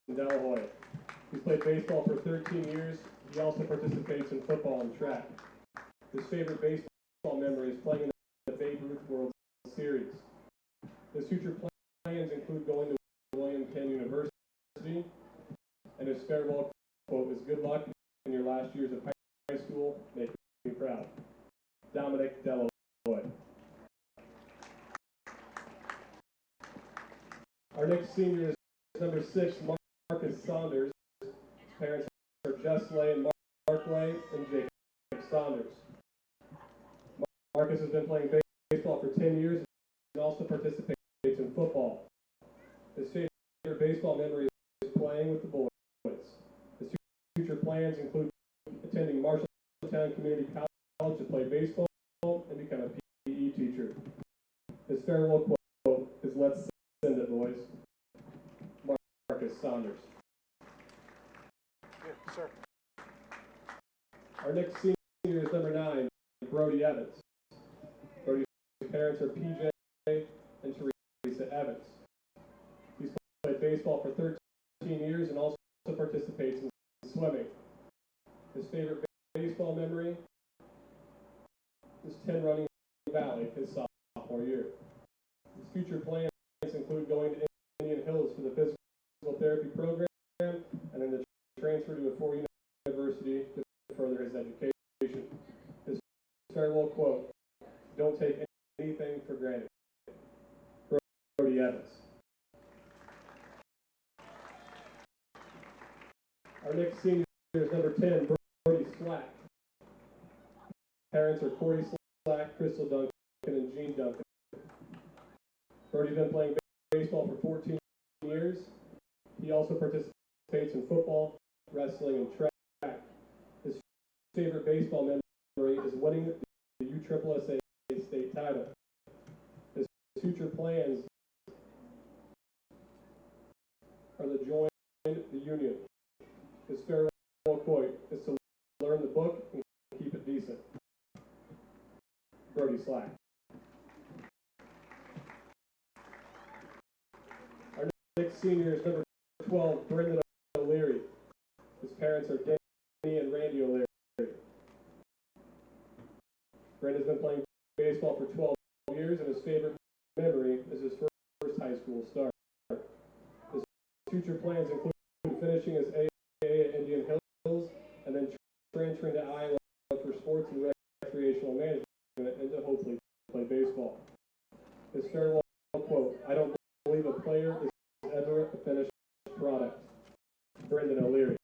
in Delaware. He's played baseball for 13 years. He also participates in football and track. His favorite baseball memory is playing in the Babe Ruth World Series. His future plans include going to William Penn University, and his farewell quote is, "Good luck in your last years of high school. Make me proud." Dominic Delloy. Our next senior is number 6, Marcus Saunders. His parents are Jess Lay and Mark Lay and Jacob Saunders. Marcus has been playing baseball for 10 years and also participates in football. His favorite baseball memory is playing with the boys. His future plans include attending Marshalltown Community College to play baseball and become a PE teacher. His farewell quote is, "Let's send it, boys." Marcus Saunders. Yes, sir. Our next senior is number 9, Brody Evans. Brody's parents are PJ and Teresa Evans. He's played baseball for 13 years and also participates in swimming. His favorite baseball memory is 10 running Valley his sophomore year. His future plans include going to Indian Hills for the physical therapy program and then the transfer to a 4-year university to further his education. His farewell quote, "Don't take anything for granted." Brody Evans. Our next senior is number 10, Brody Slack. Parents are Corey Slack, Crystal Duncan, and Jean Duncan. Brody's been playing baseball for 14 years. He also participates in football, wrestling, and track. His favorite baseball memory is winning the USSSA state title. His future plans are to join the Union. His farewell quote is to learn the book and keep it decent. Brody Slack. Our next senior is number 12, Brendan O'Leary. His parents are Denny and Randy O'Leary. Brendan's been playing baseball for 12 years, and his favorite memory is his first high school start. His future plans include finishing his AA at Indian Hills and then transferring to Iowa for sports and recreational management and to hopefully play baseball. His farewell quote, "I don't believe a player is ever a finished product." Brendan O'Leary.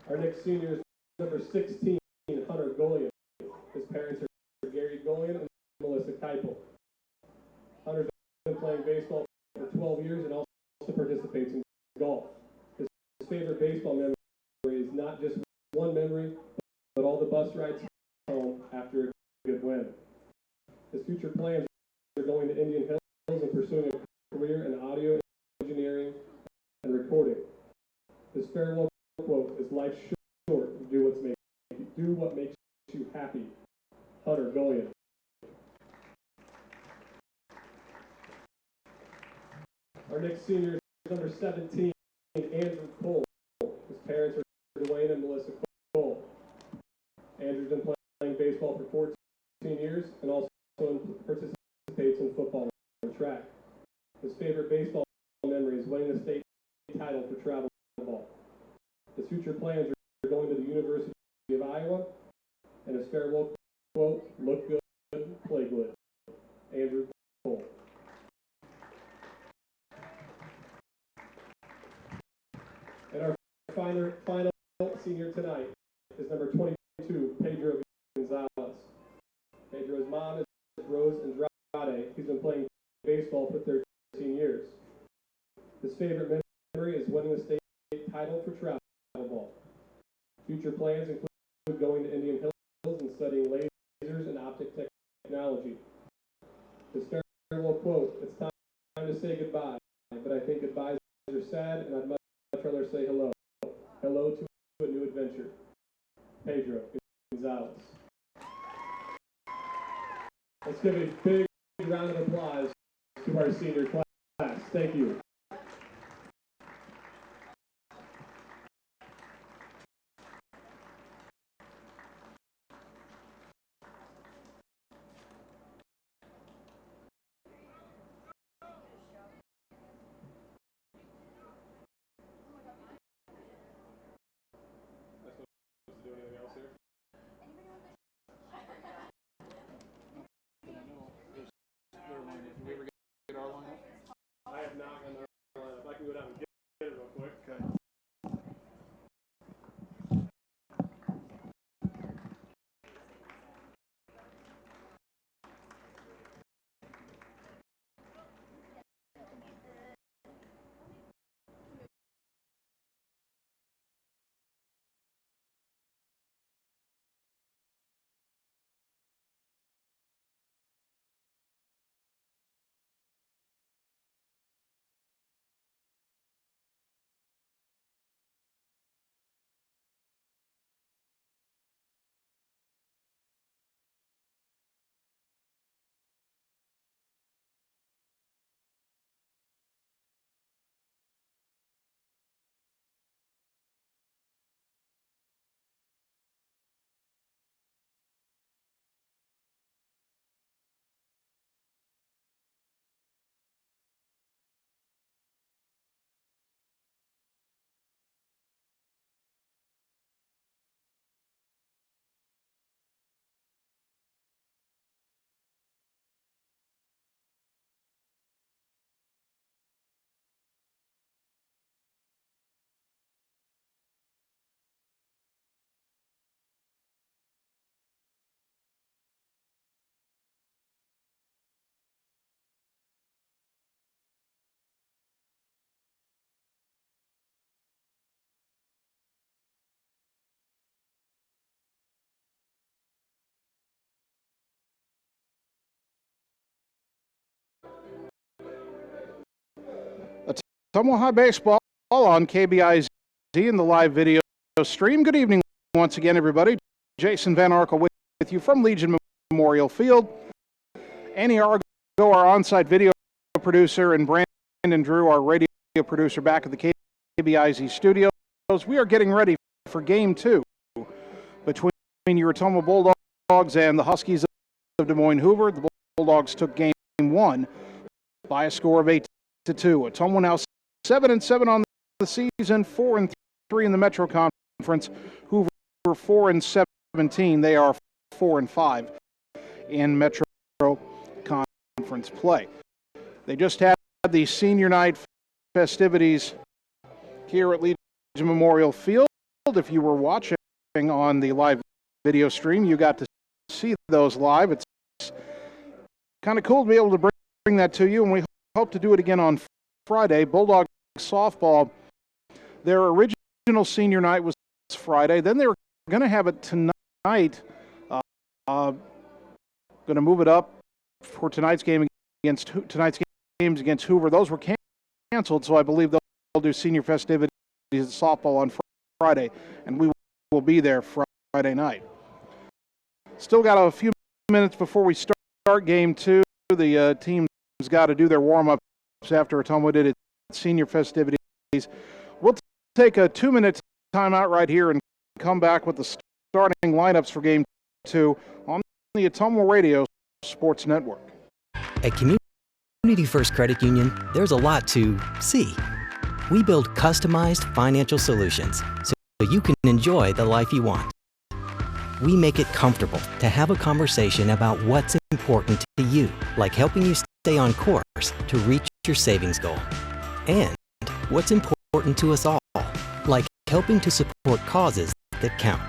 Our next senior is number 16, Hunter Golian. His parents are Gary Golian and Melissa Keipel. Hunter's been playing baseball for 12 years and also participates in golf. His favorite baseball memory is not just one memory, but all the bus rides home after a good win. His future plans are going to Indian Hills and pursuing a career in audio engineering and recording. His farewell quote is, "Life's short, do what makes you happy." Hunter Golian. Our next senior is number 17, Andrew Cole. His parents are Dwayne and Melissa Cole. Andrew's been playing baseball for 14 years and also participates in football and track. His favorite baseball memory is winning the state title for travel ball. His future plans are going to the University of Iowa, and his farewell quote, "Look good, play good." Andrew Cole. And our final senior tonight is number 22, Pedro Gonzalez. Pedro's mom is Rose Andrade. He's been playing baseball for 13 years. His favorite memory is winning the state title for travel ball. Future plans include going to Indian Hills and studying lasers and optic technology. His farewell quote, "It's time to say goodbye, but I think goodbyes are sad, and I'd much rather say hello. Hello to a new adventure." Pedro Gonzalez. Let's give a big round of applause to our senior class. Thank you. I have not on their lineup. I can go down and get it real quick. Okay. Ottumwa High Baseball on KBIZ in the live video stream. Good evening once again, everybody. Jason Van Arkel with you from Legion Memorial Field. Annie Argo, our on-site video producer, and Brandon Drew, our radio producer, back at the KBIZ studios. We are getting ready for Game 2 between your Ottumwa Bulldogs and the Huskies of Des Moines Hoover. The Bulldogs took Game 1 by a score of 8-2. Ottumwa now 7-7 on the season, 4-3 in the Metro Conference. Hoover 4-17. They are 4-5 in Metro Conference play. They just had the senior night festivities here at Legion Memorial Field. If you were watching on the live video stream, you got to see those live. It's kind of cool to be able to bring that to you, and we hope to do it again on Friday. Bulldog softball, their original senior night was Friday. Then they were going to have it tonight. Going to move it up for tonight's games against Hoover. Those were canceled, so I believe they'll do senior festivities at softball on Friday, and we will be there Friday night. Still got a few minutes before we start Game 2. The team's got to do their warm-ups after Ottumwa did its senior festivities. We'll take a 2-minute timeout right here and come back with the starting lineups for Game 2 on the Ottumwa Radio Sports Network. At Community First Credit Union, there's a lot to see. We build customized financial solutions so you can enjoy the life you want. We make it comfortable to have a conversation about what's important to you, like helping you stay on course to reach your savings goal. And what's important to us all, like helping to support causes that count.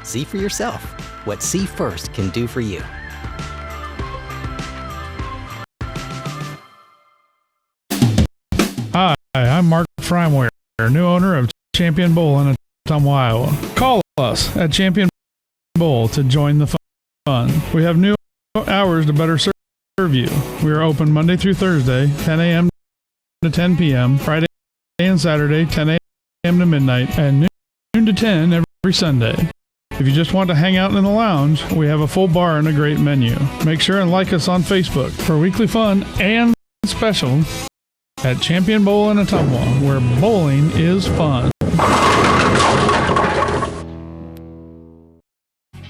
See for yourself what See First can do for you. Hi, I'm Mark Frimeware, new owner of Champion Bowl in Ottumwa, Iowa. Call us at Champion Bowl to join the fun. We have new hours to better serve you. We are open Monday through Thursday, 10 a.m. to 10 p.m., Friday and Saturday, 10 a.m. to midnight, and noon to 10 every Sunday. If you just want to hang out in the lounge, we have a full bar and a great menu. Make sure and like us on Facebook for weekly fun and special at Champion Bowl in Ottumwa, where bowling is fun.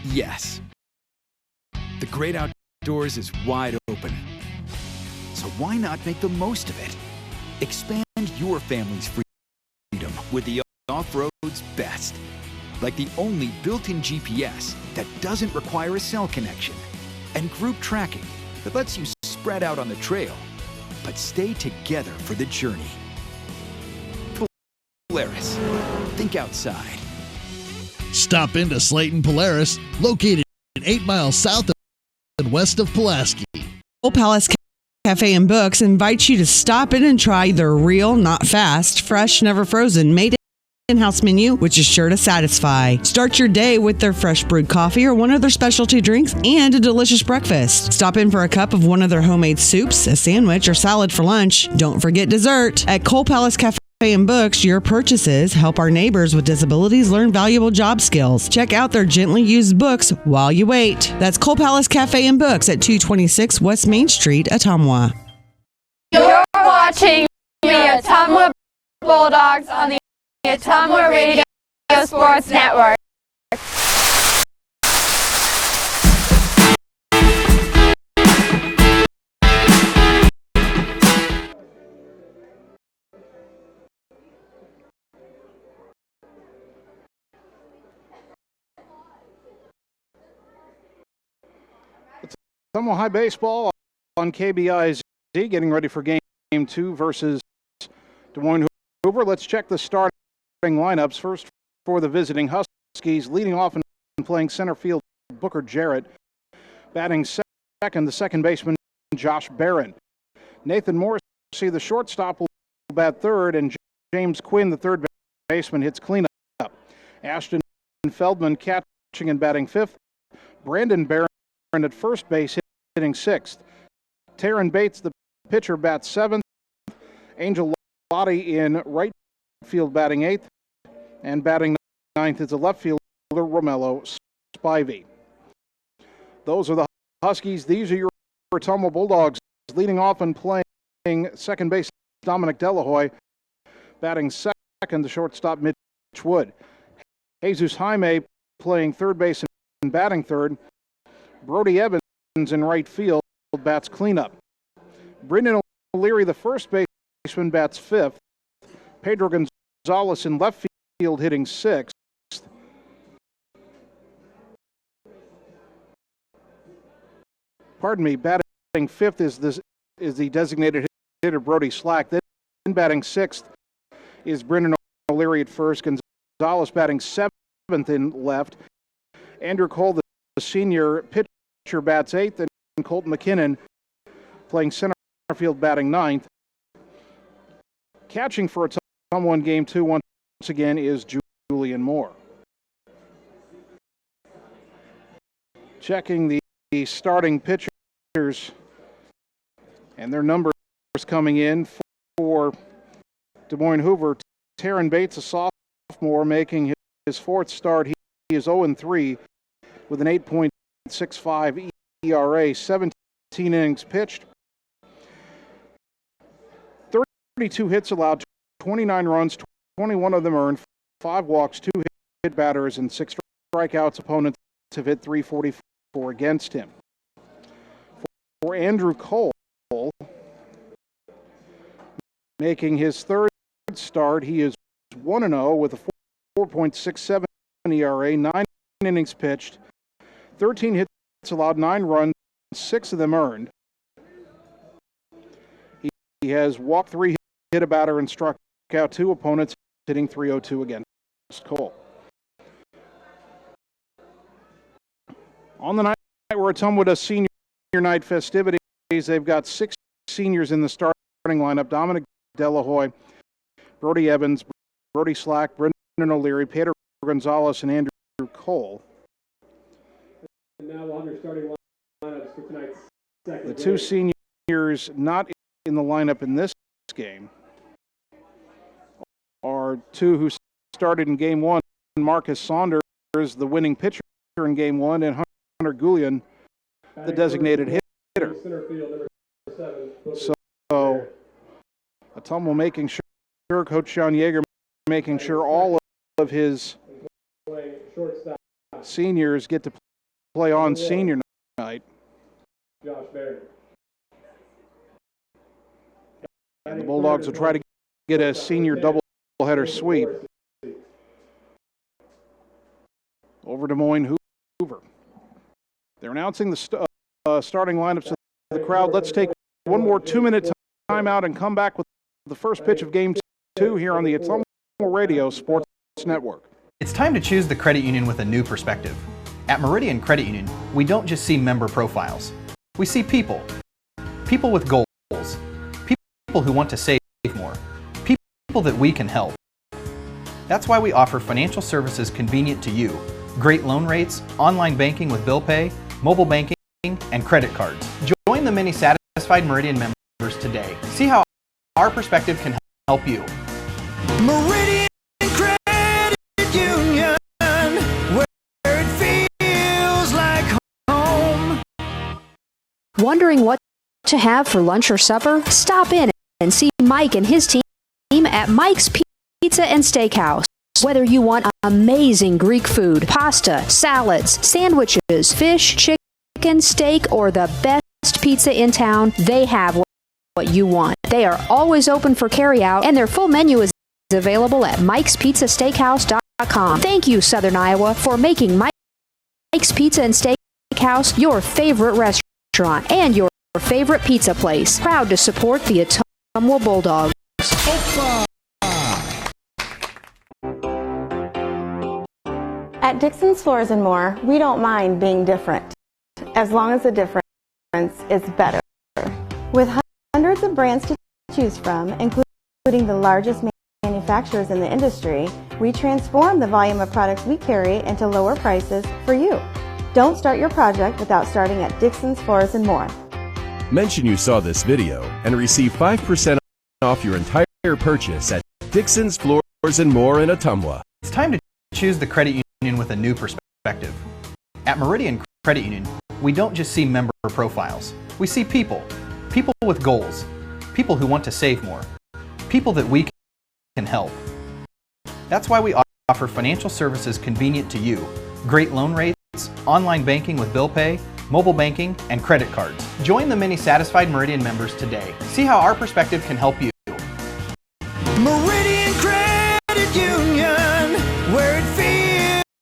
Yes. The great outdoors is wide open. So why not make the most of it? Expand your family's freedom with the off-road's best. Like the only built-in GPS that doesn't require a cell connection, and group tracking that lets you spread out on the trail, but stay together for the journey. Polaris. Think outside. Stop into Slayton Polaris, located 8 miles south and west of Pulaski. Coal Palace Cafe and Books invites you to stop in and try their real, not fast, fresh, never frozen, made in-house menu, which is sure to satisfy. Start your day with their fresh brewed coffee or one of their specialty drinks and a delicious breakfast. Stop in for a cup of one of their homemade soups, a sandwich, or salad for lunch. Don't forget dessert. At Coal Palace Cafe and Books, your purchases help our neighbors with disabilities learn valuable job skills. Check out their gently used books while you wait. That's Coal Palace Cafe and Books at 226 West Main Street, Ottumwa. You're watching the Ottumwa Bulldogs on the Ottumwa Radio Sports Network. Ottumwa High Baseball on KBIZ, getting ready for game 2 versus Des Moines Hoover. Let's check the starting lineups. First for the visiting Huskies, leading off and playing center field, Booker Jarrett. Batting second, the second baseman, Josh Barron. Nathan Morrissey, the shortstop, will bat third, and James Quinn, the third baseman, hits cleanup. Ashton Feldman catching and batting fifth. Brandon Barron at first base, hitting sixth. Taryn Bates, the pitcher, bats seventh. Angel Lottie in right field, batting eighth. And batting ninth is the left fielder, Romello Spivey. Those are the Huskies. These are your Ottumwa Bulldogs. Leading off and playing second base, Dominic Delahoy. Batting second, the shortstop, Mitch Wood. Jesus Jaime playing third base and batting third. Brody Evans in right field, bats cleanup. Brendan O'Leary, the first baseman, bats fifth. Pedro Gonzalez in left field, hitting sixth. Pardon me, batting fifth is the designated hitter, Brody Slack. Then batting sixth is Brendan O'Leary at first. Gonzalez batting seventh in left. Andrew Cole, the senior pitcher, bats eighth. And Colton McKinnon playing center field, batting ninth. Catching for Ottumwa in game 2 once again is Julian Moore. Checking the starting pitchers and their numbers coming in for Des Moines Hoover. Taryn Bates, a sophomore, making his fourth start. He is 0-3 with an 8.65 ERA, 17 innings pitched, 32 hits allowed, 29 runs, 21 of them earned, 5 walks, 2 hit batters, and 6 strikeouts. Opponents have hit .344 against him. For Andrew Cole, making his third start, he is 1-0 with a 4.67 ERA, 9 innings pitched, 13 hits allowed, 9 runs, 6 of them earned. He has walked 3, hit a batter, and struck out 2 opponents, hitting .302 against Cole. On the night where Ottumwa does senior night festivities, they've got 6 seniors in the starting lineup: Dominic Delahoy, Brody Evans, Brody Slack, Brendan O'Leary, Pedro Gonzalez, and Andrew Cole. And now on your starting lineups for tonight's second The 2 seniors not in the lineup in this game are 2 who started in game 1. Marcus Saunders the winning pitcher in Game 1, and Hunter Goulian, the designated hitter. So Ottumwa making sure, Coach Sean Yeager making sure all of his seniors get to play on senior night. And the Bulldogs will try to get a senior doubleheader sweep. Over to Moines Hoover. They're announcing the starting lineups to the crowd. Let's take one more 2-minute timeout and come back with the first pitch of Game 2 here on the Ottumwa Radio Sports Network. It's time to choose the credit union with a new perspective. At Meridian Credit Union, we don't just see member profiles. We see people. People with goals. People who want to save more. People that we can help. That's why we offer financial services convenient to you. Great loan rates, online banking with bill pay, mobile banking, and credit cards. Join the many satisfied Meridian members today. See how our perspective can help you. Meridian Credit Union, where it feels like home. Wondering what to have for lunch or supper? Stop in and see Mike and his team at Mike's Pizza and Steakhouse. Whether you want amazing Greek food, pasta, salads, sandwiches, fish, chicken, steak, or the best pizza in town, they have what you want. They are always open for carryout, and their full menu is available at Mike'sPizzaSteakhouse.com. Thank you, Southern Iowa, for making Mike's Pizza and Steakhouse your favorite restaurant and your favorite pizza place. Proud to support the Ottumwa Bulldogs. At Dixon's Floors & More, we don't mind being different, as long as the difference is better. With hundreds of brands to choose from, including the largest manufacturers in the industry, we transform the volume of products we carry into lower prices for you. Don't start your project without starting at Dixon's Floors & More. Mention you saw this video and receive 5% off your entire purchase at Dixon's Floors & More in Ottumwa. It's time to choose the credit union with a new perspective. At Meridian Credit Union, we don't just see member profiles. We see people. People with goals. People who want to save more. People that we can help. That's why we offer financial services convenient to you. Great loan rates, online banking with bill pay, mobile banking, and credit cards. Join the many satisfied Meridian members today. See how our perspective can help you. Meridian Credit Union, where it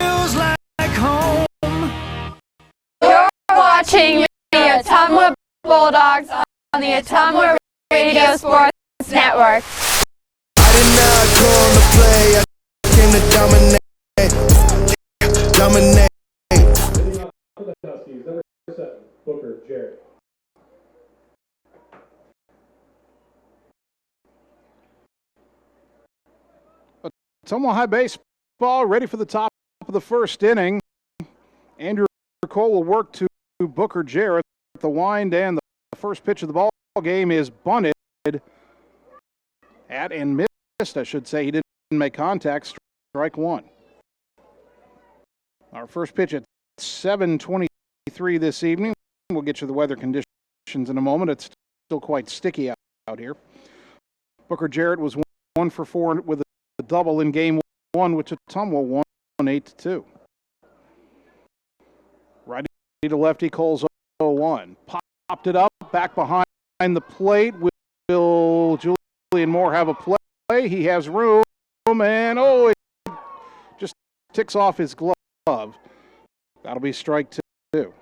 feels like home. You're watching the Ottumwa Bulldogs on the Ottumwa Radio Sports Network. I did not come to play, I came to dominate. For the Huskies, number 7, Booker Jarrett. Ottumwa High baseball ready for the top of the first inning. Andrew Cole will work to Booker Jarrett at the wind, and the first pitch of the ball game is bunted at and missed, I should say. He didn't make contact. Strike one. Our first pitch at 7:23 this evening. We'll get you the weather conditions in a moment. It's still quite sticky out here. Booker Jarrett was 1 for 4 with a double in Game 1, which Ottumwa won 8-2. Righty to lefty, Cole's 0-1. Popped it up, back behind the plate. Will Julian Moore have a play? He has room, and it just ticks off his glove. That'll be strike 2.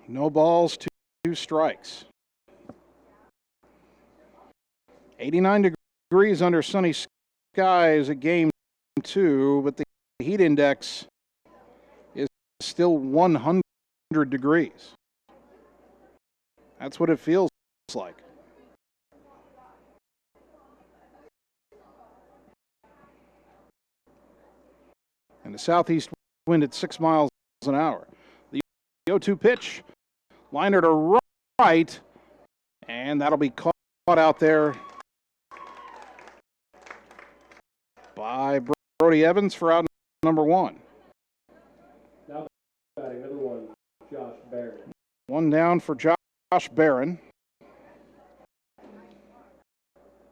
No balls, 2 strikes. 89 degrees under sunny skies at Game 2, but the heat index is still 100 degrees. That's what it feels like. And the southeast wind at 6 miles an hour. The 0-2 pitch, liner to right, and that'll be caught out there by Brody Evans for out number 1. Now batting number 1, Josh Barron. 1 down for Josh Barron.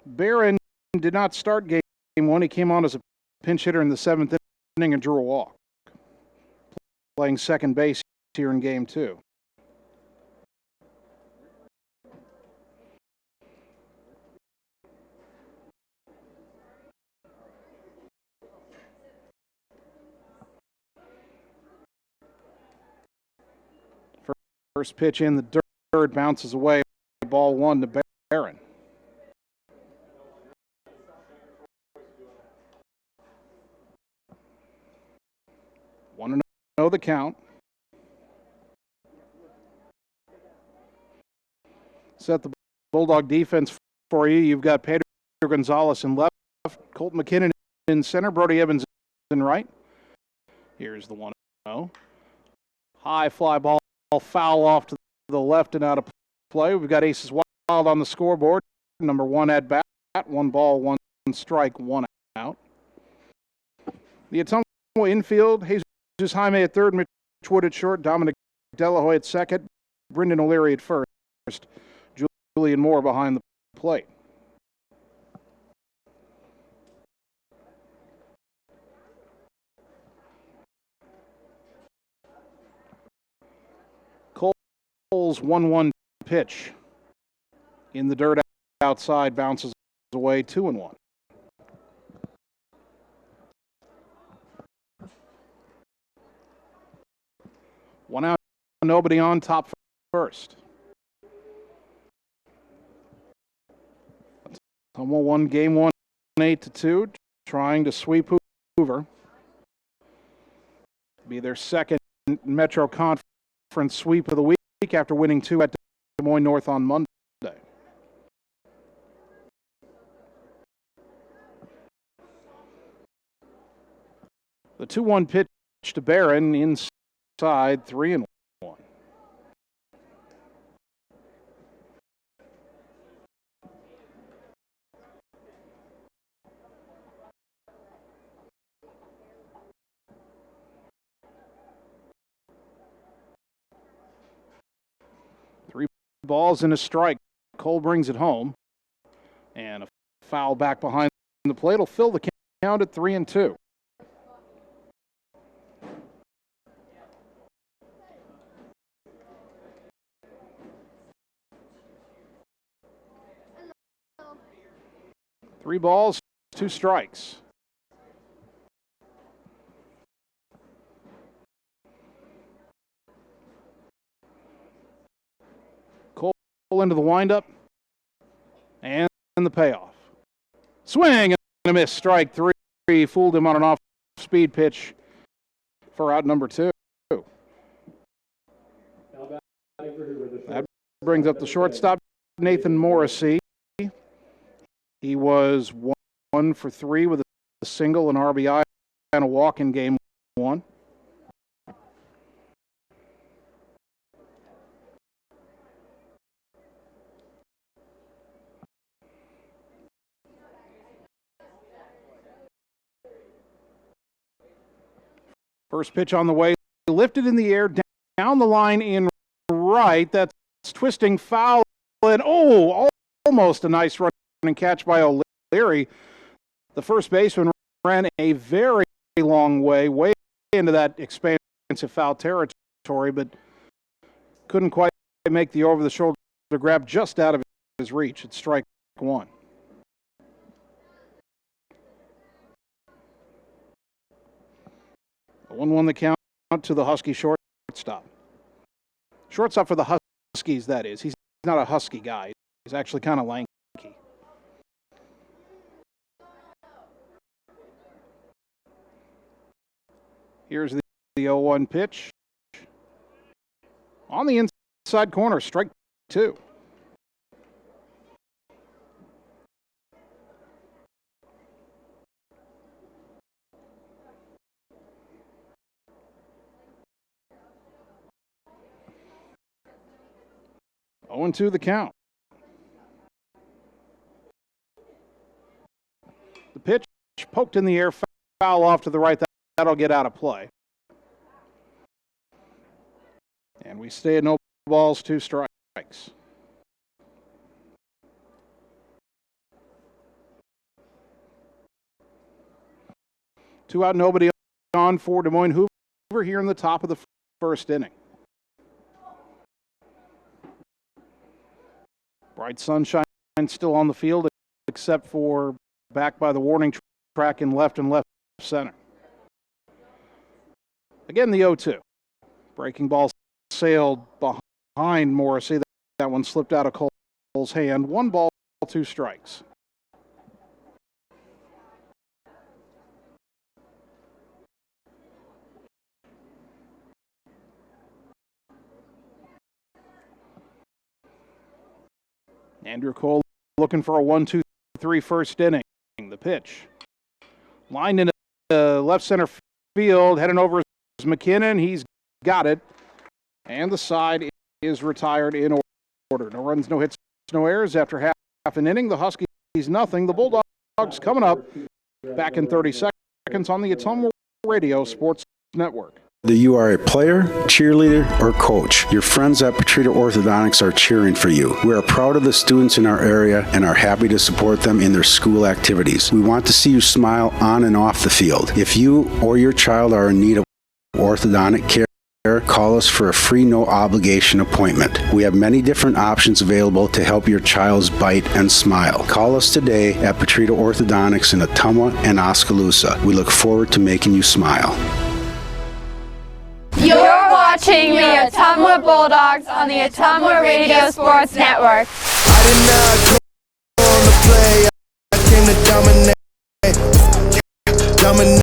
Barron did not start game 1. He came on as a pinch hitter in the 7th inning and drew a walk. Playing second base here in game 2. First pitch in the dirt, bounces away. Ball 1 to Barron. Want to know the count. Set the Bulldog defense for you. You've got Pedro Gonzalez in left, Colt McKinnon in center, Brody Evans in right. Here's the 1-0. High fly ball, foul off to the left and out of play. We've got aces wild on the scoreboard. Number 1 at bat, 1 ball, 1 strike, 1 out. The Ottumwa infield, Jesus Jaime at third, Mitch Wood at short, Dominic Delahoy at second, Brendan O'Leary at first, Julian Moore behind the plate. Cole's 1-1 pitch in the dirt outside, bounces away, 2-1. One out, nobody on, top first. Ottumwa won game 1, 8-2, trying to sweep Hoover. Be their second Metro Conference sweep of the week after winning 2 at Des Moines North on Monday. The 2-1 pitch to Barron inside, 3-1. Three balls and a strike. Cole brings it home. And a foul back behind the plate will fill the count at 3-2. Three balls, 2 strikes. Cole into the windup and the payoff. Swing and a miss, strike 3. Fooled him on an off-speed pitch for out number 2. That brings up the shortstop, Nathan Morrissey. He was 1 for 3 with a single, an RBI, and a walk in game 1. First pitch on the way, lifted in the air, down the line in right. That's twisting foul, and almost a nice run and catch by O'Leary. The first baseman ran a very long way into that expansive foul territory, but couldn't quite make the over-the-shoulder grab just out of his reach. It's strike 1. A 1-1 the count to the Husky shortstop. Shortstop for the Huskies, that is. He's not a Husky guy. He's actually kind of lanky. Here's the 0-1 pitch. On the inside corner, strike 2. Oh, 0-2 the count. poked in the air, foul off to the right. That'll get out of play. And we stay at no balls, 2 strikes. Two out, nobody on for Des Moines Hoover here in the top of the first inning. Bright sunshine still on the field, except for back by the warning track in left and left center. Again, the 0-2. Breaking ball sailed behind Morrissey. That one slipped out of Cole's hand. 1 ball, 2 strikes. Andrew Cole looking for a 1-2-3 first inning. The pitch. Lined into left center field, heading over is McKinnon. He's got it. And the side is retired in order. No runs, no hits, no errors after half an inning. The Huskies nothing. The Bulldogs coming up back in 30 seconds on the Ottumwa Radio Sports Network. Whether you are a player, cheerleader, or coach, your friends at Petrita Orthodontics are cheering for you. We are proud of the students in our area and are happy to support them in their school activities. We want to see you smile on and off the field. If you or your child are in need of orthodontic care, call us for a free no-obligation appointment. We have many different options available to help your child's bite and smile. Call us today at Petrita Orthodontics in Ottumwa and Oskaloosa. We look forward to making you smile. You're watching the Ottumwa Bulldogs on the Ottumwa Radio Sports Network. I did not come on the play. I came to dominate. Dominate.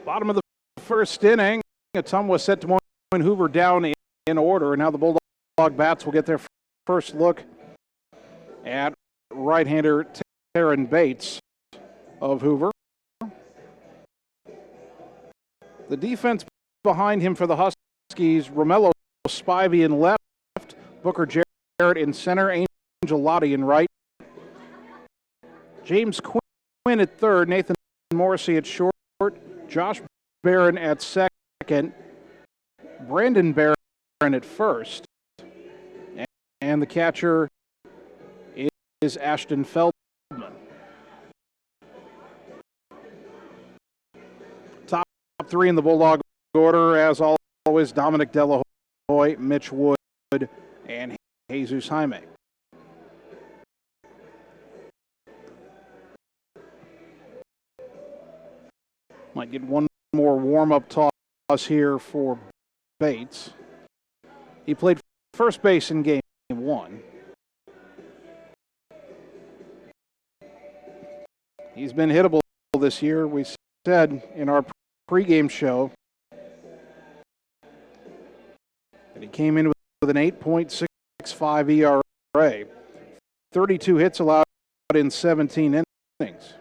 Bottom of the first inning. Ottumwa set Des Moines Hoover down in order, and now the Bulldog bats will get their first look at right-hander Taryn Bates of Hoover. The defense behind him for the Huskies, Romello Spivey in left, Booker Jarrett in center, Angel Lottie in right, James Quinn at third, Nathan Morrissey at short, Josh Barron at second, Brandon Barron at first, and the catcher is Ashton Feldman. Top 3 in the Bulldog order, as always, Dominic Delahoy, Mitch Wood, and Jesus Jaime. Might get one more warm-up toss here for Bates. He played first base in game 1. He's been hittable this year. We said in our pregame show that he came in with an 8.65 ERA, 32 hits allowed in 17 innings.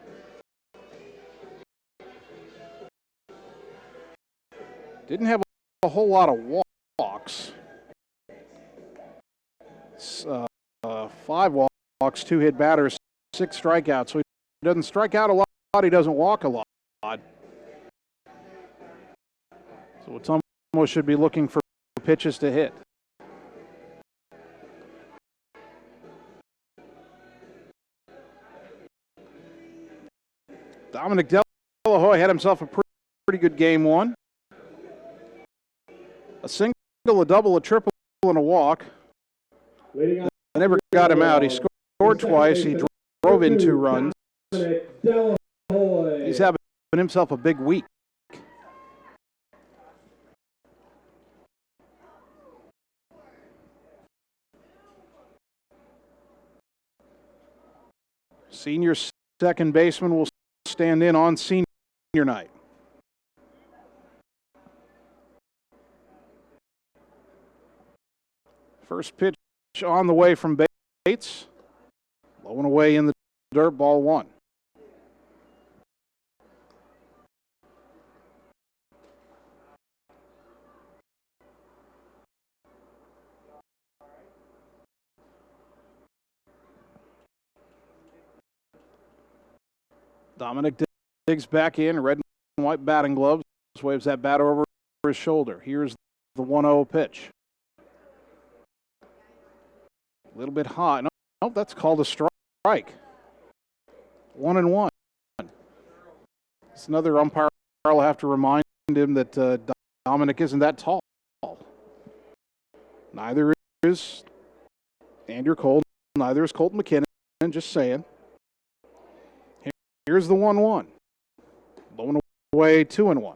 Didn't have a whole lot of walks. 5 walks, 2 hit batters, 6 strikeouts. So he doesn't strike out a lot, he doesn't walk a lot. So Ottumwa should be looking for pitches to hit. Dominic Delahoy had himself a pretty good game 1. A single, a double, a triple, and a walk. I never got him out. He scored twice. He drove in 2 runs. He's having himself a big week. Senior second baseman will stand in on senior night. First pitch on the way from Bates. Low and away in the dirt, ball 1. Dominic digs back in, red and white batting gloves, waves that bat over his shoulder. Here's the 1-0 pitch. A little bit high. No, that's called a strike. 1-1. It's another umpire will have to remind him that Dominic isn't that tall. Neither is Andrew Cole. Neither is Colton McKinnon. Just saying. Here's the 1-1. Low and away, 2-1.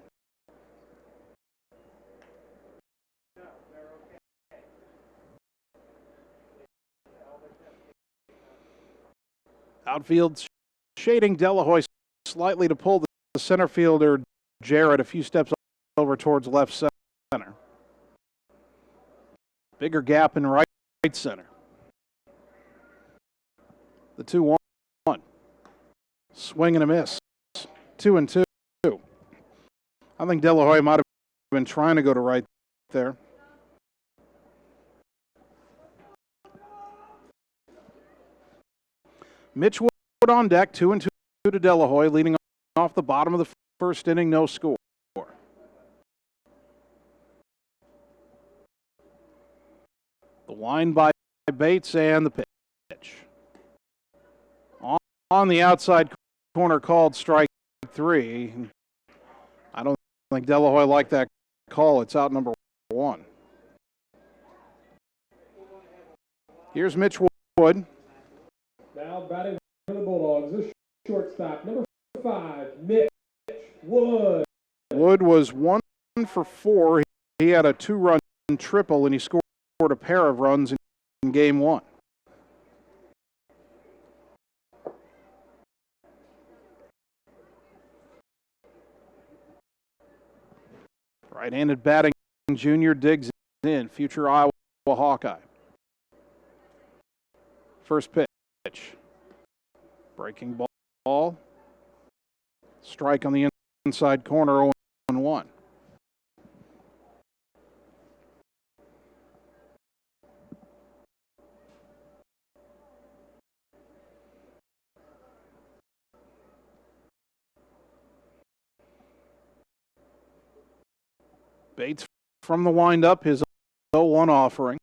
Outfield shading Delahoy slightly to pull the center fielder Jarrett a few steps over towards left center. Bigger gap in right center. The 2-1. Swing and a miss. 2-2. I think Delahoy might have been trying to go to right there. Mitch Wood on deck, 2-2 to Delahoy, leading off the bottom of the first inning, no score. The wind by Bates and the pitch. On the outside corner called strike 3. I don't think Delahoy liked that call. It's out number 1. Here's Mitch Wood. Now batting for the Bulldogs, the shortstop, number 5, Mitch Wood. Wood was 1 for 4. He had a 2-run triple, and he scored a pair of runs in game 1. Right-handed batting junior digs in, future Iowa Hawkeye. First pitch. Breaking ball. Strike on the inside corner, 0-1. Bates from the windup, his 0-1 offering.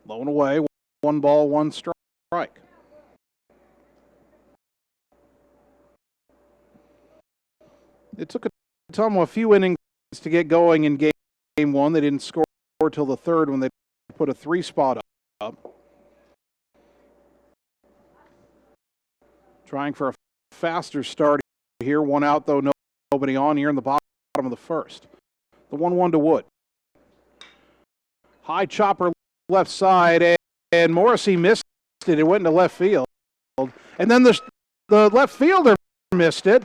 Low and away, 1 ball, 1 strike. It took Ottumwa a few innings to get going in game 1. They didn't score till the 3rd when they put a 3 spot up. Trying for a faster start here. 1 out, though, nobody on here in the bottom of the first. The 1-1 to Wood. High chopper left side, and Morrissey missed it. It went into left field. And then the left fielder missed it,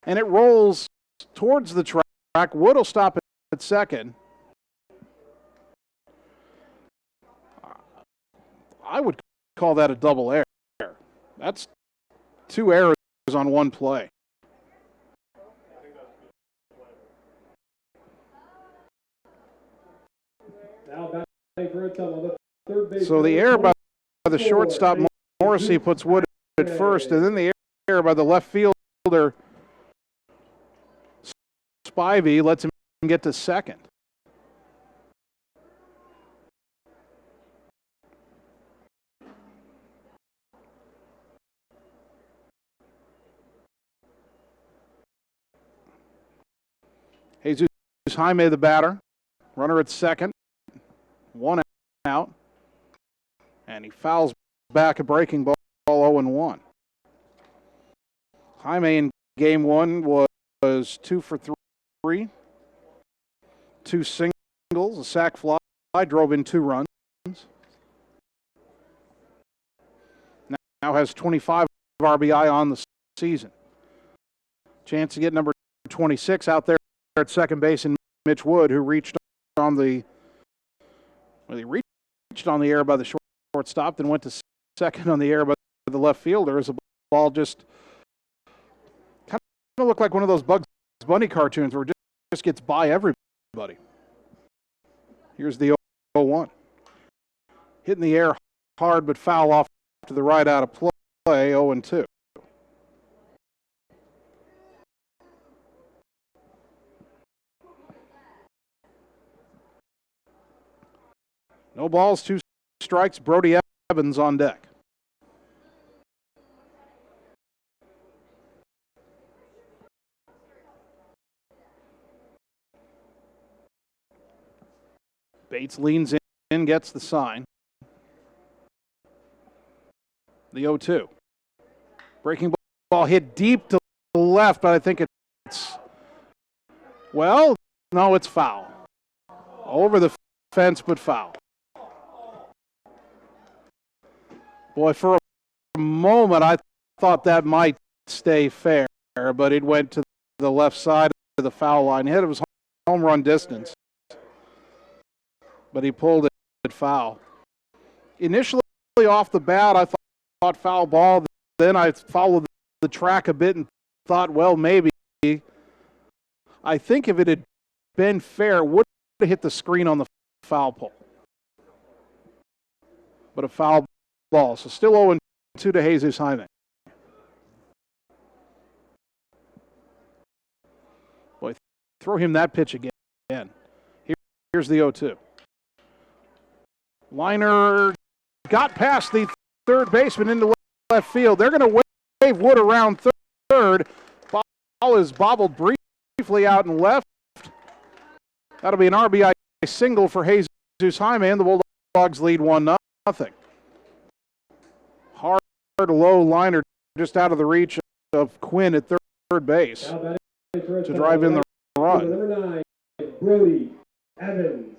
and it rolls towards the track. Wood will stop at second. I would call that a double error. That's 2 errors on 1 play. So the error by the shortstop, Morrissey, puts Wood at first, and then the error by the left fielder, Spivey, lets him get to second. Jesus Jaime, the batter, runner at second. 1 out, and he fouls back a breaking ball, 0-1. Jaime in game 1 was 2 for 3, 2 singles, a sac fly, drove in 2 runs. Now has 25 RBI on the season. Chance to get number 26 out there at second base in Mitch Wood, who reached on the he reached on the air by the shortstop, then went to second on the air by the left fielder as the ball just kind of looked like one of those Bugs Bunny cartoons where it just gets by everybody. Here's the 0-1. Hitting the air hard but foul off to the right out of play, 0-2. No balls, 2 strikes. Brody Evans on deck. Bates leans in, gets the sign. The 0-2. Breaking ball hit deep to the left, but I think it's, well, no, it's foul. Over the fence, but foul. Boy, for a moment, I thought that might stay fair, but it went to the left side of the foul line. Hit it was home run distance, but he pulled it foul. Initially, off the bat, I thought foul ball. Then I followed the track a bit and thought, well, maybe. I think if it had been fair, it would have hit the screen on the foul pole. But a foul ball. So still 0-2 to Jesus Jaime. Boy, throw him that pitch again. Here's the 0-2. Liner got past the third baseman into left field. They're going to wave Wood around third. Ball is bobbled briefly out and left. That'll be an RBI single for Jesus Jaime, and the Bulldogs lead 1-0. Hard low liner just out of the reach of Quinn at third base to drive in the run. Number 9, Brody Evans.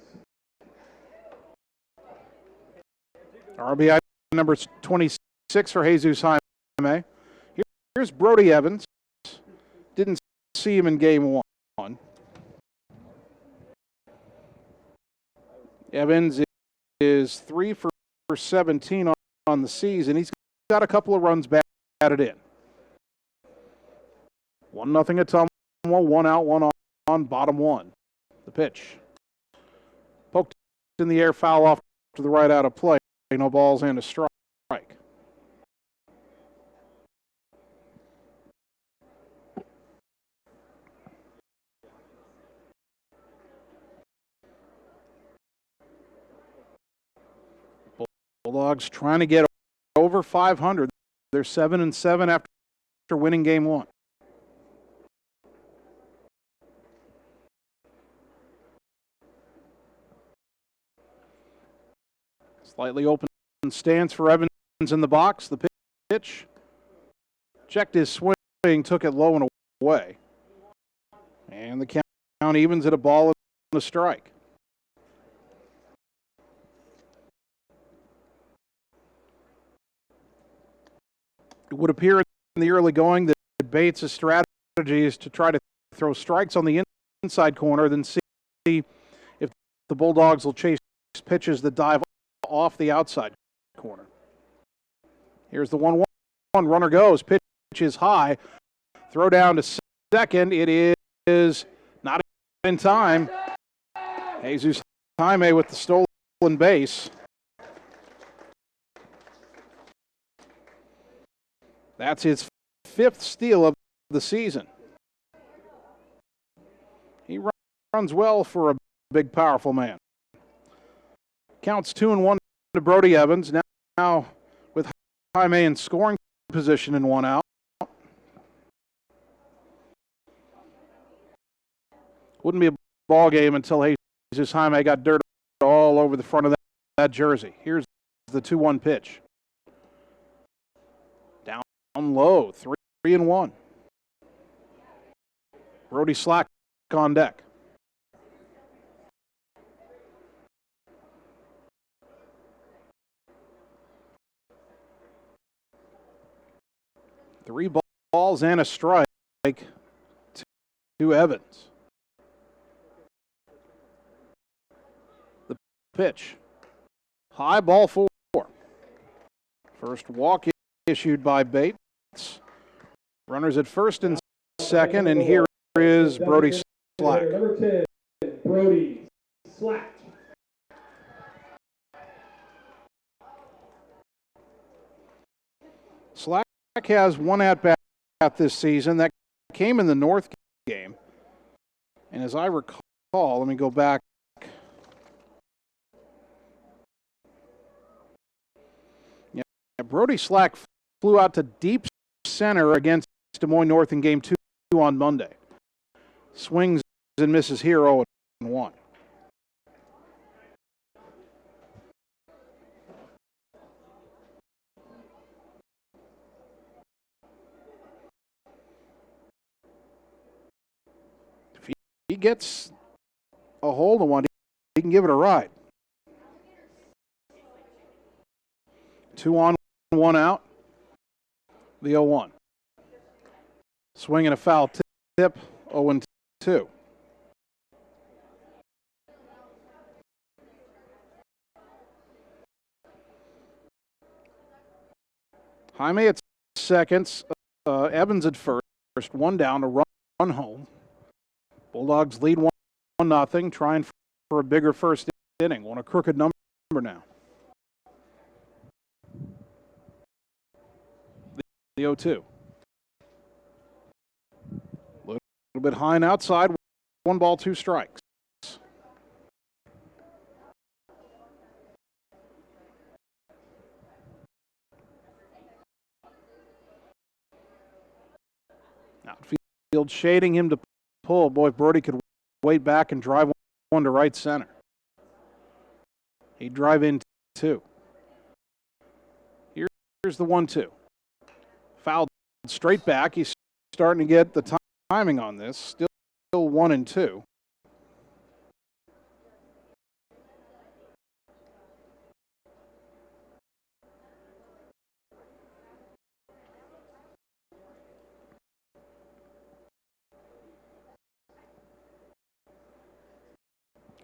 RBI number 26 for Jesus Jaime. Here's Brody Evans. Didn't see him in game 1. Evans is 3 for 17 on the season. He's got a couple of runs batted in. 1-0 Ottumwa, 1 out, 1 on, bottom 1. The pitch. Poked in the air, foul off to the right out of play. No balls and a strike. Bulldogs trying to get over 500. They're 7-7 after winning game 1. Slightly open stance for Evans in the box. The pitch. Checked his swing, took it low and away. And the count evens at a ball and a strike. It would appear in the early going that Bates' strategy is to try to throw strikes on the inside corner, then see if the Bulldogs will chase pitches that dive off the outside corner. Here's the 1-1. Runner goes. Pitch is high. Throw down to second. It is not in time. Jesus Jaime with the stolen base. That's his 5th steal of the season. He runs well for a big, powerful man. Counts 2-1 to Brody Evans. Now with Jaime in scoring position and 1 out. Wouldn't be a ball game until Jesus Jaime got dirt all over the front of that jersey. Here's the 2-1 pitch. Down low, 3-1. Brody Slack on deck. Three balls and a strike to Evans. The pitch. High ball 4. First walk issued by Bates. Runners at first and second, and here is Brody Slack. Number 10, Brody Slack. Slack has 1 at-bat this season. That came in the North game. And as I recall, let me go back Brody Slack flew out to deep center against Des Moines North in Game 2 on Monday. Swings and misses here 0-1. If he gets a hold of one, he can give it a ride. 2 on, 1 out. The 0-1. Swing and a foul tip, 0-2. Jaime at seconds, Evans at first, 1 down, a run home. Bulldogs lead 1-0, trying for a bigger first inning. Want a crooked number now. The 0-2. A little bit high and outside, 1 ball, 2 strikes. Outfield shading him to pull. Boy, if Brody could wait back and drive one to right center. He'd drive in 2. Here's the 1-2. Fouled straight back. He's starting to get the timing on this. Still 1-2.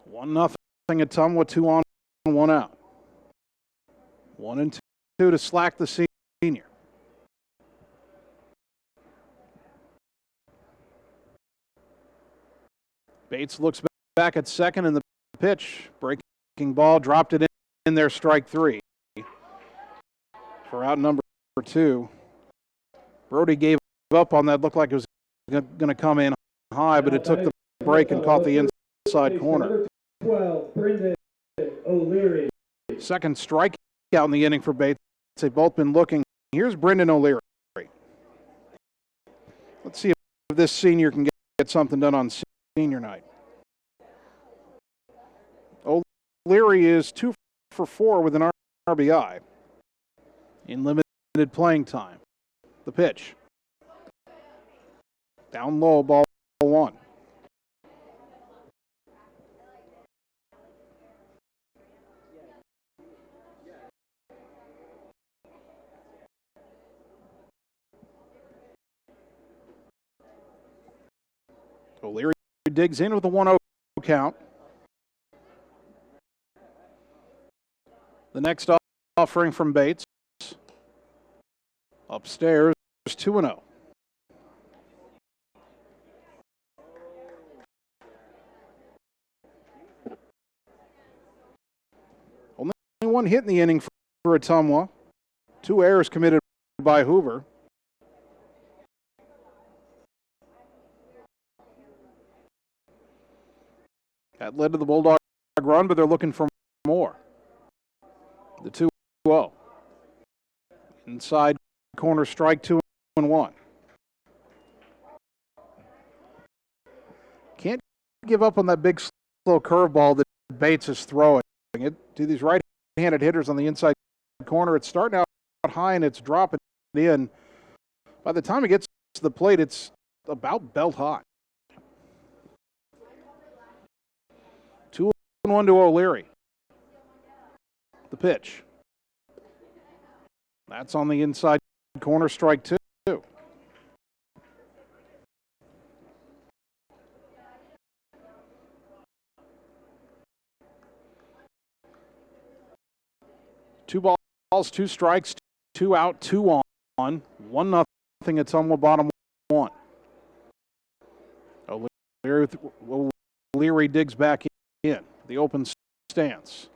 One nothing Ottumwa, 2 on, 1 out. 1-2 to Slack the senior. Bates looks back at second, and the pitch, breaking ball, dropped it in there, strike 3. For out number 2. Brody gave up on that, looked like it was going to come in high, but it took the break and caught the inside corner. 12, Brendan O'Leary. Second strikeout in the inning for Bates. They've both been looking. Here's Brendan O'Leary. Let's see if this senior can get something done on senior night. O'Leary is 2 for 4 with an RBI in limited playing time. The pitch. Down low, ball 1. O'Leary digs in with a 1-0 count. The next offering from Bates. Upstairs, 2-0. Only 1 hit in the inning for Ottumwa. 2 errors committed by Hoover. That led to the Bulldog run, but they're looking for more. The 2-0. Inside corner strike, 2-1. Can't give up on that big slow curveball that Bates is throwing. To these right-handed hitters on the inside corner, it's starting out high and it's dropping in. By the time it gets to the plate, it's about belt high. 2-1 to O'Leary. The pitch. That's on the inside corner, strike 2. Two balls, 2 strikes, 2 out, 2 on. 1-0 Ottumwa, bottom 1. O'Leary digs back in. The open stance.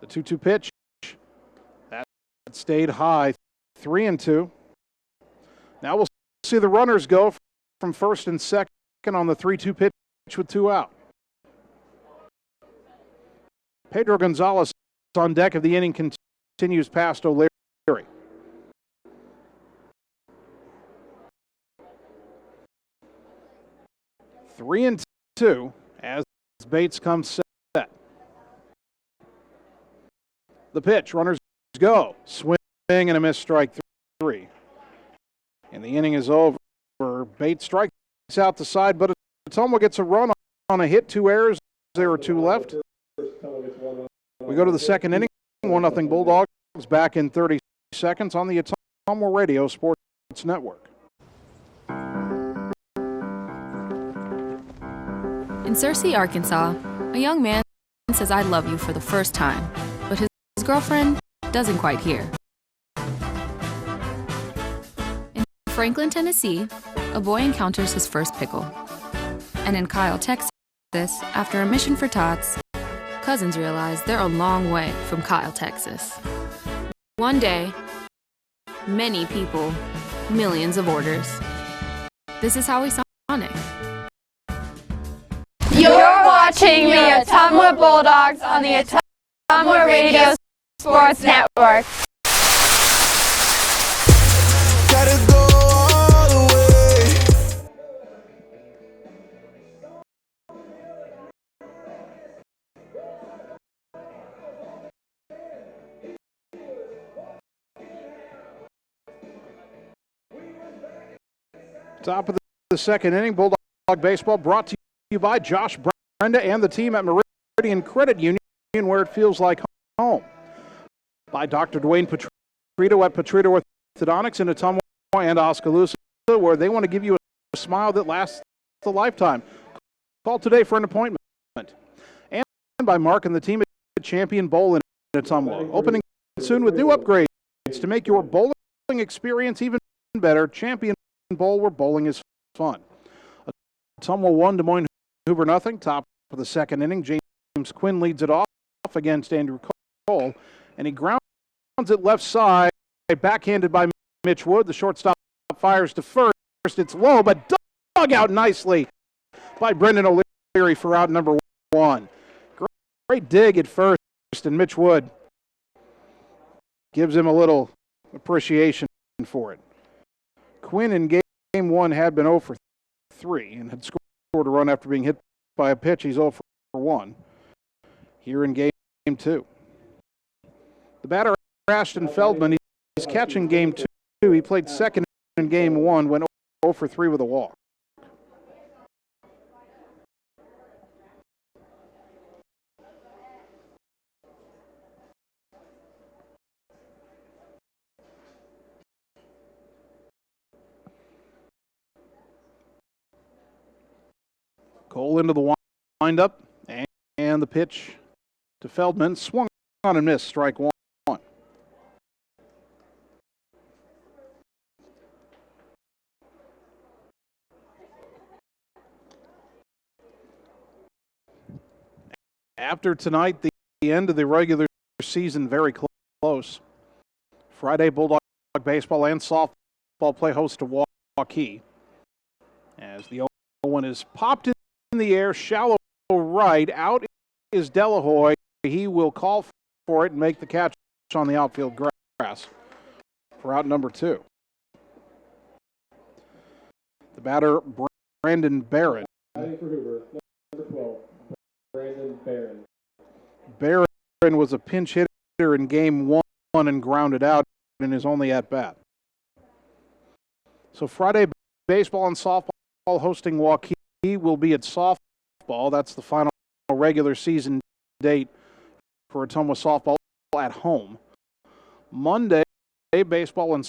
The 2-2 pitch. That stayed high. 3-2. Now we'll see the runners go from first and second on the 3-2 pitch with 2 out. Pedro Gonzalez on deck of the inning continues past O'Leary. 3-2 as Bates comes set. The pitch, runners go. Swing and a miss, strike three. And the inning is over. Bates strikes out the side, but Ottumwa gets a run on a hit, 2 errors. There are 2 left. We go to the second inning. 1-0 Bulldogs back in 30 seconds on the Ottumwa Radio Sports Network. In Searcy, Arkansas, a young man says I love you for the first time, but his girlfriend doesn't quite hear. In Franklin, Tennessee, a boy encounters his first pickle. And in Kyle, Texas, after a mission for tots, cousins realize they're a long way from Kyle, Texas. One day, many people, millions of orders. This is how we saw it. You're watching the Ottumwa Bulldogs on the Ottumwa Radio Sports Network. Gotta go all the way. Top of the second inning, Bulldog baseball brought to you by Josh Brenda and the team at Meridian Credit Union, where it feels like home. By Dr. Dwayne Petrito at Petrito Orthodontics in Ottumwa and Oskaloosa, where they want to give you a smile that lasts a lifetime. Call today for an appointment. And by Mark and the team at Champion Bowl in Ottumwa, opening soon with new upgrades to make your bowling experience even better. Champion Bowl, where bowling is fun. Ottumwa 1, Des Moines Hoover nothing. Top of the second inning, James Quinn leads it off against Andrew Cole, and he grounds it left side, backhanded by Mitch Wood. The shortstop fires to first. It's low, but dug out nicely by Brendan O'Leary for out number 1. Great dig at first, and Mitch Wood gives him a little appreciation for it. Quinn in game 1 had been 0 for 3 and had scored a run after being hit by a pitch. He's 0 for 1 here in game 2. The batter, Ashton Feldman, he's catching game 2. He played second in game 1, went 0 for 3 with a walk. Cole into the windup, and the pitch to Feldman. Swung on and missed, strike 1. After tonight, the end of the regular season very close. Friday, Bulldog baseball and softball play host to Waukee. As the 0-1 is popped in the air, shallow right. Out is Delahoy. He will call for it and make the catch on the outfield grass for out number 2. The batter, Brandon Barron. Batting for Hoover, number 12, Brandon Barron. Barron was a pinch hitter in game 1 and grounded out in his only at-bat. So Friday, baseball and softball hosting Waukee will be at softball. That's the final regular season date for Ottumwa softball at home. Monday, baseball and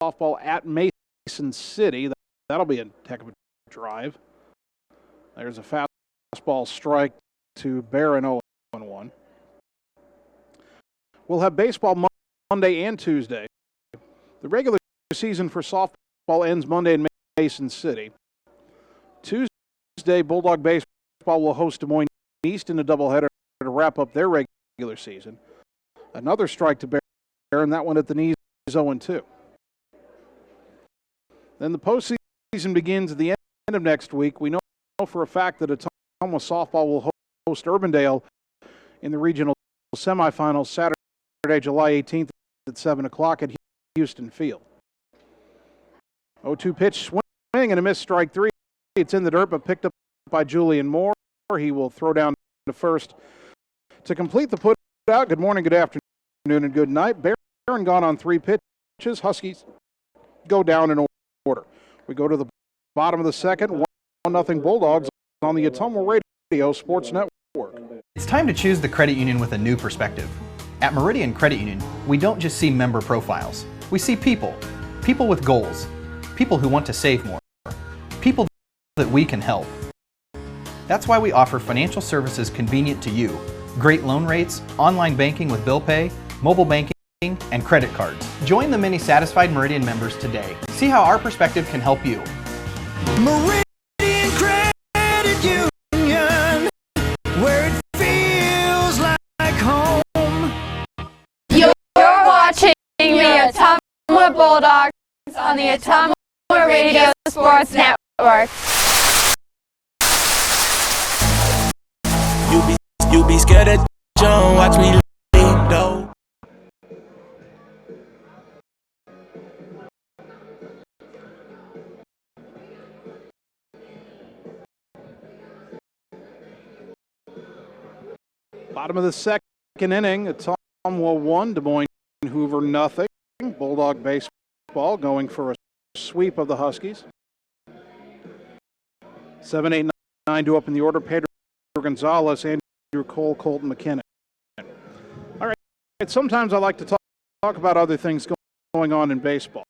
softball at Mason City. That'll be a heck of a drive. There's a fastball strike to Barron, 0-1. We'll have baseball Monday and Tuesday. The regular season for softball ends Monday in Mason City. Tuesday, Bulldog baseball will host Des Moines East in a doubleheader to wrap up their regular season. Another strike to Barron, that one at the knees, 0-2. Then the postseason begins at the end of next week. We know for a fact that Ottumwa softball will host Urbandale in the regional semifinals Saturday, July 18th at 7 o'clock at Houston Field. 0-2 pitch, swing and a miss, strike three. It's in the dirt, but picked up by Julian Moore. He will throw down to first to complete the put out. Good morning, good afternoon, and good night. Barron gone on 3 pitches. Huskies go down in order. We go to the bottom of the second. 1-0 Bulldogs on the Ottumwa Radio Sports Network. It's time to choose the credit union with a new perspective. At Meridian Credit Union, we don't just see member profiles. We see people. People with goals. People who want to save more. People that we can help. That's why we offer financial services convenient to you. Great loan rates, online banking with bill pay, mobile banking, and credit cards. Join the many satisfied Meridian members today. See how our perspective can help you. Meridian Credit Union, where it feels like home. You're watching the Ottumwa Bulldogs on the Ottumwa Radio Sports Network. You be scared of John, watch me leave though. Bottom of the second inning, Ottumwa 1, Des Moines Hoover nothing. Bulldog baseball going for a sweep of the Huskies. 7, 8, 9 to up in the order. Pedro Gonzalez, Andrew Cole, Colton McKinnon. All right, sometimes I like to talk about other things going on in baseball.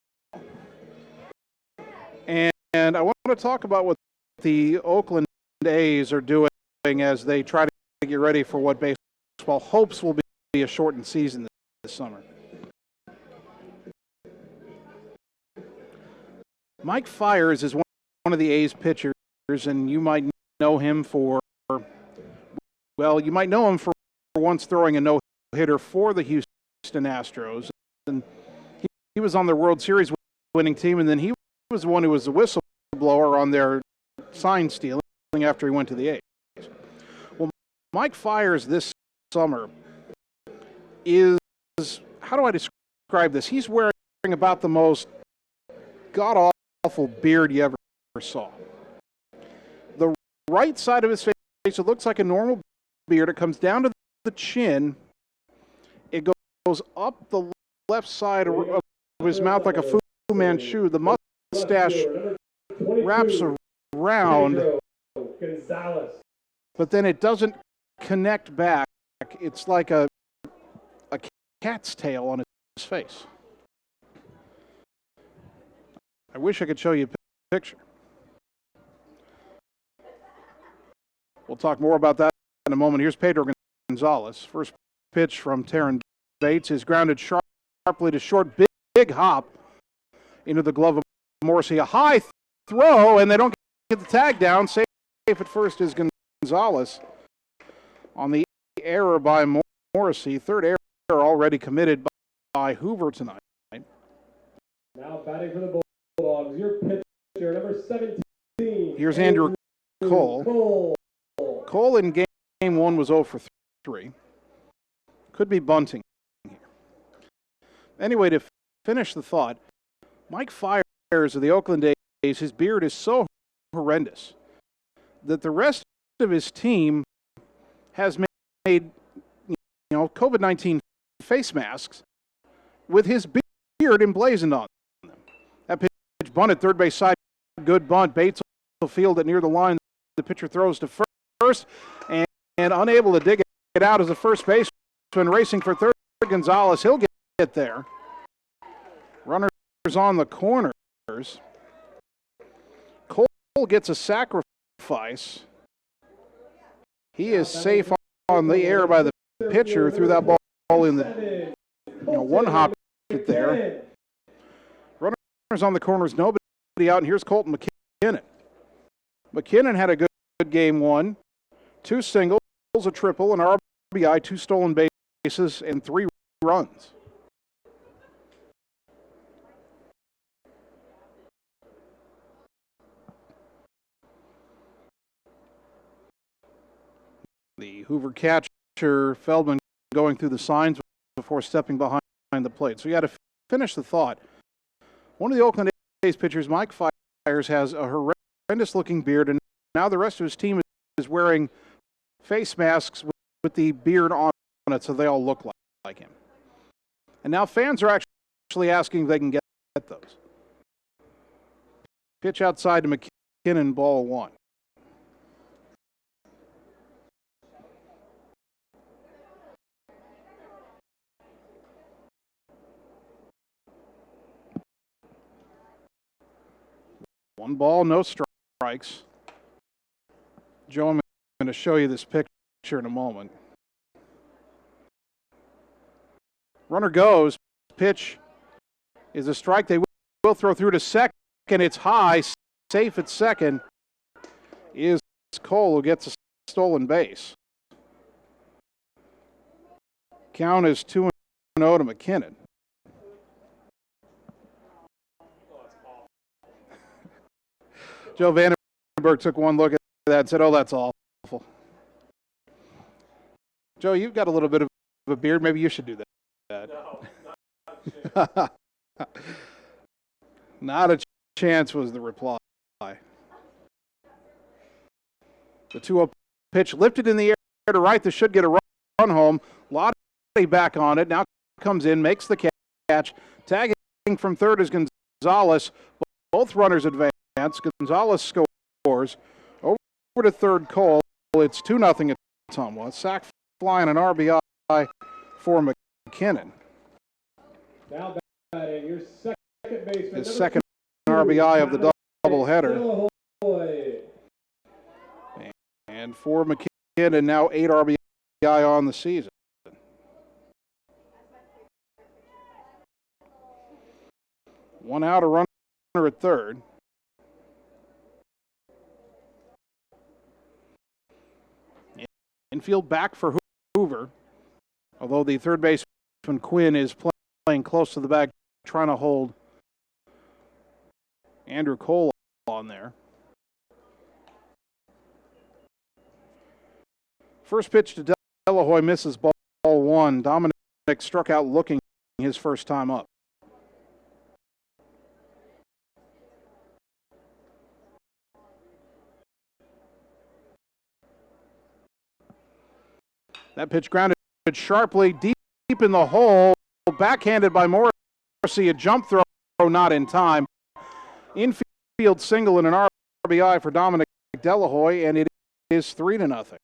And I want to talk about what the Oakland A's are doing as they try to get ready for what baseball hopes will be a shortened season this summer. Mike Fiers is one of the A's pitchers, and you might know him for once throwing a no-hitter for the Houston Astros. And he was on their World Series winning team, and then he was the one who was the whistleblower on their sign stealing after he went to the A's. Well, Mike Fiers this summer is, how do I describe this? He's wearing about the most god-awful beard you ever saw. The right side of his face, it looks like a normal beard. It comes down to the chin. It goes up the left side of his mouth like a Fu Manchu. The mustache wraps around, but then it doesn't connect back. It's like a cat's tail on his face. I wish I could show you a picture. We'll talk more about that in a moment. Here's Pedro Gonzalez. First pitch from Taryn Bates is grounded sharply to short. Big hop into the glove of Morrissey. A high throw, and they don't get the tag down. Safe at first is Gonzalez on the error by Morrissey. Third error already committed by Hoover tonight. Now batting for the Bulldogs, your pitcher, number 17. Here's Andrew Cole. Cole in game 1 was 0 for 3. Could be bunting here. Anyway, to finish the thought, Mike Fiers of the Oakland A's, his beard is so horrendous that the rest of his team has made COVID-19 face masks with his beard emblazoned on them. That pitch bunted third base side, good bunt. Bates will field it near the line. The pitcher throws to first and unable to dig it out as a first baseman racing for third. Gonzalez, he'll get there. Runners on the corners. Cole gets a sacrifice. He is safe on the air by the pitcher, threw that ball in the one hop there. Runners on the corners, nobody out, and here's Colton McKinnon. McKinnon had a good game 1, 2 singles, a triple, an RBI, 2 stolen bases, and 3 runs. The Hoover catcher, Feldman, going through the signs before stepping behind the plate. So you had a finish the thought. One of the Oakland A's pitchers, Mike Fiers, has a horrendous-looking beard, and now the rest of his team is wearing face masks with the beard on it, so they all look like him. And now fans are actually asking if they can get those. Pitch outside to McKinnon, ball 1. One ball, no strikes. Joe, I'm going to show you this picture in a moment. Runner goes. Pitch is a strike. They will throw through to second. It's high. Safe at second is Cole, who gets a stolen base. Count is 2-0 to McKinnon. Joe Vandenberg took one look at that and said, "Oh, that's awful." Joe, you've got a little bit of a beard. Maybe you should do that. No, not a chance was the reply. The 2-0 pitch lifted in the air to right. This should get a run home. Lottie back on it. Now comes in, makes the catch. Tagging from third is Gonzalez. Both runners advance. Gonzalez scores. Over to third, Cole. It's 2-0 at Ottumwa. Sack fly and an RBI for McKinnon. Now batting your second baseman. His second RBI of the doubleheader. And for McKinnon, now 8 RBI on the season. One out, a runner at third. Infield back for Hoover, although the third baseman Quinn is playing close to the bag, trying to hold Andrew Cole on there. First pitch to Delahoy misses, ball 1. Dominic struck out looking his first time up. That pitch grounded sharply deep in the hole, backhanded by Morrissey. A jump throw, not in time. Infield single and an RBI for Dominic Delahoy, and it is 3-0.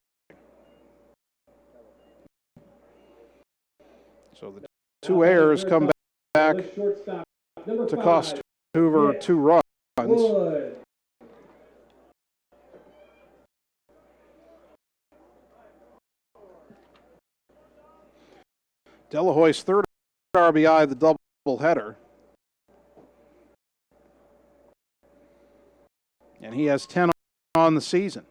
So the 2 errors come back to cost Hoover 2 runs. Delahoy's third RBI of the doubleheader. And he has 10 on the season.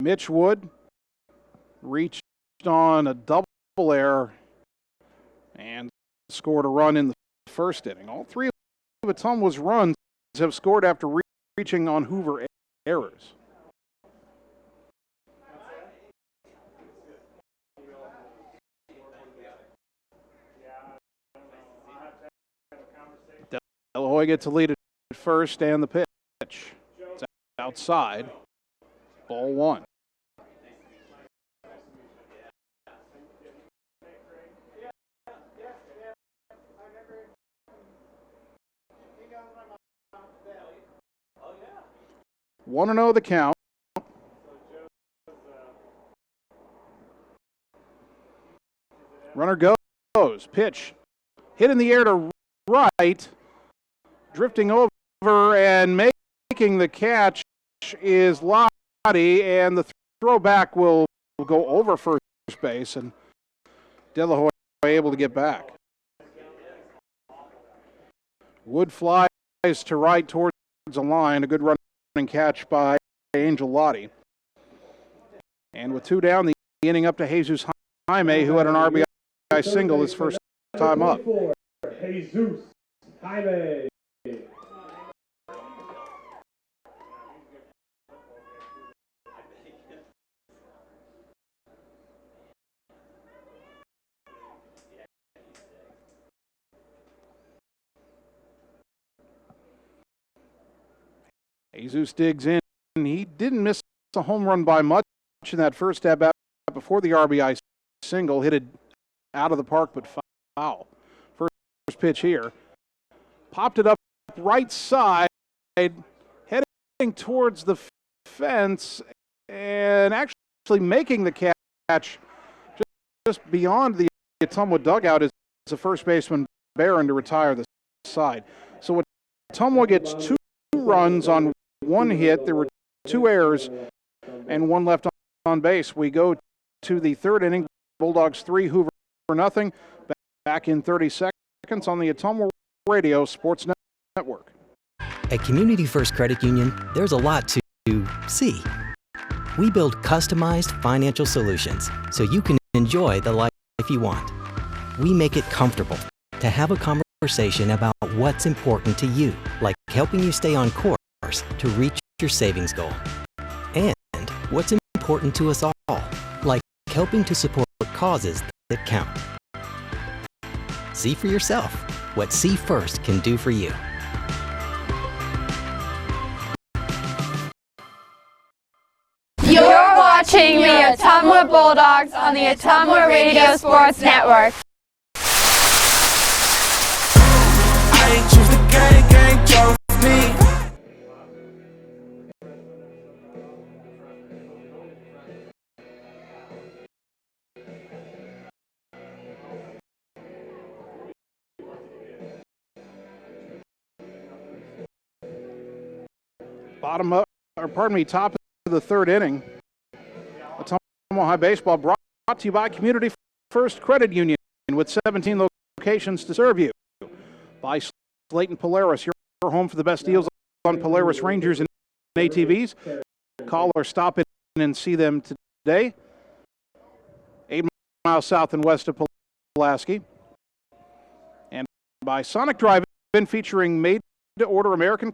Mitch Wood reached on a double error and scored a run in the first inning. All 3 of Ottumwa's runs have scored after reaching on Hoover errors. Delahoy gets a lead at first, and the pitch. It's outside. Ball 1. One and 0 the count. Runner goes. Pitch hit in the air to right. Drifting over and making the catch is Lottie, and the throwback will go over first base, and Delahoy able to get back. Wood flies to right towards the line. A good running catch by Angel Lottie. And with 2 down, the inning up to Jesus Jaime, who had an RBI single his first time up. Jesus Jaime. Jesus digs in. He didn't miss a home run by much in that first at bat before the RBI single. Hit it out of the park, but foul. First pitch here. Popped it up right side, heading towards the fence, and actually making the catch just beyond the Ottumwa dugout is the first baseman Barron to retire the side. So Ottumwa gets 2 runs on 1 hit. There were 2 errors and 1 left on base. We go to the 3rd inning. Bulldogs 3, Hoover nothing. Back in 30 seconds on the Ottumwa Radio Sports Network. At Community First Credit Union, there's a lot to see. We build customized financial solutions so you can enjoy the life you want. We make it comfortable to have a conversation about what's important to you, like helping you stay on course to reach your savings goal. And what's important to us all, like helping to support causes that count. See for yourself what See First can do for you. You're watching the Ottumwa Bulldogs on the Ottumwa Radio Sports Network. I ain't choose the gang chose me. Top of the 3rd inning. Ottumwa High Baseball brought to you by Community First Credit Union with 17 locations to serve you. By Slayton Polaris, your home for the best deals on Polaris Rangers and ATVs. Call or stop in and see them today. 8 miles south and west of Pulaski. And by Sonic Drive-In, featuring made-to-order American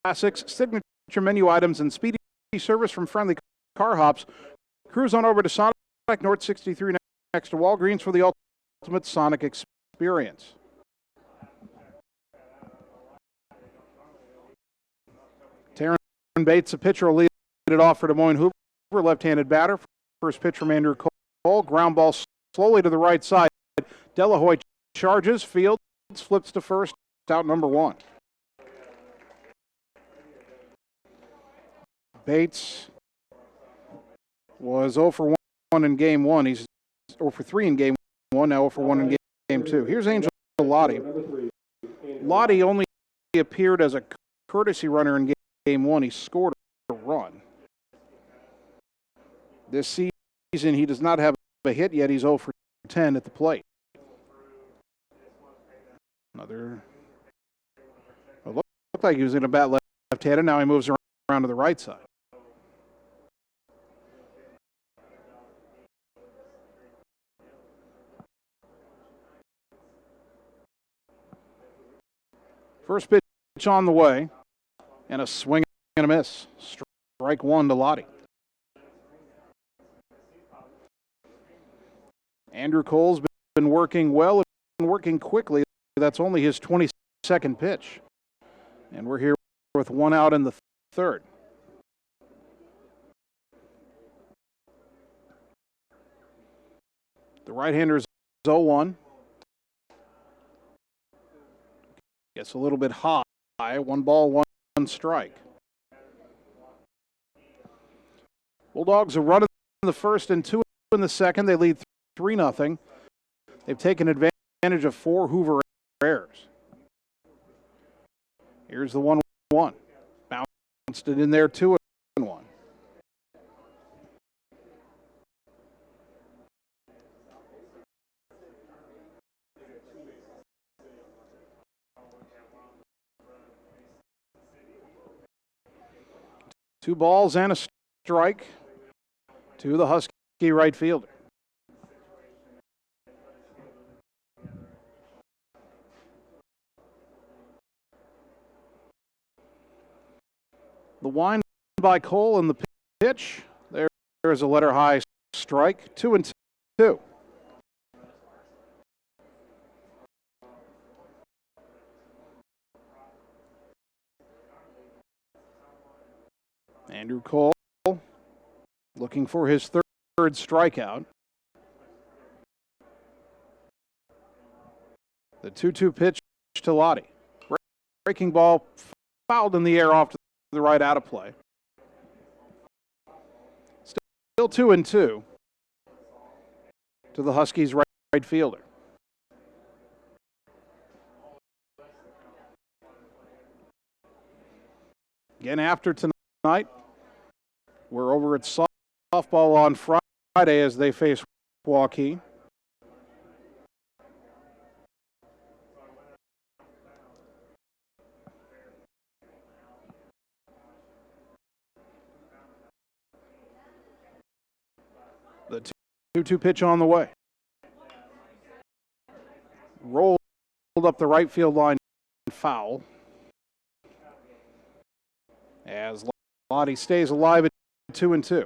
classics, signature menu items, and speedy service from friendly car hops. Cruise on over to Sonic North 63 next to Walgreens for the ultimate Sonic experience. Taryn Bates, a pitcher, will lead it off for Des Moines Hoover, left-handed batter. First pitch from Andrew Cole. Ground ball slowly to the right side. Delahoy charges, fields, flips to first, out number 1. Bates was 0 for 1 in game 1. He's 0 for 3 in game 1, now 0 for 1 in game 2. Here's Angel Lottie. Lottie only appeared as a courtesy runner in game 1. He scored a run. This season, he does not have a hit yet. He's 0 for 10 at the plate. Another. It looked like he was in a bat left-handed. Now he moves around to the right side. First pitch on the way, and a swing and a miss. Strike 1 to Lottie. Andrew Cole's been working well and working quickly. That's only his 22nd pitch. And we're here with 1 out in the 3rd. The right-hander is 0-1. Gets a little bit high. 1 ball, 1 strike. Bulldogs are running in the first and 2 in the 2nd. They lead 3-0. They've taken advantage of 4 Hoover errors. Here's the 1-1. Bounced it in there, 2-1. Two balls and a strike to the Husky right fielder. The wind by Cole and the pitch. There's a letter high strike. 2-2. Andrew Cole looking for his third strikeout. The 2-2 pitch to Lottie. Breaking ball fouled in the air off to the right, out of play. Still 2-2 to the Huskies' right fielder. Again, after tonight, we're over at softball on Friday as they face Waukee. The 2-2 pitch on the way. Rolled up the right field line, foul. As Lottie stays alive at 2-2.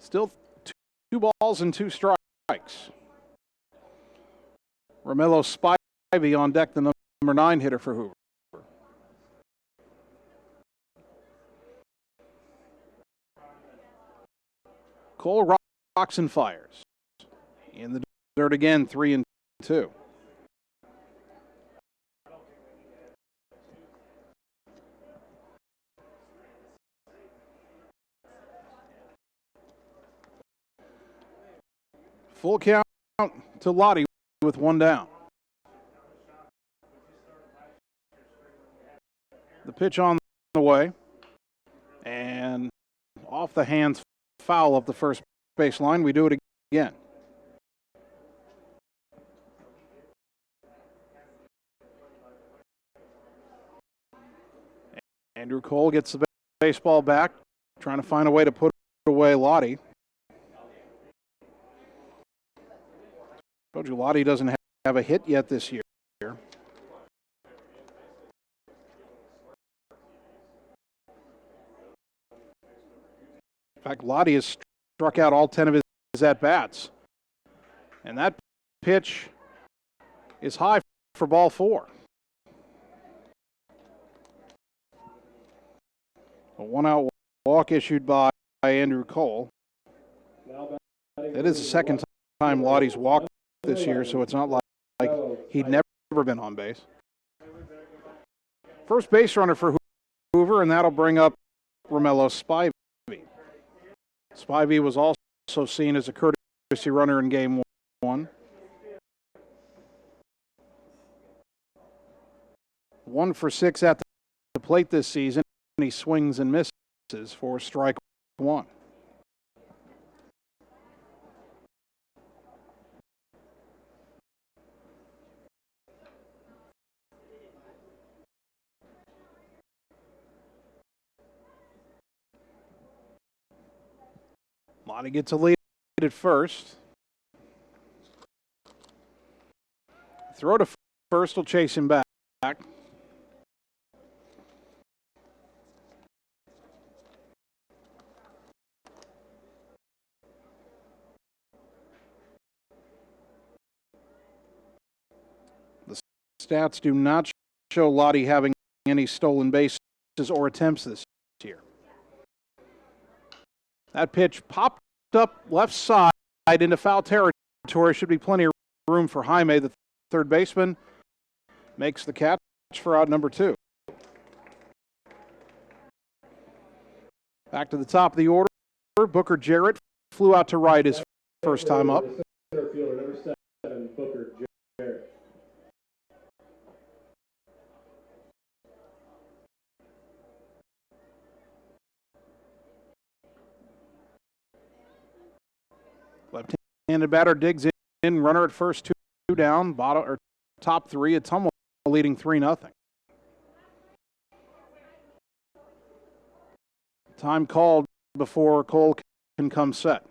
Still 2 balls and 2 strikes. Romello Spivey on deck, the number 9 hitter for Hoover. Cole rocks and fires. In the dirt again, 3-2. Full count to Lottie with 1 down. The pitch on the way. And off the hands, foul up the first baseline. We do it again. Andrew Cole gets the baseball back, trying to find a way to put away Lottie. Told you Lottie doesn't have a hit yet this year. In fact, Lottie has struck out all 10 of his at-bats. And that pitch is high for ball 4. A 1-out walk issued by Andrew Cole. It is the second time Lottie's walked this year, so it's not like he'd never been on base. First base runner for Hoover, and that'll bring up Romello Spivey. Spivey was also seen as a courtesy runner in game 1. 1 for 6 at the plate this season. He swings and misses for strike 1. Lottie gets a lead at first. Throw to first will chase him back. The stats do not show Lottie having any stolen bases or attempts this year. That pitch popped up left side into foul territory. Should be plenty of room for Jaime. The third baseman makes the catch for out number 2. Back to the top of the order. Booker Jarrett flew out to right his first time up. Center fielder, number 7, Booker Jarrett. Left-handed batter digs in, runner at first, 2 down, bottom or top 3. Ottumwa leading 3-0. Time called before Cole can come set.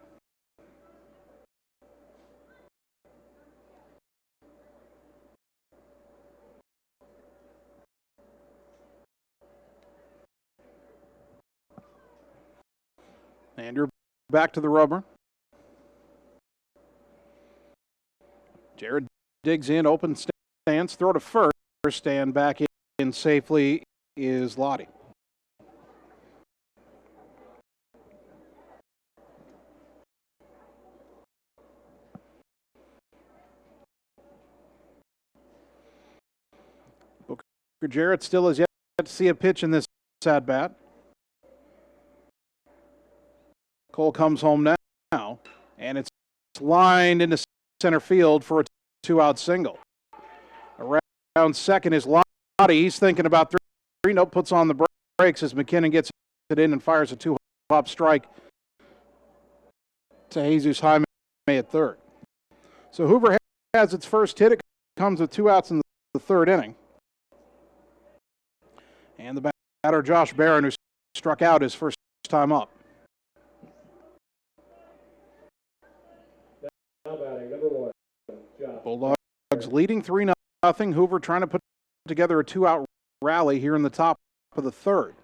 Andrew back to the rubber. Jared digs in, open stance, throw to first, and back in safely is Lottie. Booker Jarrett still has yet to see a pitch in this at-bat. Cole comes home now, and it's lined into center field for a two-out single. Around second is Lottie. He's thinking about three. Nope, puts on the brakes as McKinnon gets it in and fires a two-hop strike to Jesus Jaime at third. So Hoover has its first hit. It comes with two outs in the third inning. And the batter, Josh Barron, who struck out his first time up. Now batting, number 1, Josh. Bulldogs leading 3-0. Hoover trying to put together a two-out rally here in the top of the third.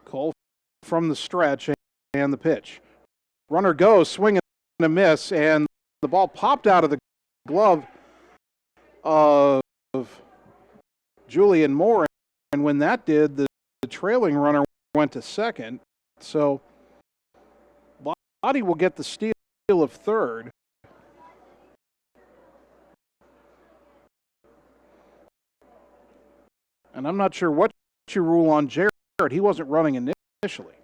Cole from the stretch and the pitch. Runner goes, swing and a miss, and the ball popped out of the glove of Julian Moore, and when that did, the trailing runner went to second. So Lottie will get the steal of third. And I'm not sure what you rule on Jared. He wasn't running initially.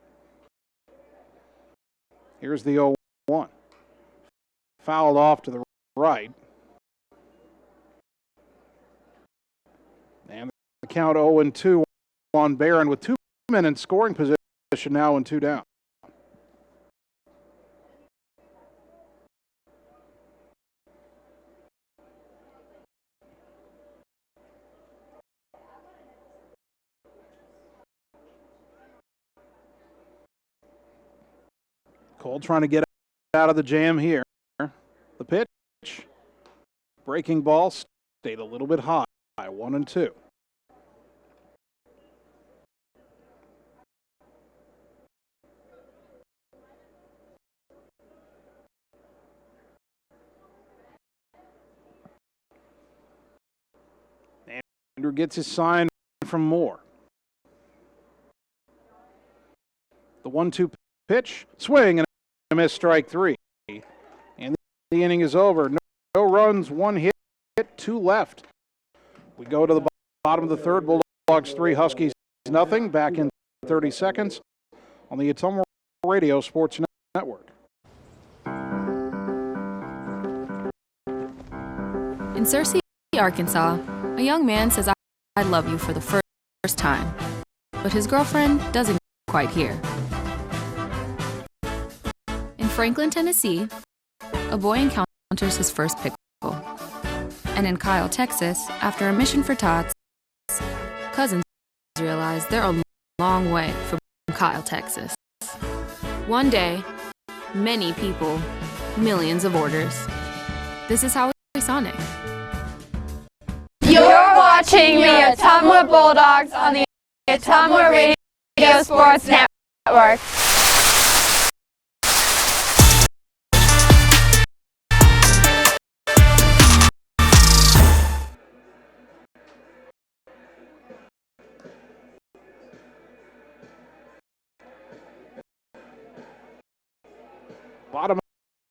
Here's the 0-1. Fouled off to the right. And the count 0-2 on Barron with 2 men in scoring position now and 2 down. Cole trying to get out of the jam here. The pitch. Breaking ball stayed a little bit high. 1-2. Andrew gets his sign from Moore. The 1-2 pitch, swing, and a miss, strike 3. And the inning is over. No runs, 1 hit, 2 left. We go to the bottom of the third. Bulldogs 3, Huskies nothing. Back in 30 seconds on the Ottumwa Radio Sports Network. In Searcy, Arkansas, a young man says, I love you for the first time, but his girlfriend doesn't quite hear. In Franklin, Tennessee, a boy encounters his first pickle. And in Kyle, Texas, after a mission for tots, cousins realize they're a long way from Kyle, Texas. One day, many people, millions of orders. This is how we Sonic. You're watching the Ottumwa Bulldogs on the Ottumwa Radio Sports Network. Bottom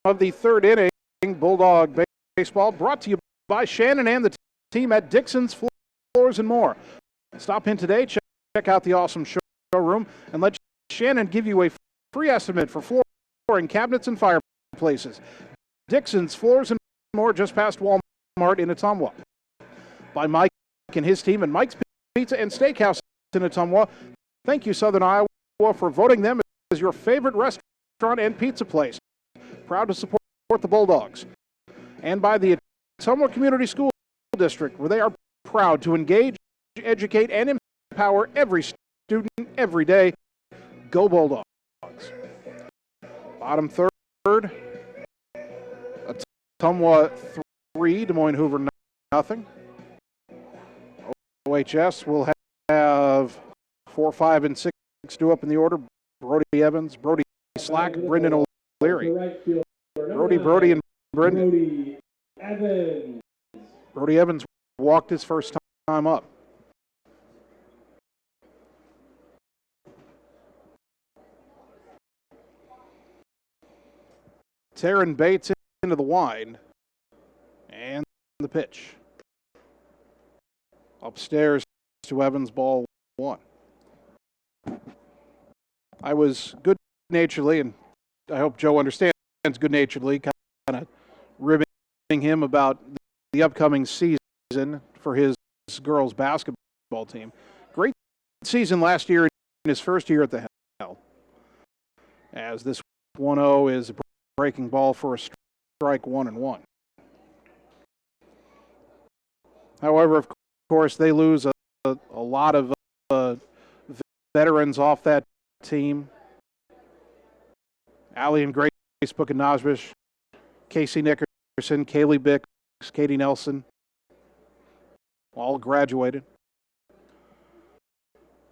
of the third inning, Bulldog baseball brought to you by Shannon and the team at Dixon's Floors and More. Stop in today, check out the awesome showroom, and let Shannon give you a free estimate for flooring, cabinets, and fireplaces. Dixon's Floors and More, just past Walmart in Ottumwa. By Mike and his team and Mike's Pizza and Steakhouse in Ottumwa. Thank you, Southern Iowa, for voting them as your favorite restaurant and pizza place. Proud to support the Bulldogs. And by the Ottumwa Community School District, where they are proud to engage, educate, and empower every student every day. Go Bulldogs. Bottom third, Ottumwa 3, Des Moines Hoover nothing. OHS will have 4, 5, and 6 due up in the order. Brody Evans, Brody Slack, Brendan O'Leary. Brody, and Brendan. Brody Evans. Brody Evans walked his first time up. Taryn Bates into the wind. And the pitch. Upstairs to Evans, ball 1. I was good-naturedly, and I hope Joe understands good-naturedly, kind of ribbing him about the upcoming season for his girls basketball team. Great season last year in his first year at the helm. As this 1-0 is a breaking ball for a strike 1-1. However, of course, they lose a lot of veterans off that team. Allie and Grace Buchanajvish, Casey Nickerson, Kaylee Bix, Katie Nelson, all graduated.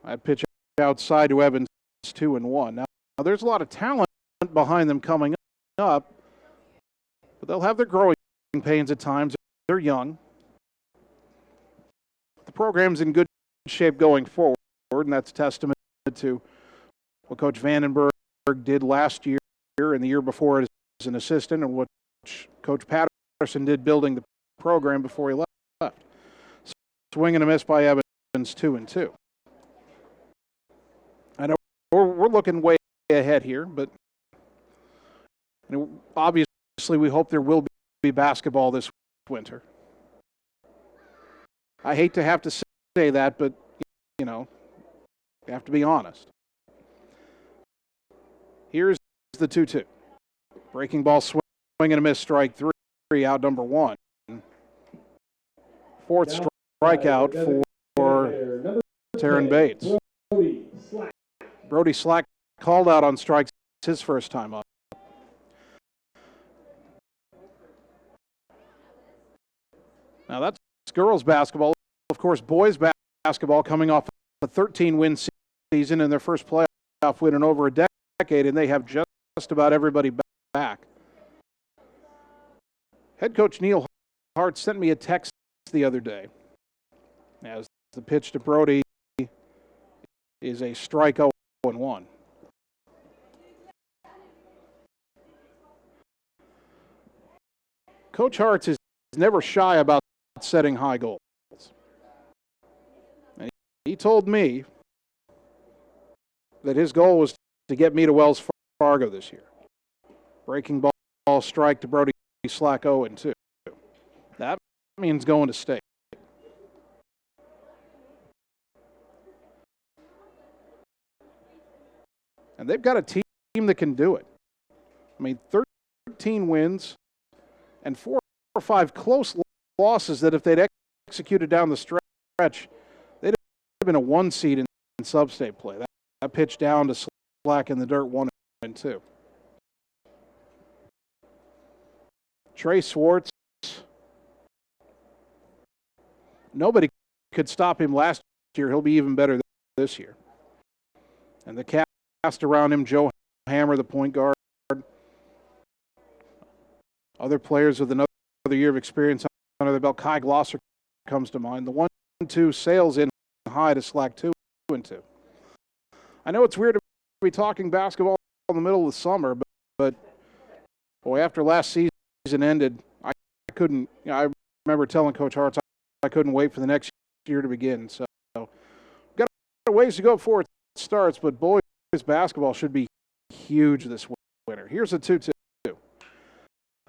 I pitch outside to Evans, 2-1. Now, there's a lot of talent behind them coming up, but they'll have their growing pains at times. They're young. The program's in good shape going forward, and that's a testament to what Coach Vandenberg did last year and the year before as an assistant, and what Coach Patterson did building the program before he left. Swing and a miss by Evans, 2-2. I know we're looking way ahead here, but obviously we hope there will be basketball this winter. I hate to have to say that, but, you know, you have to be honest. Here's the 2-2. Breaking ball, swing and a miss, strike 3, out number 1. Fourth strikeout for Taryn Bates. Brody Slack called out on strikes his first time up. Now that's girls basketball. Of course, boys basketball coming off a 13-win season and their first playoff win in over a decade, and they have just about everybody back. Head coach Neil Hart sent me a text the other day as the pitch to Brody is a strike 0-1. Coach Hart is never shy about setting high goals. And he told me that his goal was to get me to Wells Fargo this year. Breaking ball strike to Brody Slack 0-2. That means going to state. And they've got a team that can do it. I mean, 13 wins and 4 or 5 close losses that if they'd executed down the stretch, they'd have been a 1 seed in sub-state play. That pitch down to Slack in the dirt, 1-2. Trey Swartz, nobody could stop him last year. He'll be even better this year. And the cast around him, Joe Hammer, the point guard. Other players with another year of experience under the belt. Kai Glosser comes to mind. The 1-2 sails in high to Slack 2-2. I know it's weird to be talking basketball in the middle of the summer, but boy, after last season ended, I couldn't. I remember telling Coach Hart I couldn't wait for the next year to begin. So got a ways to go before it starts, but boys basketball should be huge this winter. Here's a 2-2.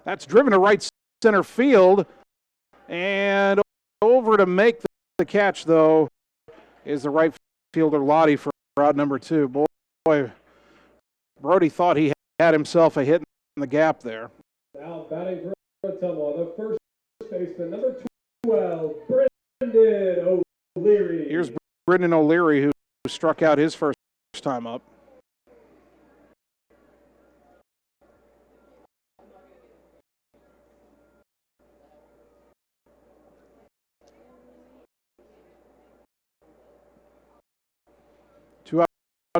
That's driven to right center field, and over to make the catch, though, is the right fielder Lottie for out number 2. Boy, Brody thought he had himself a hit in the gap there. Now batting for Ottumwa, the first baseman, number 12, Brendan O'Leary. Here's Brendan O'Leary, who struck out his first time up.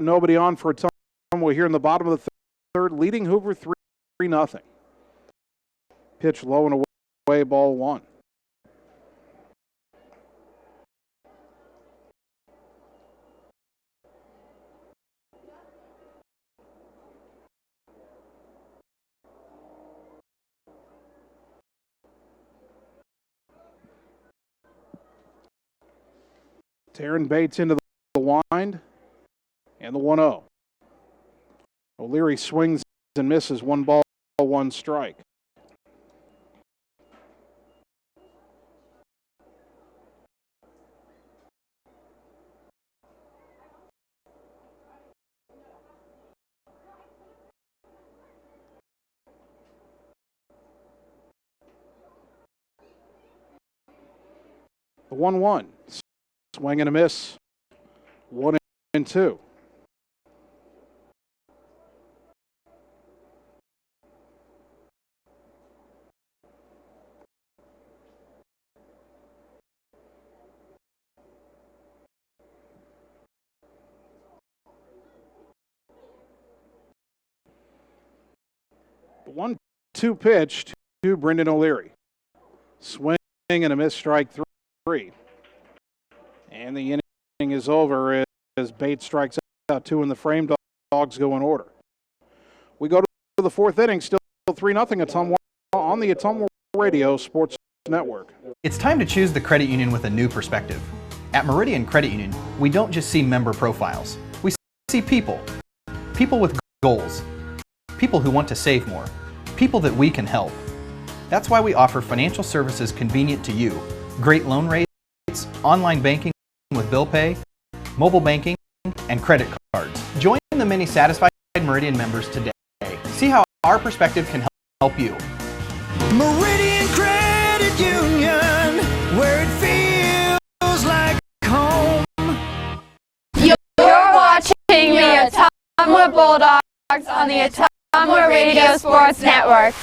nobody on for Ottumwa here in the bottom of the third, leading Hoover 3-0. Pitch low and away, ball one. Taryn Bates into the wind, and the 1-0. O'Leary swings and misses, 1 ball, 1 strike. The 1-1. Swing and a miss. 1-2. The 1-2 pitch to Brendan O'Leary. Swing and a miss, strike 3. And the inning is over as Bates strikes out 2 in the frame. Dogs go in order. We go to the 4th inning, still 3-0 Ottumwa on the Ottumwa Radio Sports Network. It's time to choose the credit union with a new perspective. At Meridian Credit Union, we don't just see member profiles. We see people. People with goals. People who want to save more. People that we can help. That's why we offer financial services convenient to you. Great loan rates, online banking with bill pay, mobile banking, and credit cards. Join the many satisfied Meridian members today. See how our perspective can help you. Meridian Credit Union, where it feels like home. You're watching the Ottumwa Bulldogs on the Ottumwa Radio Sports Network.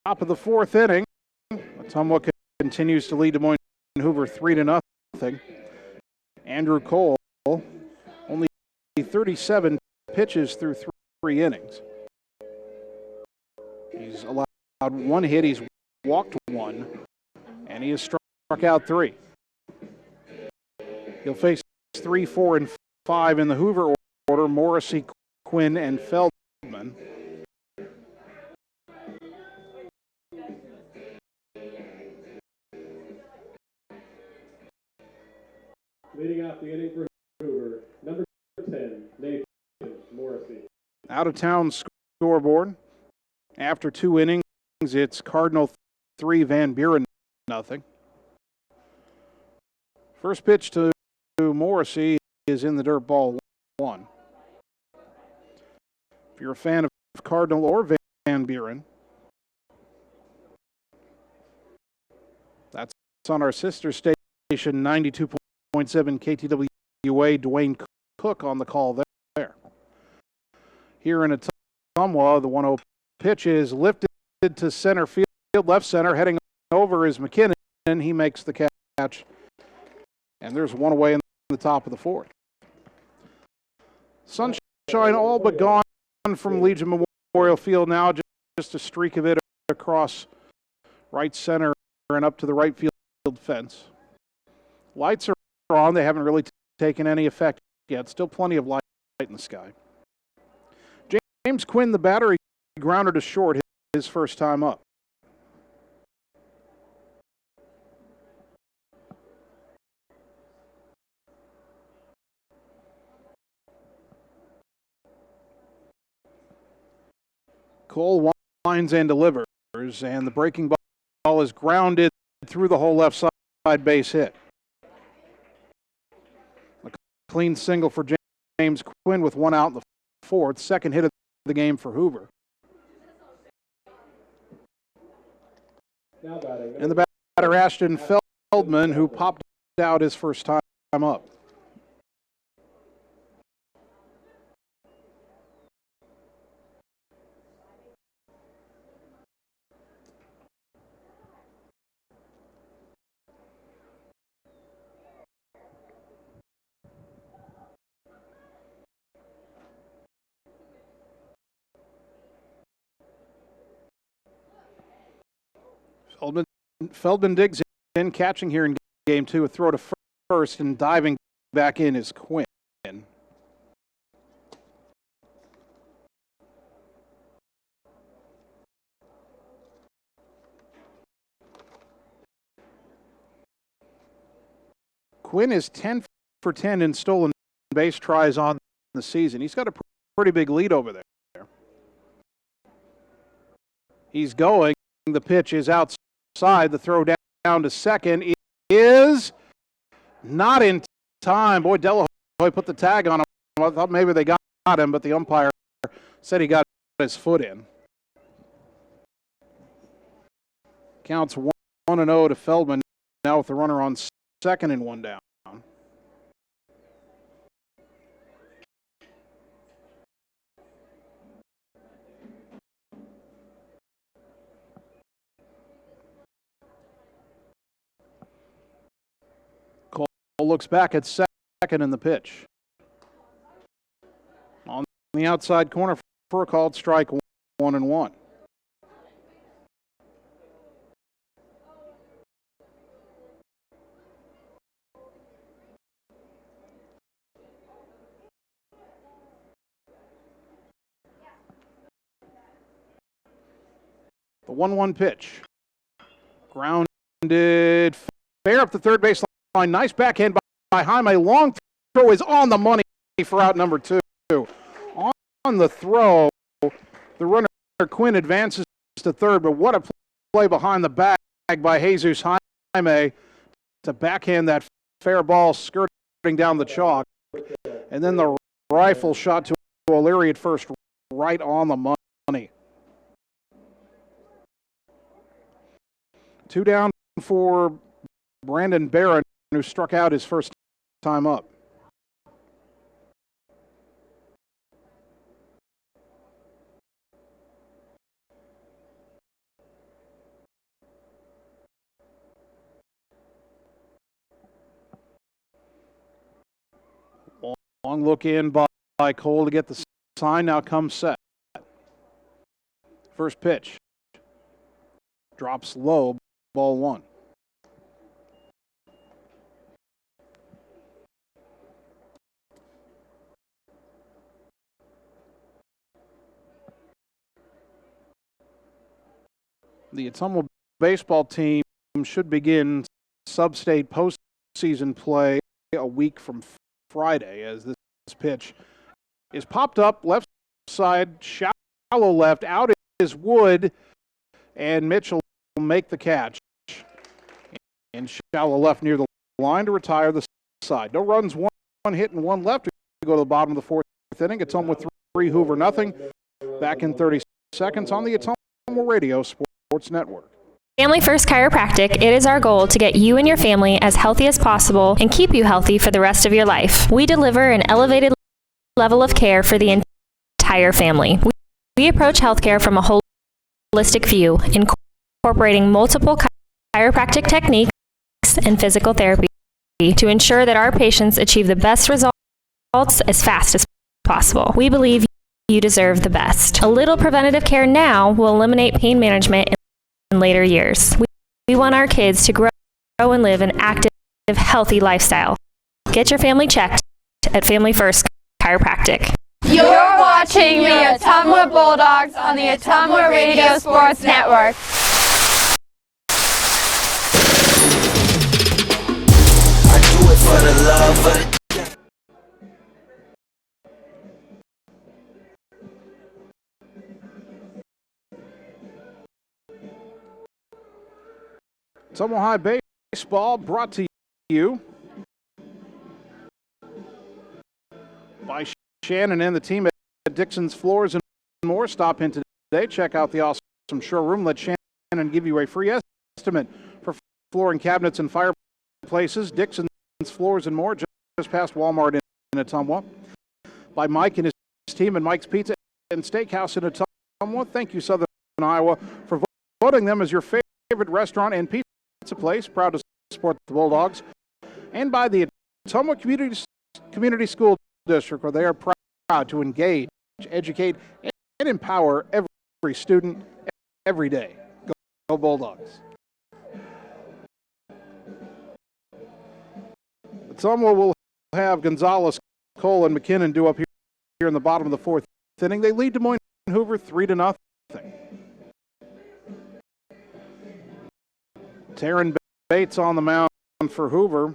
Top of the 4th inning, Ottumwa continues to lead Moines Hoover 3-0. Andrew Cole, only 37 pitches through 3 innings. He's allowed 1 hit, he's walked 1, and he has struck out 3. He'll face 3, 4, and 5 in the Hoover order: Morrissey, Quinn, and Feldman. Leading off the inning for Hoover, number 10, Nathan Morrissey. Out of town scoreboard. After 2 innings, it's Cardinal 3, Van Buren 0. First pitch to Morrissey is in the dirt, ball 1. If you're a fan of Cardinal or Van Buren, that's on our sister station, 92.7 KTWA. Dwayne Cook on the call there. Here in Ottumwa, the 1-0 pitch is lifted to center field, left center. Heading over is McKinnon. He makes the catch. And there's 1 away in the top of the 4th. Sunshine all but gone from Legion Memorial Field now. Just a streak of it across right center and up to the right field fence. Lights are on. They haven't really taken any effect yet. Still plenty of light in the sky. James Quinn, the batter, he grounded to short his first time up. Cole winds and delivers, and the breaking ball is grounded through the whole left side base hit. A clean single for James Quinn with 1 out in the 4th. Second hit of the game for Hoover. And the batter Ashton Feldman, who popped out his first time up. Feldman digs in, catching here in game two. A throw to first, and diving back in is Quinn. Quinn is 10 for 10 in stolen base tries on the season. He's got a pretty big lead over there. He's going. The pitch is outside. The throw down to second is not in time. Boy, Delahoy put the tag on him. I thought maybe they got him, but the umpire said he got his foot in. Counts 1-0 to Feldman now with the runner on second and one down. Cole looks back at second in the pitch. On the outside corner for a called strike, 1-1. The 1-1 pitch. Grounded fair up the third baseline. Nice backhand by Jaime. Long throw is on the money for out number two. On the throw, the runner Quinn advances to third, but what a play behind the bag by Jesus Jaime to backhand that fair ball skirting down the chalk. And then the rifle shot to O'Leary at first, right on the money. 2 down for Brandon Barron, who struck out his first time up. Long look in by Cole to get the sign. Now comes set. First pitch. Drops low, ball one. The Ottumwa baseball team should begin sub-state postseason play a week from Friday, as this pitch is popped up left side, shallow left. Out is Wood, and Mitchell will make the catch. And shallow left near the line to retire the side. No runs, one hit and one left. We go to the bottom of the fourth inning. It's home with 3, Hoover nothing. Back in 30 seconds on the Ottumwa Radio Sports Network. Family First Chiropractic, it is our goal to get you and your family as healthy as possible and keep you healthy for the rest of your life. We deliver an elevated level of care for the entire family. We approach healthcare from a holistic view, incorporating multiple chiropractic techniques and physical therapy to ensure that our patients achieve the best results as fast as possible. We believe you deserve the best. A little preventative care now will eliminate pain management in later years. We want our kids to grow and live an active, healthy lifestyle. Get your family checked at Family First Chiropractic. You're watching the Ottumwa Bulldogs on the Ottumwa Radio Sports Network. I do it for the love of the Ottumwa High Baseball brought to you by Shannon and the team at Dixon's Floors and More. Stop in today. Check out the awesome showroom. Let Shannon give you a free estimate for flooring, cabinets, and fireplaces. Dixon's Floors and More, just past Walmart in Ottumwa. By Mike and his team and Mike's Pizza and Steakhouse in Ottumwa. Thank you, Southern Iowa, for voting them as your favorite restaurant and pizza place. Proud to support the Bulldogs. And by the Ottumwa Community School District, where they are proud to engage, educate, and empower every student every day. Go Bulldogs. Ottumwa will have Gonzalez, Cole, and McKinnon due up here in the bottom of the fourth inning. They lead Des Moines Hoover 3-0. Taryn Bates on the mound for Hoover.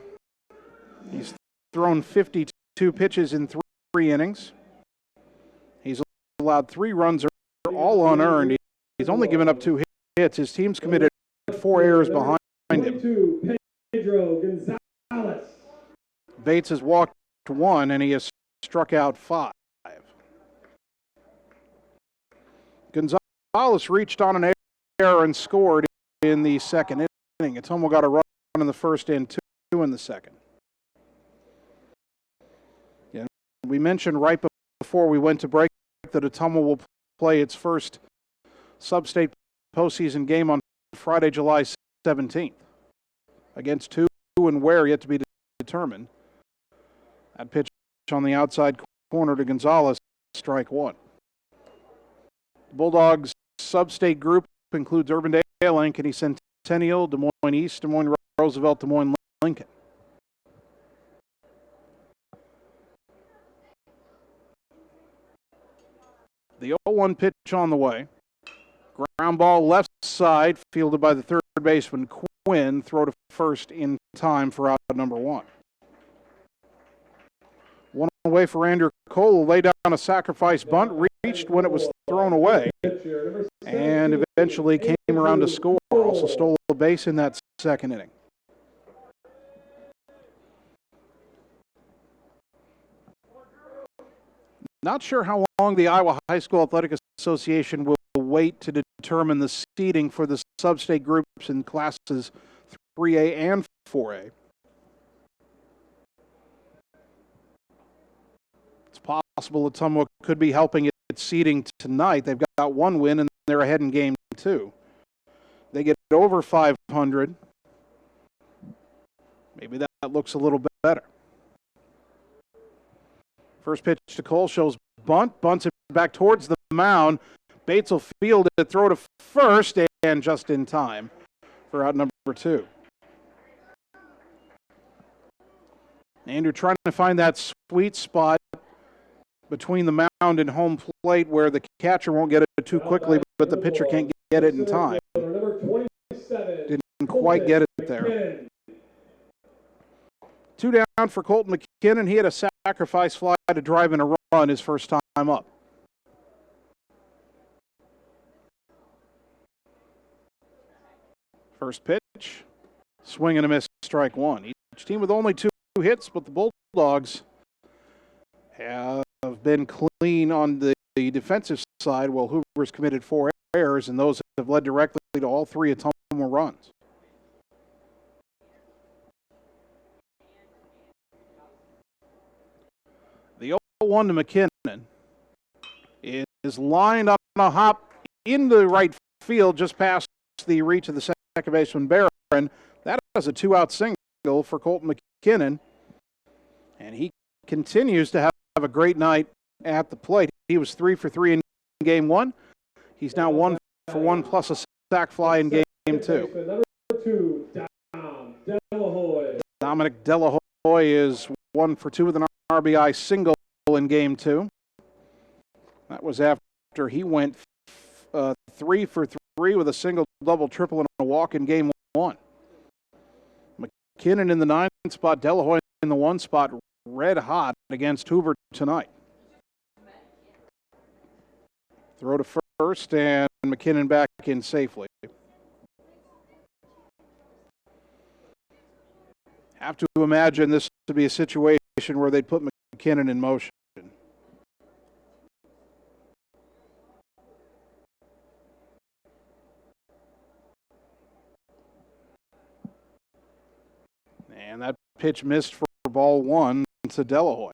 He's thrown 52 pitches in 3 innings. He's allowed 3 runs, all unearned. He's only given up 2 hits. His team's committed 4 errors behind him. Pedro Gonzalez. Bates has walked 1 and he has struck out 5. Gonzalez reached on an error and scored in the second inning. Ottumwa got a run in the first and 2 in the second. Yeah, we mentioned right before we went to break that Ottumwa will play its first sub-state postseason game on Friday, July 17th against who and where yet to be determined. That pitch on the outside corner to Gonzalez, strike 1. The Bulldogs sub-state group includes Urbandale, Ankeny Centennial, Des Moines East, Des Moines Roosevelt, Des Moines Lincoln. The 0-1 pitch on the way. Ground ball left side, fielded by the third baseman Quinn. Throw to first in time for out number 1. 1 away for Andrew Cole, lay down a sacrifice bunt, reached when it was thrown away, and eventually came around to score. Also stole a base in that second inning. Not sure how long the Iowa High School Athletic Association will wait to determine the seeding for the sub-state groups in classes 3A and 4A. It's possible Ottumwa could be helping its seeding tonight. They've got 1 win and they're ahead in game 2. They get over 500. Maybe that looks a little bit better. First pitch to Cole shows bunt, bunts it back towards the mound. Bates will field it, throw to first, and just in time for out number 2. Andrew trying to find that sweet spot between the mound and home plate where the catcher won't get it too quickly, but the pitcher can't get it in time. Didn't quite get it there. 2 down for Colton McKinnon. He had a sacrifice fly to drive in a run his first time up. First pitch, swing and a miss, strike 1. Each team with only 2 hits, but the Bulldogs have been clean on the defensive side, while Hoover's committed 4 errors, and those have led directly to all 3 Ottumwa runs. The 0-1 to McKinnon is lined up on a hop into right field just past the reach of the second baseman Barron. That is a 2-out single for Colton McKinnon, and he continues to have a great night at the plate. He was 3 for 3 in game 1. He's now 1 for 1 plus a sac fly in game 2. Number 2, Dominic Delahoy is 1 for 2 with an RBI single in game 2. That was after he went 3 for 3 with a single, double, triple, and a walk in game 1. McKinnon in the 9 spot, Delahoy in the 1 spot, red hot against Hoover tonight. Throw to first, and McKinnon back in safely. Have to imagine this to be a situation where they'd put McKinnon in motion. And that pitch missed for ball one to Delahoy.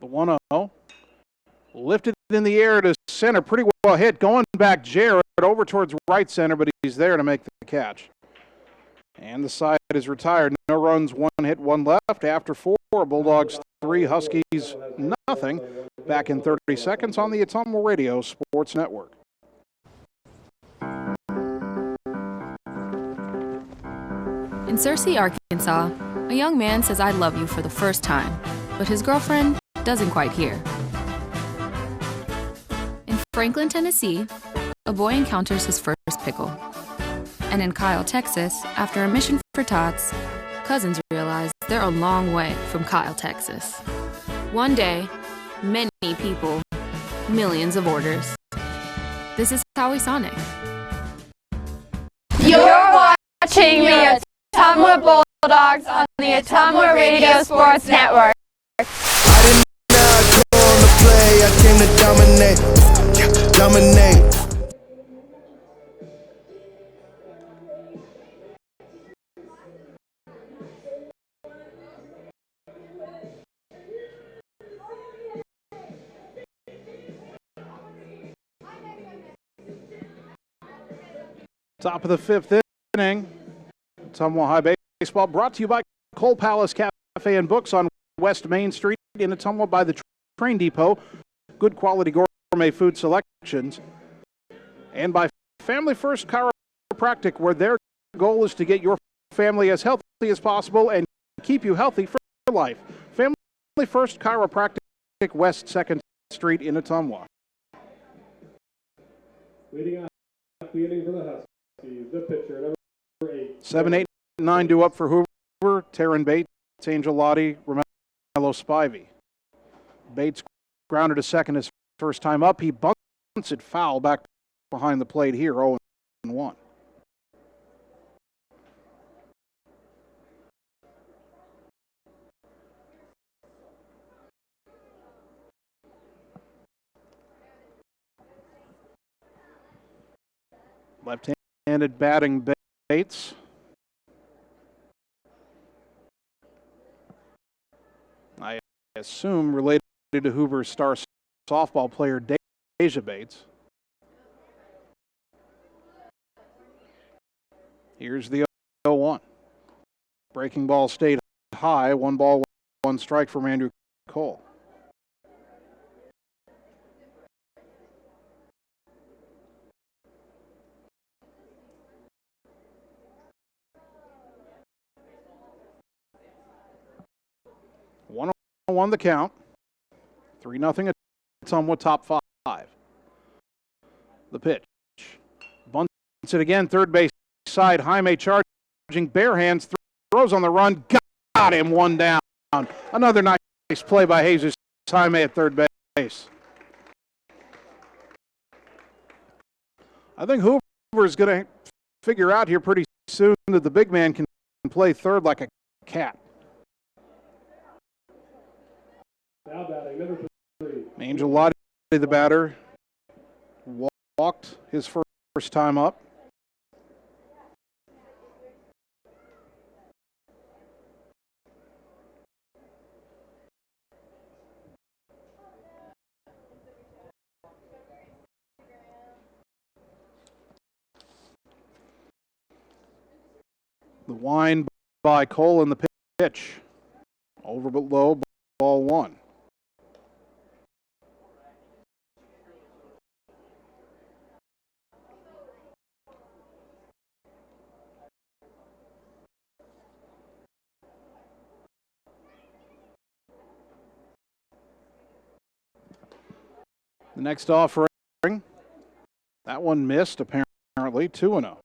The 1-0. Lifted in the air to center. Pretty well hit. Going back, Jarrett over towards right center, but he's there to make the catch. And the side is retired. No runs, 1 hit, 1 left. After 4, Bulldogs 3, Huskies nothing. Back in 30 seconds on the Ottumwa Radio Sports Network. In Searcy, Arkansas, a young man says I love you for the first time, but his girlfriend doesn't quite hear. In Franklin, Tennessee, a boy encounters his first pickle. And in Kyle, Texas, after a mission for tots, cousins realize they're a long way from Kyle, Texas. One day, many people, millions of orders. This is Howie Sonic. You're watching the Ottumwa Bulldogs on the Ottumwa Radio Sports Network. I did not come to play, I came to dominate, dominate. Top of the 5th inning. Ottumwa High Baseball brought to you by Cole Palace Cafe and Books on West Main Street in Ottumwa by the Train Depot. Good quality gourmet food selections. And by Family First Chiropractic, where their goal is to get your family as healthy as possible and keep you healthy for life. Family First Chiropractic, West 2nd Street in Ottumwa. Leading off the inning for the Huskies, the pitcher, number 8. 7, 8, 9 due up for Hoover, Taryn Bates, Angel Lottie, Romello Spivey. Bates grounded to second his first time up. He bunts it foul back behind the plate here, 0-1. Left-handed batting Bates. I assume related to Hoover's star softball player Deja Bates. Here's the 0-1. Breaking ball stayed high. 1 ball, 1 strike from Andrew Cole. Won the count. 3-0 Ottumwa, top 5. The pitch. Bunts it again, third base side. Jaime charging, bare hands, throws on the run. Got him, 1 down. Another nice play by Jesus Jaime at third base. I think Hoover is going to figure out here pretty soon that the big man can play third like a cat. Now batting, number 3. Angel Lottie, the batter, walked his first time up. The wind by Cole in the pitch. Over but low, ball 1. The next offering, that one missed apparently, 2-0.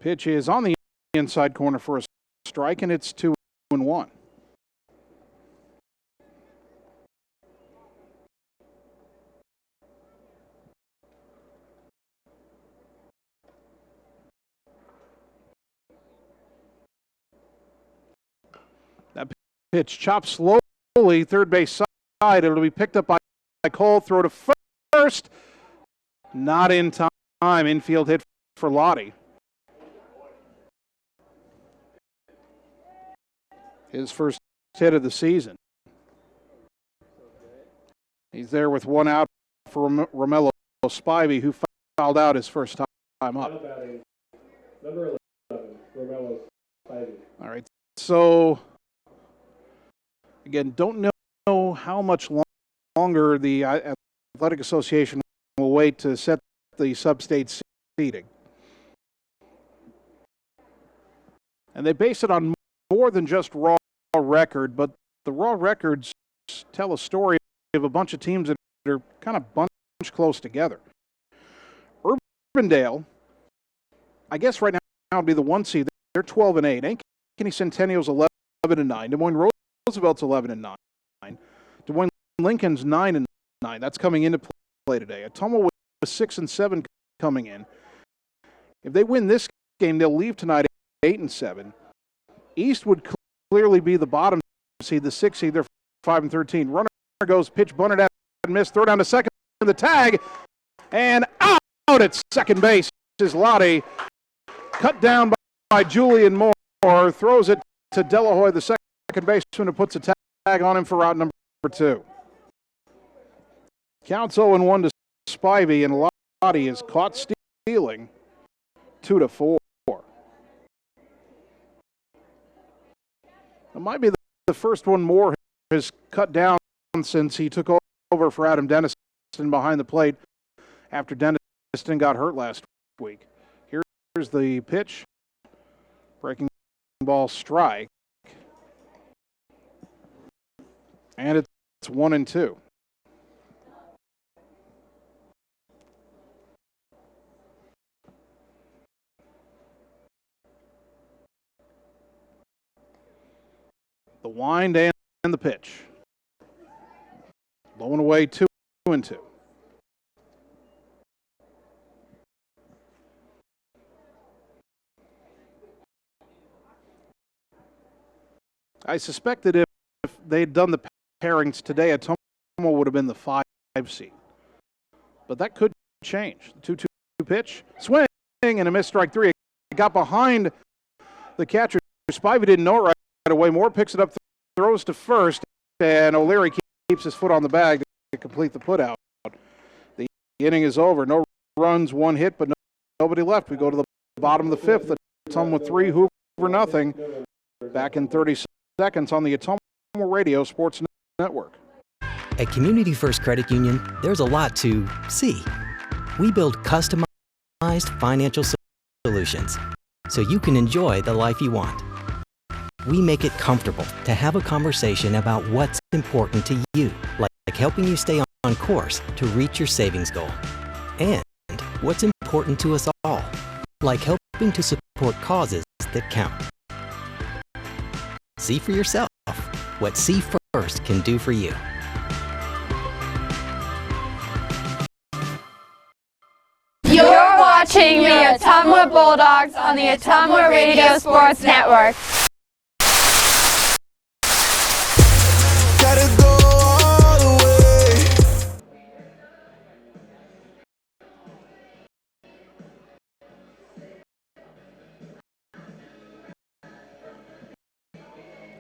Pitch is on the inside corner for a strike, and it's 2-1. Pitch chopped slowly, third base side. It'll be picked up by Cole. Throw to first. Not in time. Infield hit for Lottie. His first hit of the season. He's there with one out for Romello Spivey, who fouled out his first time up. Number 11, Romello Spivey. All right. So, again, don't know how much longer the Athletic Association will wait to set the sub-state seating. And they base it on more than just raw record, but the raw records tell a story of a bunch of teams that are kind of bunched close together. Urbandale, I guess right now would be the 1 seed. They're 12-8. Ankeny Centennial's 11-9. Des Moines Roosevelt's 11-9. Des Moines Lincoln's 9-9. That's coming into play today. Ottumwa with 6-7 coming in. If they win this game, they'll leave tonight 8-7. East would clearly be the bottom seed, the 6th seed. They're 5-13. Runner goes, pitch bunted out and missed. Throw down to second for the tag, and out at second base is Lottie. Cut down by Julian Moore. Throws it to Delahoy, the second baseman, who puts a tag on him for route number 2. Counts 0-1 to Spivey, and Lottie is caught stealing 2-4. It might be the first one Moore has cut down since he took over for Adam Denniston behind the plate after Denniston got hurt last week. Here's the pitch. Breaking ball strike. And it's 1-2. The wind and the pitch. Low and away, 2-2. I suspect that if they'd done the pairings today, Ottumwa would have been the 5 seed. But that could change. The 2-2 pitch, swing, and a missed strike 3. It got behind the catcher. Spivey didn't know it right away. Moore picks it up, throws to first, and O'Leary keeps his foot on the bag to complete the putout. The inning is over. No runs, 1 hit, but nobody left. We go to the bottom of the 5th. Ottumwa 3, Hoover nothing. Back in 30 seconds on the Ottumwa Radio Sports Network. At Community First Credit Union, there's a lot to see. We build customized financial solutions so you can enjoy the life you want. We make it comfortable to have a conversation about what's important to you, like helping you stay on course to reach your savings goal. And what's important to us all, like helping to support causes that count. See for yourself what See First can do for you. You're watching the Ottumwa Bulldogs on the Ottumwa Radio Sports Network. Gotta go all the way.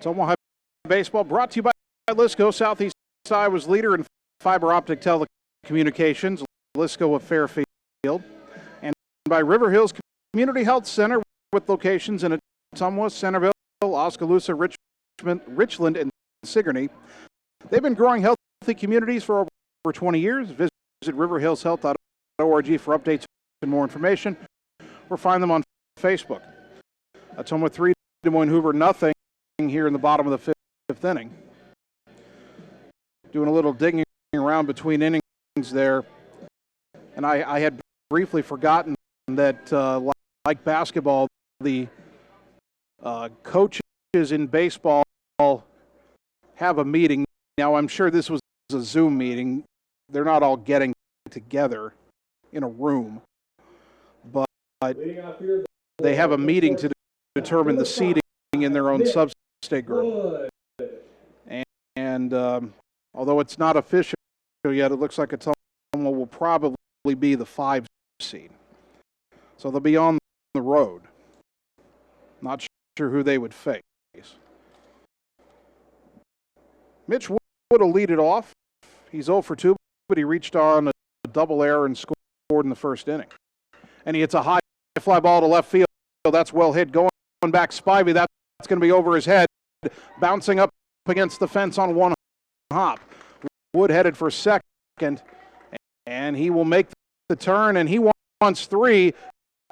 Ottumwa High Baseball brought to you by Lisco. Southeast Iowa's leader in fiber optic telecommunications, Lisco of Fairfield. And by River Hills Community Health Center with locations in Ottumwa, Centerville, Oskaloosa, Richland, and Sigourney. They've been growing healthy communities for over 20 years. Visit riverhillshealth.org for updates and more information, or find them on Facebook. Ottumwa 3, Des Moines Hoover nothing here in the bottom of the 5th inning. Doing a little digging around between innings there, and I had briefly forgotten that like basketball, the coaches in baseball have a meeting. Now, I'm sure this was a Zoom meeting. They're not all getting together in a room, but they have a meeting to determine the seeding in their own sub-state group. And although it's not official yet, it looks like Ottumwa will probably be the 5 seed. So they'll be on the road. Not sure who they would face. Mitch Wood will lead it off. He's 0 for 2, but he reached on a double error and scored in the first inning. And he hits a high fly ball to left field. That's well hit. Going back Spivey. That's going to be over his head. Bouncing up against the fence on one hop. Wood headed for second. And he will make the turn, and he wants 3.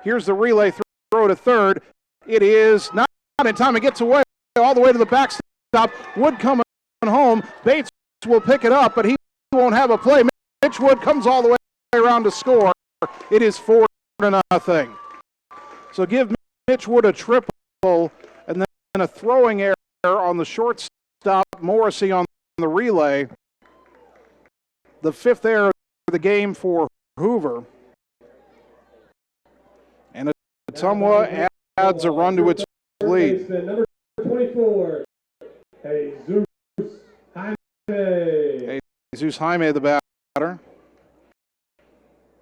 Here's the relay throw to third. It is not in time. It gets away all the way to the backstop. Wood coming home. Bates will pick it up, but he won't have a play. Mitch Wood comes all the way around to score. It is 4-0. So give Mitch Wood a triple, and then a throwing error on the shortstop. Morrissey on the relay. The 5th error of the game for Hoover. And Ottumwa adds a run to its lead. Number 24, Jesus Jaime. Jesus Jaime, the batter.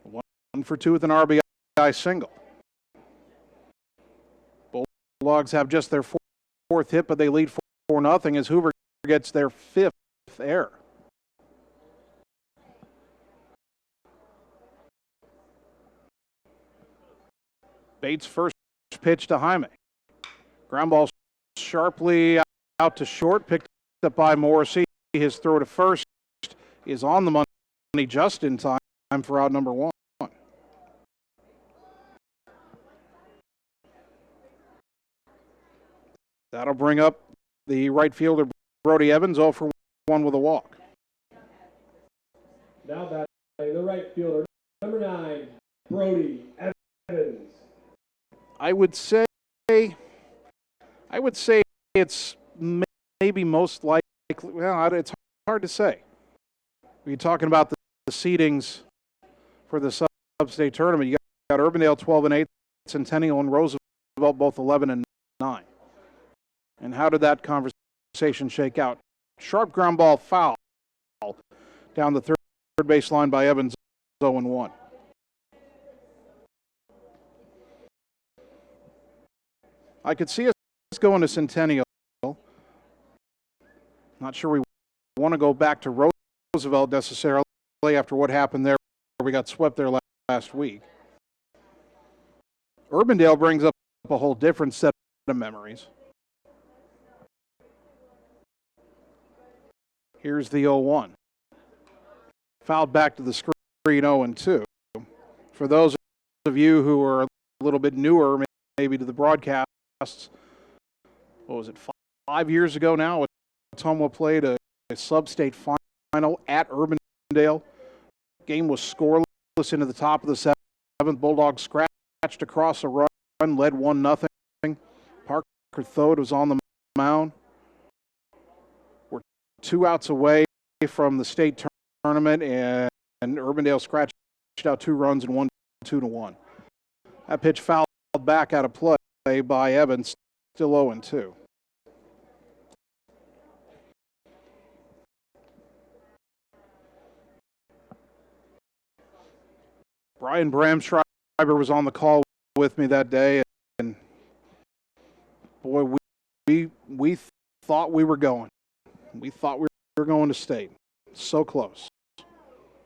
1 for 2 with an RBI single. Bulldogs have just their 4th hit, but they lead 4-0 as Hoover gets their 5th error. Bates' first pitch to Jaime. Ground ball sharply out to short, picked up by Morrissey. His throw to first is on the money just in time for out number 1. That'll bring up the right fielder, Brody Evans, 0 for 1 with a walk. Now batting the right fielder, number 9, Brody Evans. I would say it's maybe most likely. Well, it's hard to say. We're talking about the seedings for the sub-state tournament. You got Urbandale 12-8, Centennial and Roosevelt both 11-9. And how did that conversation shake out? Sharp ground ball foul down the third baseline by Evans, 0-1. I could see us going to Centennial. Not sure we want to go back to Roosevelt necessarily after what happened there. We got swept there last week. Urbandale brings up a whole different set of memories. Here's the 0-1. Fouled back to the screen, 0-2. For those of you who are a little bit newer, maybe to the broadcasts, what was it, 5 years ago now, Ottumwa played a sub-state final at Urbandale. Game was scoreless into the top of the 7th. Bulldogs scratched across a run, led 1-0. Parker Thode was on the mound. We're 2 outs away from the state tournament, and Urbandale scratched out 2 runs and won 2-1. That pitch fouled back out of play by Evans, still 0-2. Brian Bramschreiber was on the call with me that day, and boy, we thought we were going. We thought we were going to state. So close.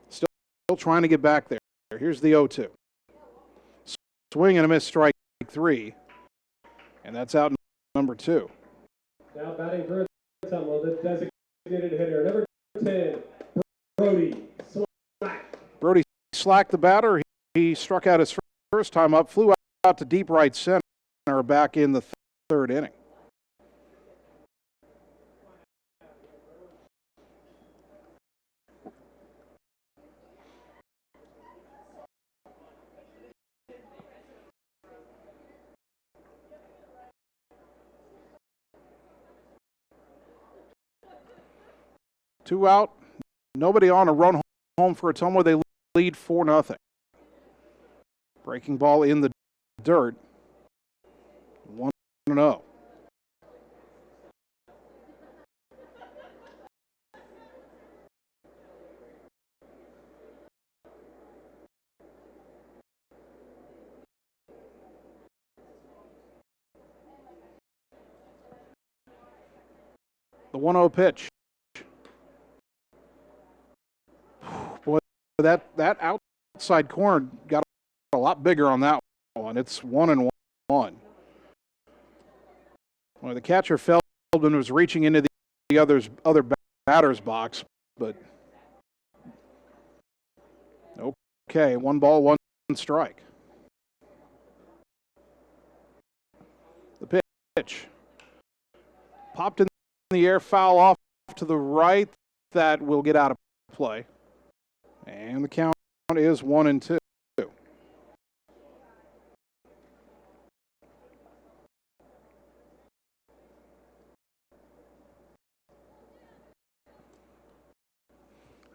Still trying to get back there. Here's the 0-2. Swing and a miss, strike 3, and that's out number 2. Now batting for Ottumwa, the designated hitter, number 10, Brody Slack. Brody Slack, the batter. He struck out his first time up, flew out to deep right center, back in the 3rd inning. Two out, nobody on, a run home for Ottumwa. They lead 4-0. Breaking ball in the dirt, 1-0. The 1-0 pitch. Boy, that outside corner got a lot bigger on that one. It's 1-1. Well, the catcher Feldman was reaching into the other batter's box, but okay, 1 ball, 1 strike. The pitch popped in the air, foul off to the right. That will get out of play, and the count is 1-2.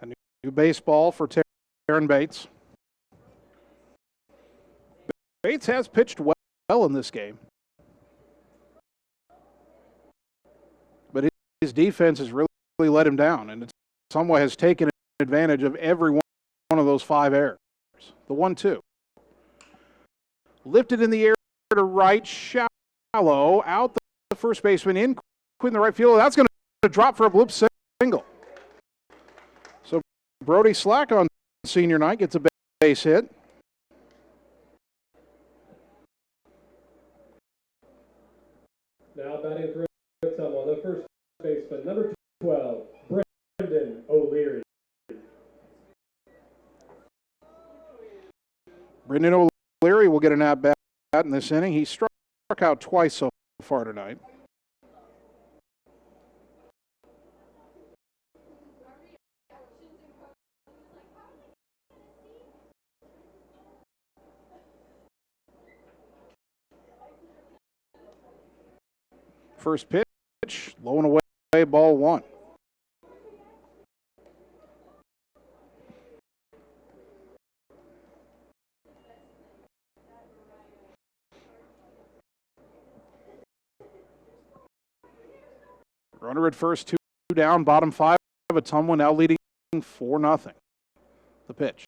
A new baseball for Taryn Bates. Bates has pitched well in this game, but his defense has really let him down, and Ottumwa has taken advantage of every one of those 5 errors. The 1-2. Lifted in the air to right, shallow, out the first baseman, in the right field. That's going to drop for a bloop single. So Brody Slack on senior night gets a base hit. Now batting for Ottumwa, the first baseman, number 12, Brendan O'Leary. Brendan O'Leary will get an at-bat in this inning. He struck out twice so far tonight. First pitch, low and away, ball 1. Runner at first, 2 down, bottom 5 of Ottumwa now leading 4-0. The pitch.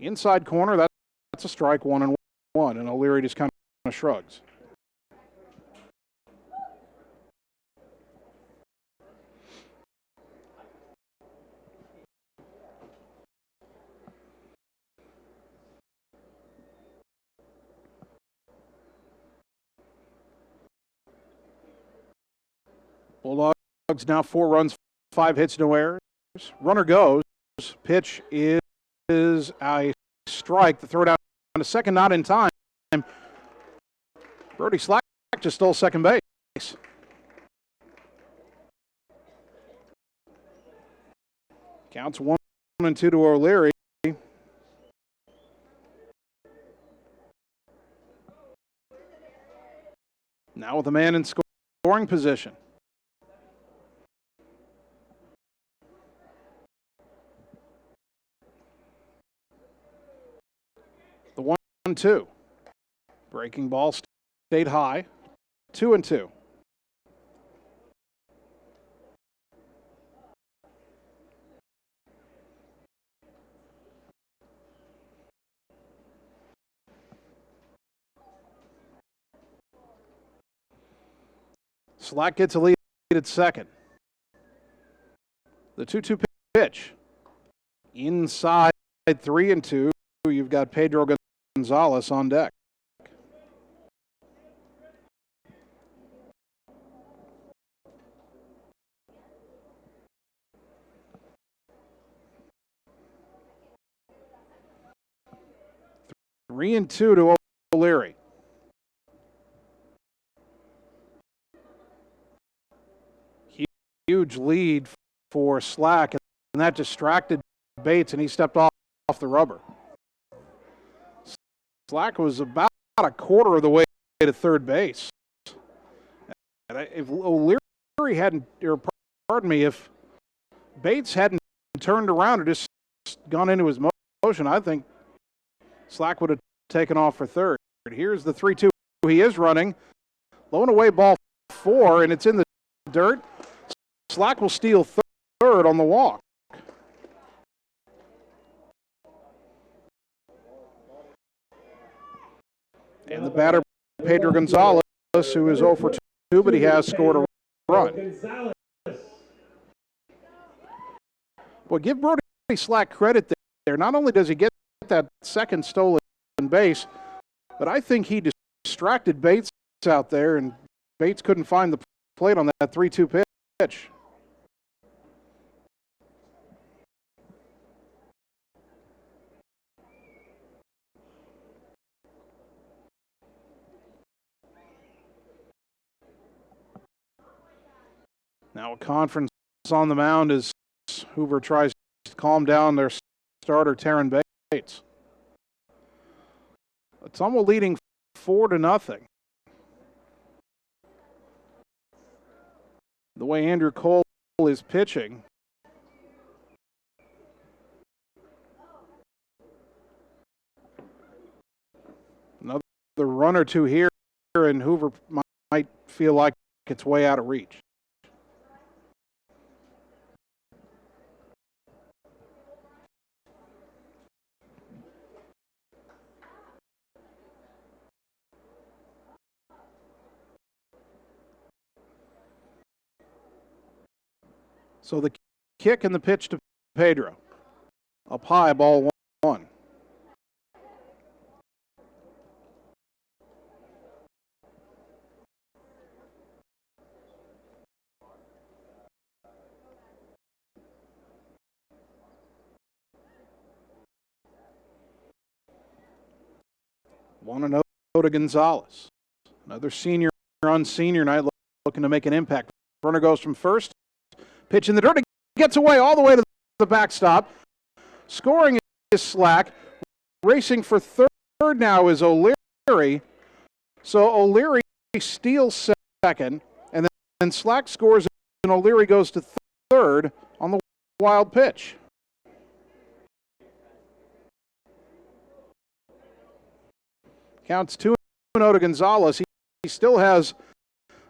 Inside corner, that's a strike, 1-1, and O'Leary just kind of shrugs. Bulldogs now 4 runs, 5 hits, no errors. Runner goes. Pitch is a strike. The throw down to second, not in time. Brody Slack just stole second base. Counts 1-2 to O'Leary. Now with a man in scoring position. The 1-2. Breaking ball stayed high. 2-2. Slack gets a lead at second. The 2-2 pitch. Inside 3-2. You've got Pedro Gonzalez on deck. Three and 2 to O'Leary. Huge lead for Slack, and that distracted Bates, and he stepped off the rubber. Slack was about a quarter of the way to third base. And if O'Leary hadn't, or pardon me, if Bates hadn't turned around or just gone into his motion, I think Slack would have taken off for third. Here's the 3-2. He is running. Low and away, ball 4, and it's in the dirt. Slack will steal third on the walk. And the batter, Pedro Gonzalez, who is 0 for 2, but he has scored a run. Gonzalez. Well, give Brody Slack credit there. Not only does he get that second stolen base, but I think he distracted Bates out there, and Bates couldn't find the plate on that 3-2 pitch. Now a conference on the mound as Hoover tries to calm down their starter, Taryn Bates. Ottumwa leading 4-0. The way Andrew Cole is pitching. Another run or two here, and Hoover might feel like it's way out of reach. So the kick and the pitch to Pedro. Up high, ball 1. One and 0 to Gonzalez. Another senior on senior night looking to make an impact. Runner goes from first. Pitch in the dirt. Gets away all the way to the backstop. Scoring is Slack. Racing for third now is O'Leary. So O'Leary steals second. And then Slack scores and O'Leary goes to third on the wild pitch. Counts 2-0 to Gonzalez. He still has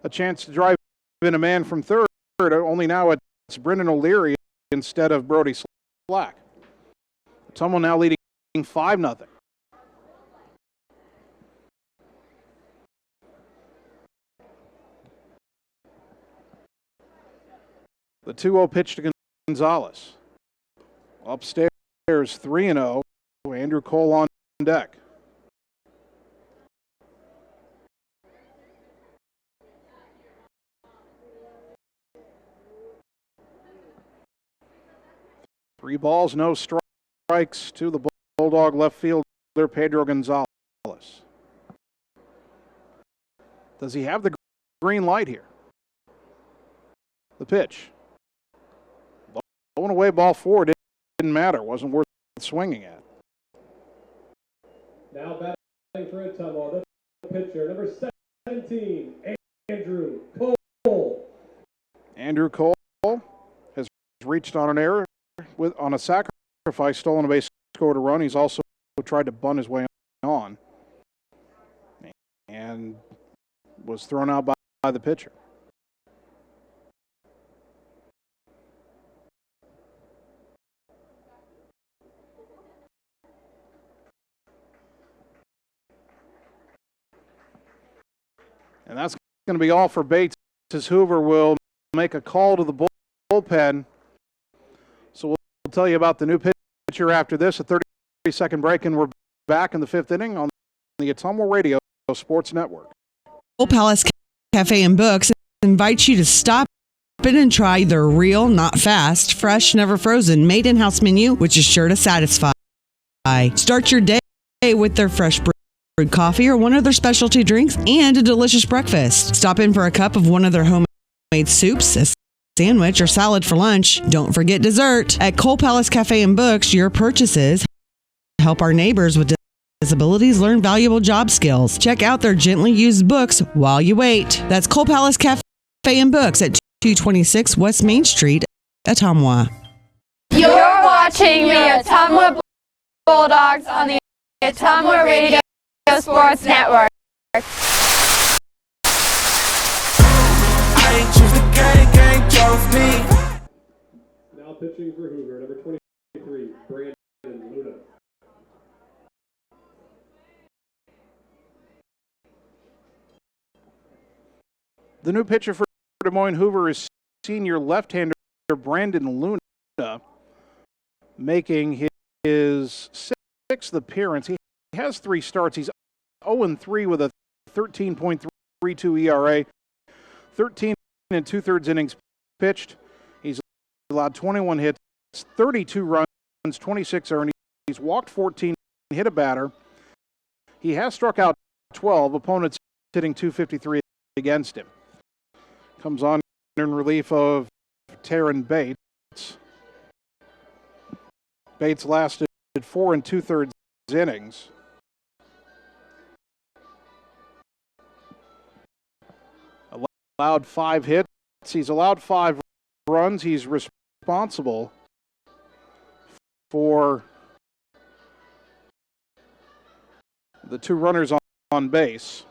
a chance to drive in a man from third. Only now it's Brendan O'Leary instead of Brody Slack. Ottumwa now leading 5-0. The 2-0 pitch to Gonzalez. Upstairs 3-0. Andrew Cole on deck. Three balls, no strikes to the Bulldog left fielder, Pedro Gonzalez. Does he have the green light here? The pitch. Going away, ball 4, didn't matter. Wasn't worth swinging at. Now batting for Ottumwa, the pitcher, number 17, Andrew Cole. Andrew Cole has reached on an error. On a sacrifice, stolen a base, scored a run. He's also tried to bunt his way on and was thrown out by the pitcher. And that's going to be all for Bates, as Hoover will make a call to the bullpen. So we'll tell you about the new pitcher after this, a 30-second break, and we're back in the 5th inning on the Ottumwa Radio Sports Network. Coal Palace Cafe and Books invites you to stop in and try their real, not fast, fresh, never frozen, made in-house menu, which is sure to satisfy. Start your day with their fresh brewed coffee or one of their specialty drinks and a delicious breakfast. Stop in for a cup of one of their homemade soups, a sandwich or salad for lunch. Don't forget dessert. At Coal Palace Cafe and Books, your purchases help our neighbors with disabilities learn valuable job skills. Check out their gently used books while you wait. That's Coal Palace Cafe and Books at 226 West Main Street, Ottumwa. You're watching the Ottumwa Bulldogs on the Ottumwa Radio Sports Network. Now pitching for Hoover, number 23, Brandon Luna. The new pitcher for Des Moines Hoover is senior left-hander Brandon Luna, making his sixth appearance. He has 3 starts. He's 0-3 with a 13.32 ERA, 13 and 2/3 innings pitched. He's allowed 21 hits, 32 runs, 26 earned. He's walked 14, hit a batter. He has struck out 12, opponents hitting .253 against him. Comes on in relief of Taryn Bates. Bates lasted 4 2/3 innings. Allowed 5 hits. He's allowed 5 runs. He's responsible for the 2 runners on base.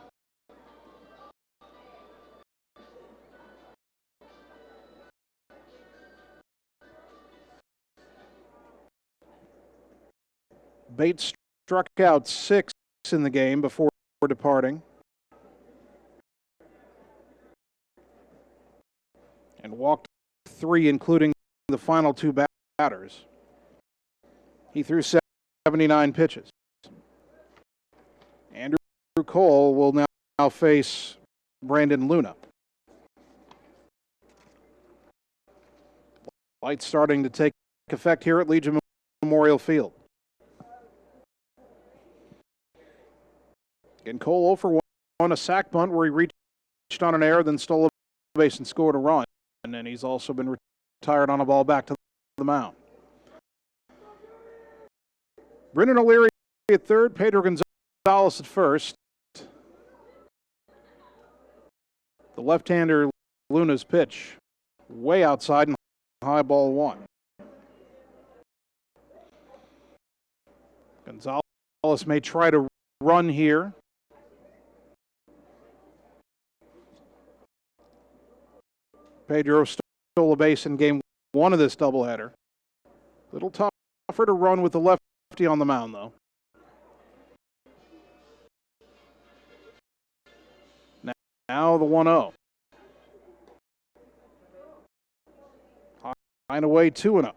Bates struck out 6 in the game before departing. And walked 3, including the final 2 batters. He threw 79 pitches. Andrew Cole will now face Brandon Luna. Lights starting to take effect here at Legion Memorial Field. And Cole 0 for 1, a sac bunt where he reached on an error, then stole a base and scored a run. And then he's also been retired on a ball back to the mound. Brendan O'Leary at third, Pedro Gonzalez at first. The left-hander Luna's pitch way outside and high ball 1. Gonzalez may try to run here. Pedro stole a base in game 1 of this doubleheader. A little tougher to run with the lefty on the mound, though. Now the 1-0. High and away 2-0.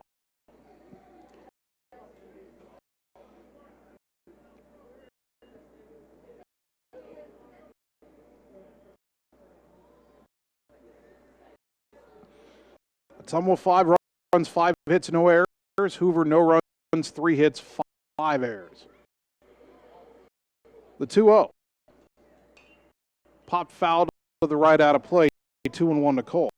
Ottumwa 5 runs, 5 hits, no errors. Hoover no runs, 3 hits, 5 errors. The 2-0. Popped foul to the right out of play. 2-1 to Cole.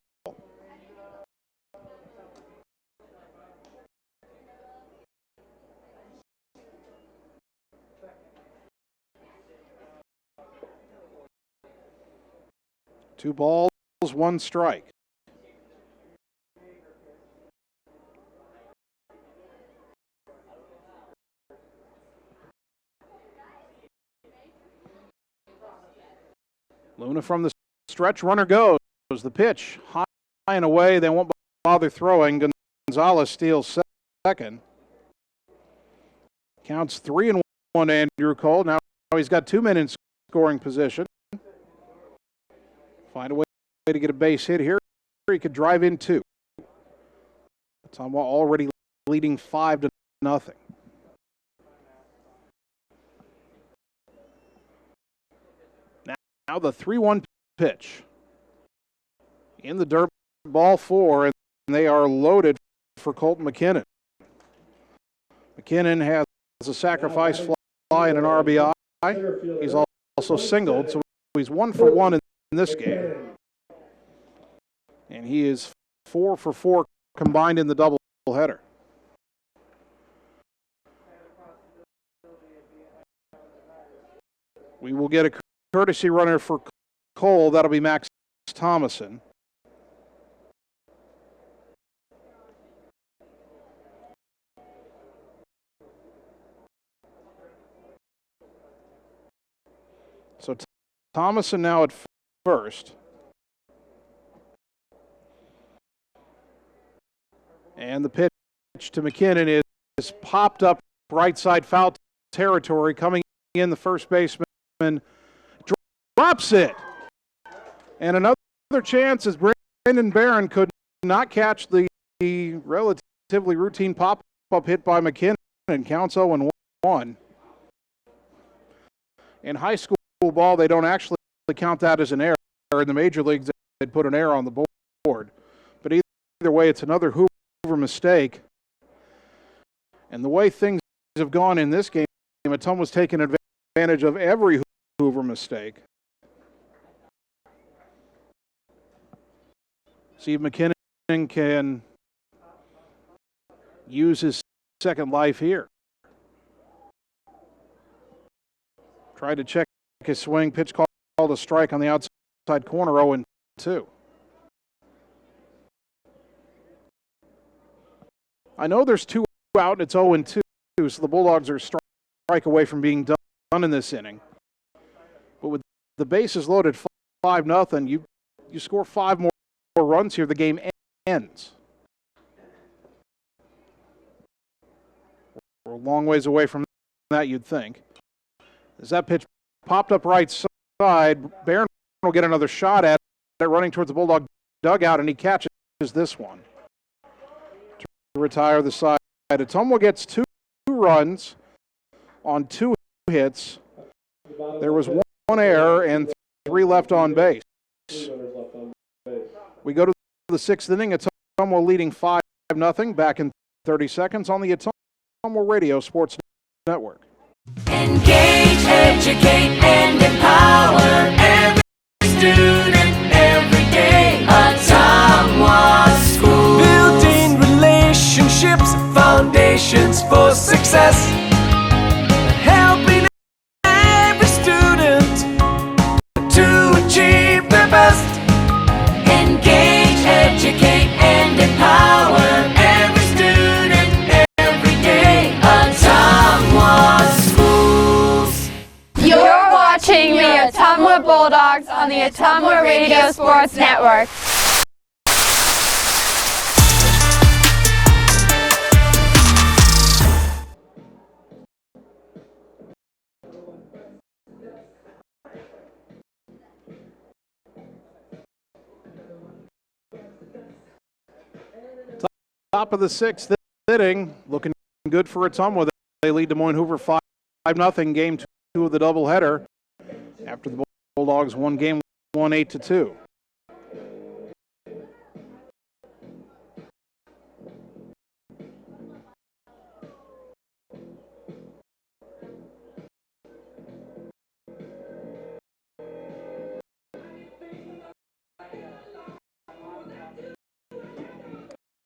Two balls, 1 strike. Luna from the stretch, runner goes. The pitch, high and away. They won't bother throwing. Gonzalez steals second. Counts 3-1 to Andrew Cole. Now he's got 2 men in scoring position. Find a way to get a base hit here. He could drive in 2. Ottumwa already leading 5-0. Now the 3-1 pitch. In the dirt, ball 4, and they are loaded for Colton McKinnon. McKinnon has a sacrifice fly and an RBI. He's also singled, so he's 1 for 1 in this game. And he is 4 for 4 combined in the doubleheader. We will get a courtesy runner for Cole. That'll be Max Thomason. So Thomason now at first. And the pitch to McKinnon is popped up right side foul territory. Coming in, the first baseman drops it. And another chance as Brandon Barron could not catch the relatively routine pop-up hit by McKinnon. Counts 0-1. In high school ball, they don't actually count that as an error. In the major leagues, they'd put an error on the board. But either way, it's another Hoover mistake. And the way things have gone in this game, Ottumwa's taken advantage of every Hoover mistake. See if McKinnon can use his second life here. Tried to check his swing. Pitch called a strike on the outside corner, 0-2. I know there's 2 out and it's 0-2, so the Bulldogs are a strike away from being done in this inning. But with the bases loaded 5-0, you score 5 more runs here, the game ends. We're a long ways away from that, you'd think. As that pitch popped up right side, Barron will get another shot at it, running towards the Bulldog dugout, and he catches this one to retire the side. Ottumwa gets 2 runs on 2 hits. There was 1 error and 3 left on base. We go to the 6th inning. Ottumwa leading 5-0. Back in 30 seconds on the Ottumwa Radio Sports Network. Engage, educate, and empower every student every day. Ottumwa School. Building relationships, foundations for success. Helping every student to achieve their best. Engage, educate, and empower every student every day. Ottumwa Schools. You're watching the Ottumwa Bulldogs on the Ottumwa Radio Sports Network. Top of the 6th inning, looking good for Ottumwa. They lead Des Moines Hoover 5-0, game 2 of the doubleheader. After the Bulldogs won game 1 8-2.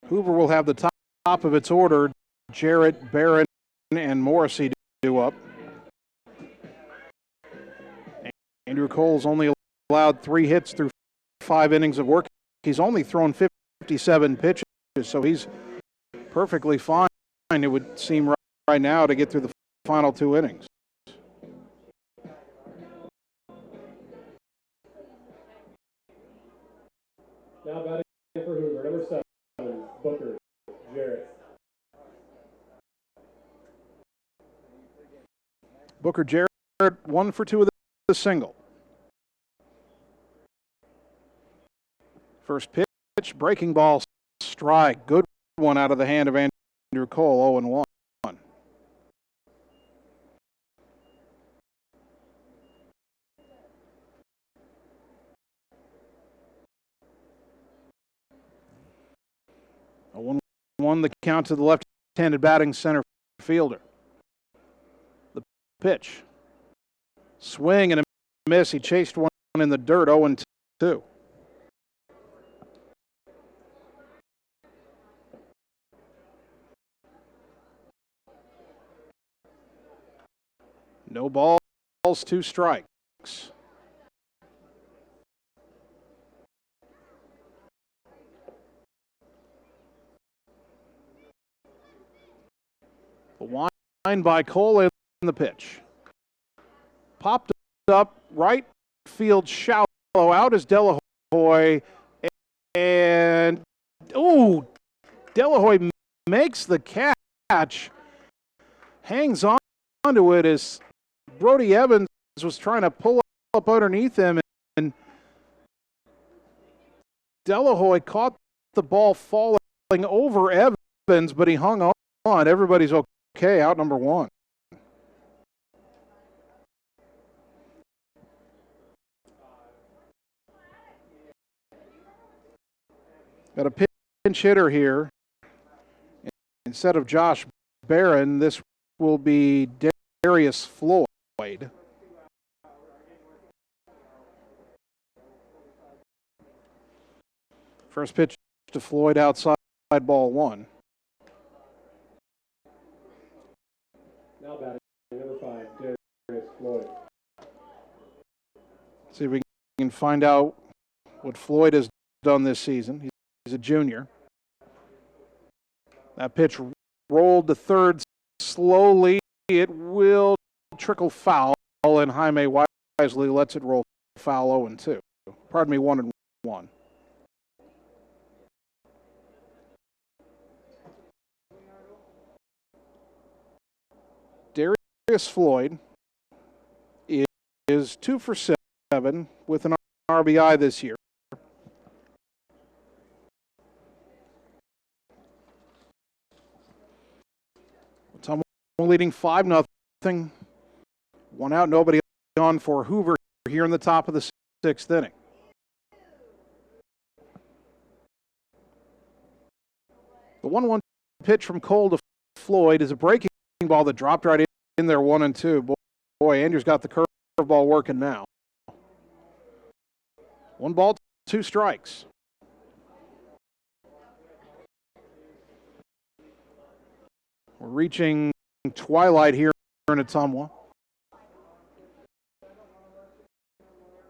Hoover will have the top of its order. Jarrett, Barron, and Morrissey due up. Andrew Cole's only allowed 3 hits through 5 innings of work. He's only thrown 57 pitches, so he's perfectly fine, it would seem right now, to get through the final 2 innings. Now batting for Hoover, number 7, Booker Jarrett. Booker Jarrett, 1 for 2 with a single. First pitch, breaking ball, strike. Good one out of the hand of Andrew Cole, 0-1. A 1-1 the count to the left-handed batting center fielder. The pitch. Swing and a miss. He chased one in the dirt, 0-2. No balls, 2 strikes. The line by Cole in the pitch. Popped up, right field shallow, out is Delahoy, and Delahoy makes the catch, hangs on to it as Brody Evans was trying to pull up underneath him, and Delahoy caught the ball falling over Evans, but he hung on. Everybody's okay. Out number one. Got a pinch hitter here. Instead of Josh Barron, this will be Darius Floyd. First pitch to Floyd, outside, ball one. Now batting number 5, Darius Floyd. See if we can find out what Floyd has done this season. He's a junior. That pitch rolled to third slowly. It will trickle foul, and Jaime wisely lets it roll foul 0-2. Pardon me, 1-1. Darius Floyd is 2 for 7 with an RBI this year. Ottumwa leading 5-0. 1 out, nobody on for Hoover here in the top of the 6th inning. The 1-1 pitch from Cole to Floyd is a breaking ball that dropped right in there, 1-2. Boy, Andrew's got the curveball working now. 1 ball, 2 strikes. We're reaching twilight here in Ottumwa.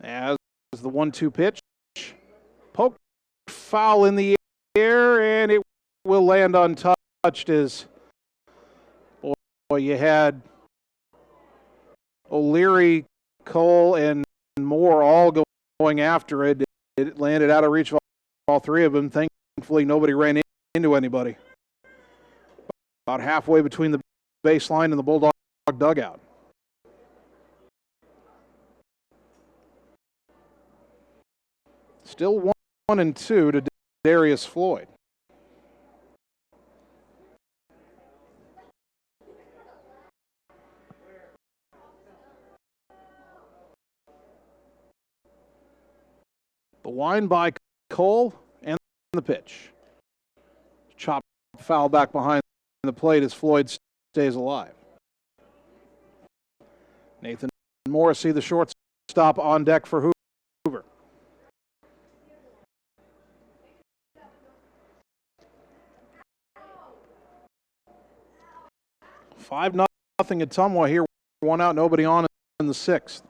As the 1-2 pitch. Poke foul in the air, and it will land untouched as, boy, you had O'Leary, Cole, and Moore all going after it. It landed out of reach of all 3 of them. Thankfully, nobody ran into anybody. About halfway between the baseline and the Bulldog dugout. Still 1-2 to Darius Floyd. The wind by Cole and the pitch. Chop foul back behind the plate as Floyd stays alive. Nathan Morrissey, the shortstop, on deck for Hoover. Five nothing Ottumwa here. 1 out, nobody on in the 6th.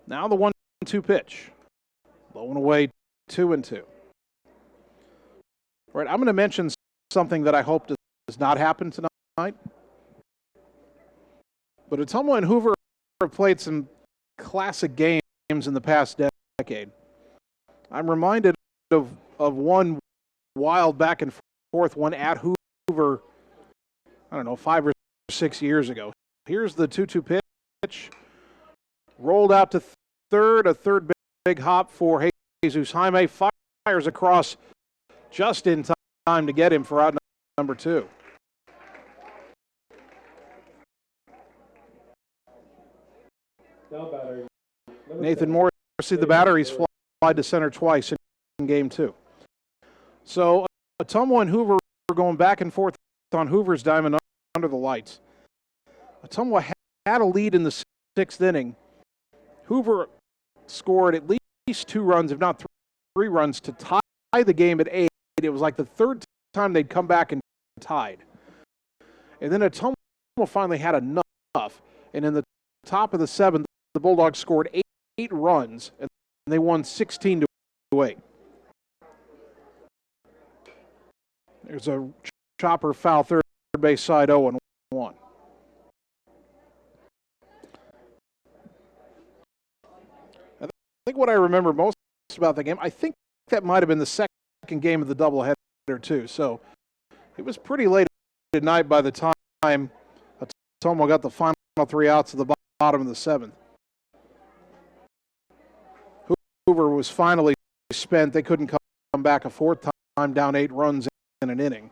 Now the 1-2 pitch. Low and away, 2-2. All right, I'm going to mention something that I hope does not happen tonight. But Ottumwa and Hoover have played some classic games in the past decade. I'm reminded of one wild back and forth one at Hoover, 5 or 6 years ago. Here's the 2-2 pitch. Rolled out to third, a third big hop for Jesus Jaime. Fires across just in time to get him for out number 2. Now battering. Nathan Morrissey, the batter, he's flied to center twice in game 2. So Ottumwa and Hoover are going back and forth on Hoover's diamond under the lights. Ottumwa had a lead in the 6th inning. Hoover scored at least 2 runs, if not 3 runs, to tie the game at 8. It was like the 3rd time they'd come back and tied. And then Ottumwa finally had enough. And in the top of the 7th, the Bulldogs scored 8 runs, and they won 16-8. There's a chopper foul, third base side, 0-1. I think what I remember most about the game, I think that might have been the second game of the doubleheader too. So it was pretty late at night by the time Ottumwa got the final 3 outs at the bottom of the 7th. Hoover was finally spent. They couldn't come back a 4th time, down 8 runs in an inning.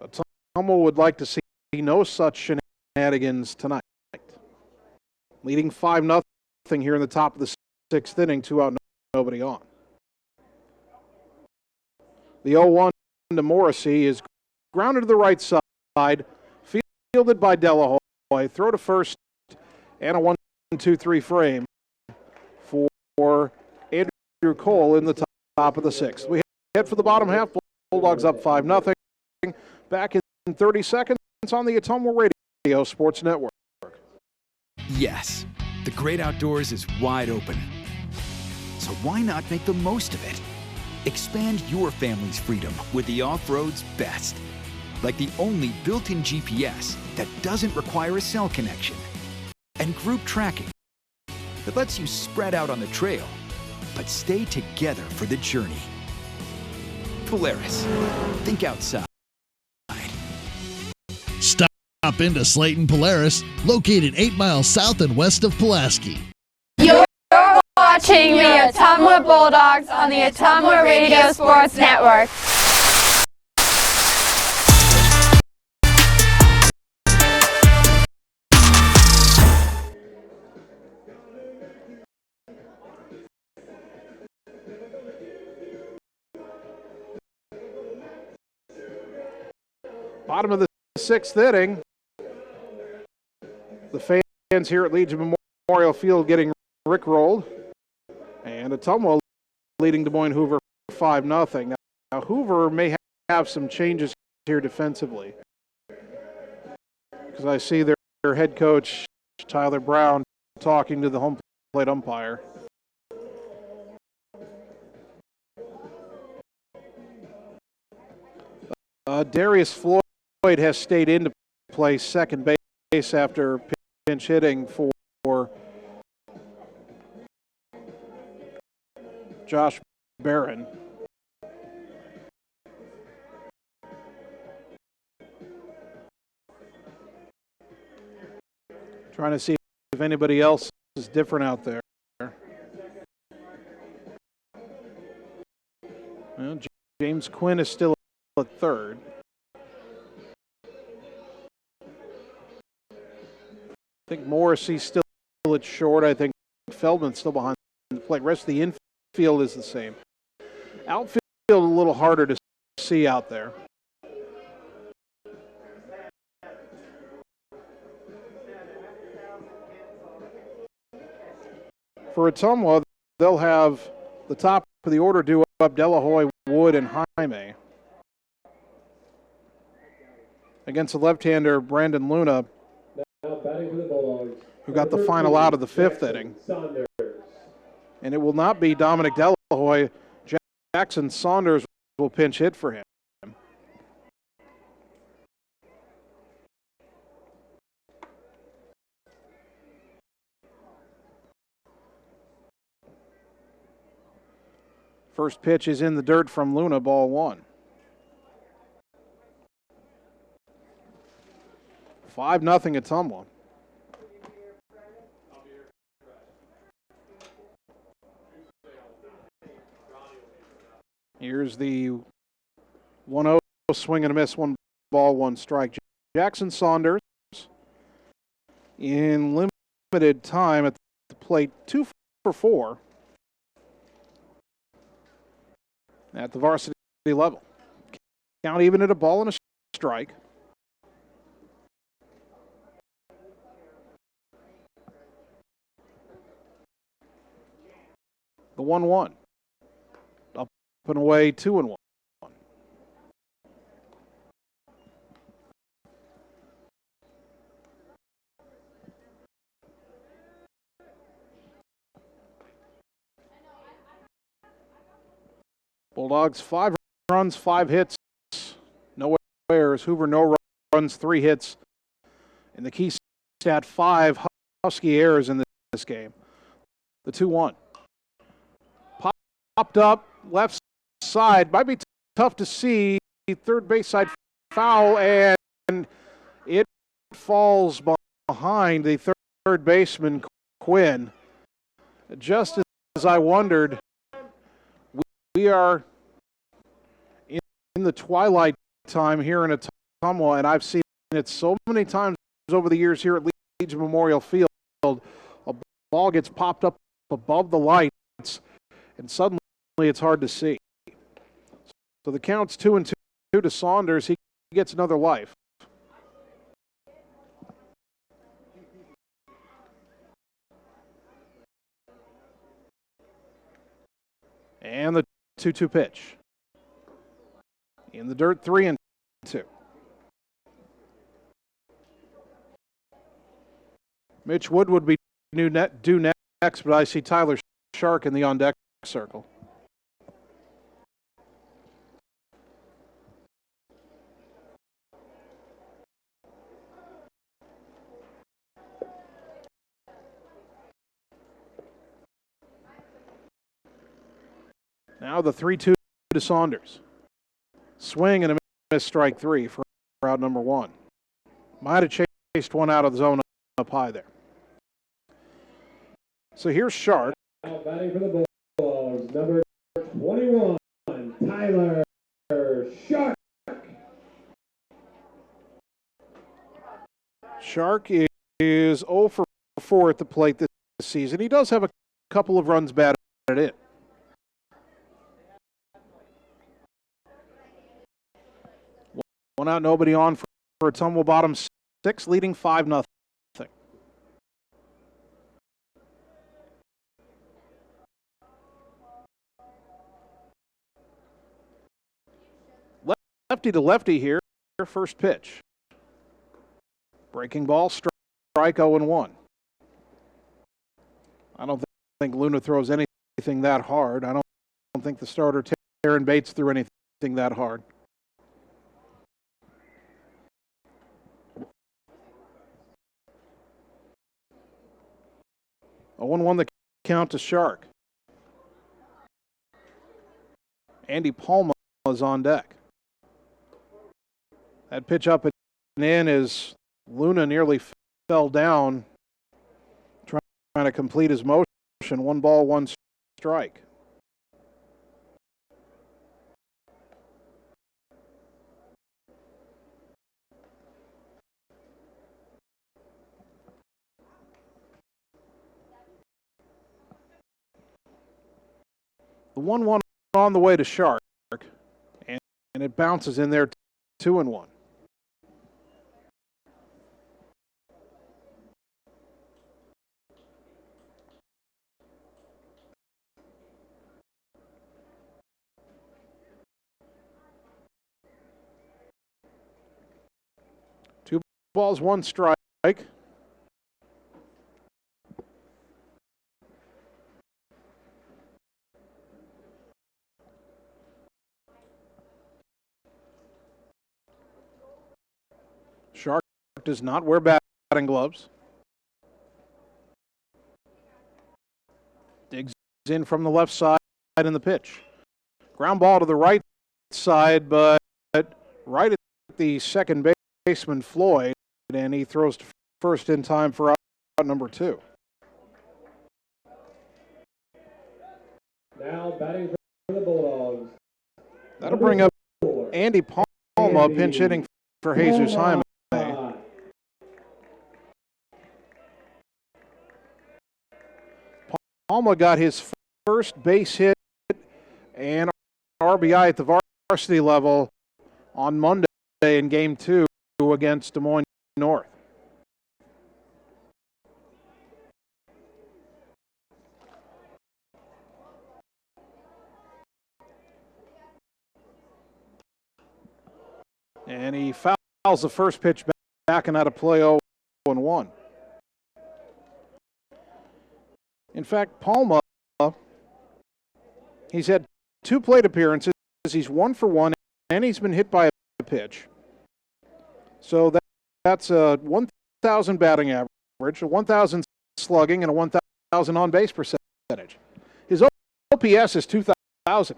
Ottumwa would like to see no such shenanigans tonight. Leading 5-0 here in the top of the 6th inning, 2 out, nobody on. The 0-1 to Morrissey is grounded to the right side, fielded by Delahoy. Throw to first, and a 1-2-3 frame for Andrew Cole in the top of the 6th. We head for the bottom half. Bulldogs up 5-0. Back in 30 seconds on the Ottumwa Radio Sports Network. Yes, the great outdoors is wide open. So why not make the most of it? Expand your family's freedom with the off-road's best. Like the only built-in GPS that doesn't require a cell connection. And group tracking that lets you spread out on the trail, but stay together for the journey. Polaris, think outside. Stop into Slayton Polaris, located 8 miles south and west of Pulaski. You're watching the Ottumwa Bulldogs on the Ottumwa Radio Sports Network. Bottom of the 6th inning. The fans here at Legion Memorial Field getting rickrolled. And Ottumwa leading Des Moines Hoover 5-0. Now Hoover may have some changes here defensively, because I see their head coach, Tyler Brown, talking to the home plate umpire. Darius Floyd has stayed into play second base after pinch hitting for Josh Barron. Trying to see if anybody else is different out there. Well, James Quinn is still at third. I think Morrissey's still at short. I think Feldman's still behind the plate. Rest of the infield is the same. Outfield a little harder to see out there. For Ottumwa, they'll have the top of the order due up Delahoy, Wood, and Jaime. Against the left-hander, Brandon Luna, who got the final out of the 5th inning. And it will not be Dominic Delahoy. Jackson Saunders will pinch hit for him. First pitch is in the dirt from Luna, ball 1. 5-0 Ottumwa. Here's the 1-0 swing and a miss, 1 ball, 1 strike. Jackson Saunders in limited time at the plate, 2 for 4 at the varsity level. Count even at a ball and a strike. The 1-1. Up and away, 2-1. Bulldogs 5 runs, 5 hits, no errors. Hoover no runs, 3 hits. And the key stat, 5 Husky errors in this game. The 2-1. Popped up, left side. Might be tough to see. Third base side foul, and it falls behind the third baseman, Quinn. Just as I wondered, we are in the twilight time here in Ottumwa, and I've seen it so many times over the years here at Legion Memorial Field. A ball gets popped up above the lights, and suddenly it's hard to see. So the count's 2-2 to Saunders. He gets another life. And the 2-2 pitch. In the dirt, 3-2. Mitch Wood would be due next, but I see Tyler Shark in the on-deck circle. Now the 3-2 to Saunders. Swing and a miss, strike 3 for out number 1. Might have chased one out of the zone up high there. So here's Shark. Now batting for the Bulldogs, number 21, Tyler Shark. Shark is 0 for 4 at the plate this season. He does have a couple of runs batted in. One out, nobody on for Ottumwa bottom 6, leading 5-0. Lefty to lefty here, first pitch. Breaking ball, strike 0-1. I don't think Luna throws anything that hard. I don't think the starter, Taryn Bates, threw anything that hard. A 1-1 the count to Shark. Andy Palma is on deck. That pitch up and in as Luna nearly fell down trying to complete his motion. 1 ball, 1 strike. The 1-1 on the way to Shark, and it bounces in there 2-1. Two balls, 1 strike. Shark does not wear batting gloves. Digs in from the left side in the pitch. Ground ball to the right side, but right at the second baseman, Floyd, and he throws to first in time for out number 2. Now batting for the Bulldogs. That'll bring up Andy Palma, pinch hitting for Jesus Hyman. Palma got his first base hit and RBI at the varsity level on Monday in Game 2 against Des Moines North. And he fouls the first pitch back and out of play 0-1. In fact, Palma, he's had 2 plate appearances. He's 1 for 1, and he's been hit by a pitch. So that's a 1,000 batting average, a 1,000 slugging, and a 1,000 on-base percentage. His OPS is 2,000.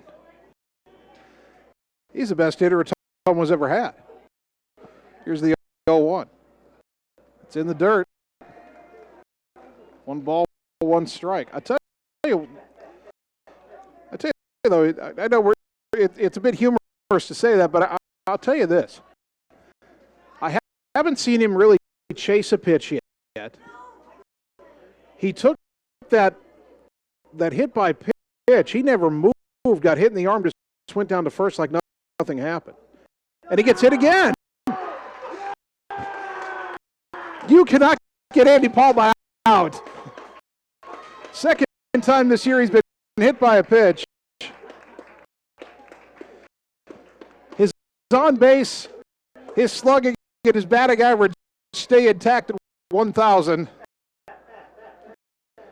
He's the best hitter Ottumwa's ever had. Here's the 0-1. It's in the dirt. 1 ball, 1 strike. I tell you though, I know it's a bit humorous to say that, but I'll tell you this. I haven't seen him really chase a pitch yet. He took that hit by pitch. He never moved, got hit in the arm, just went down to first like nothing happened. And he gets hit again. You cannot get Andy Palma out. Second time this year he's been hit by a pitch. His on base, his slugging, and his batting average stay intact at 1,000.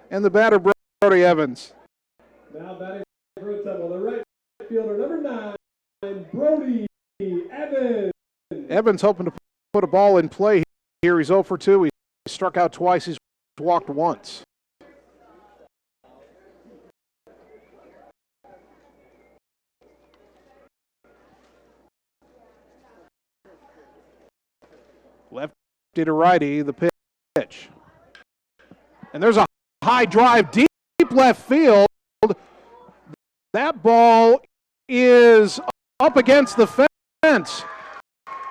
And the batter, Brody Evans. Now batting for Ottumwa, the right fielder, number 9, Brody Evans. Evans hoping to put a ball in play here. He's 0 for 2. He struck out twice. He's walked once. Lefty to righty, the pitch. And there's a high drive deep left field. That ball is up against the fence.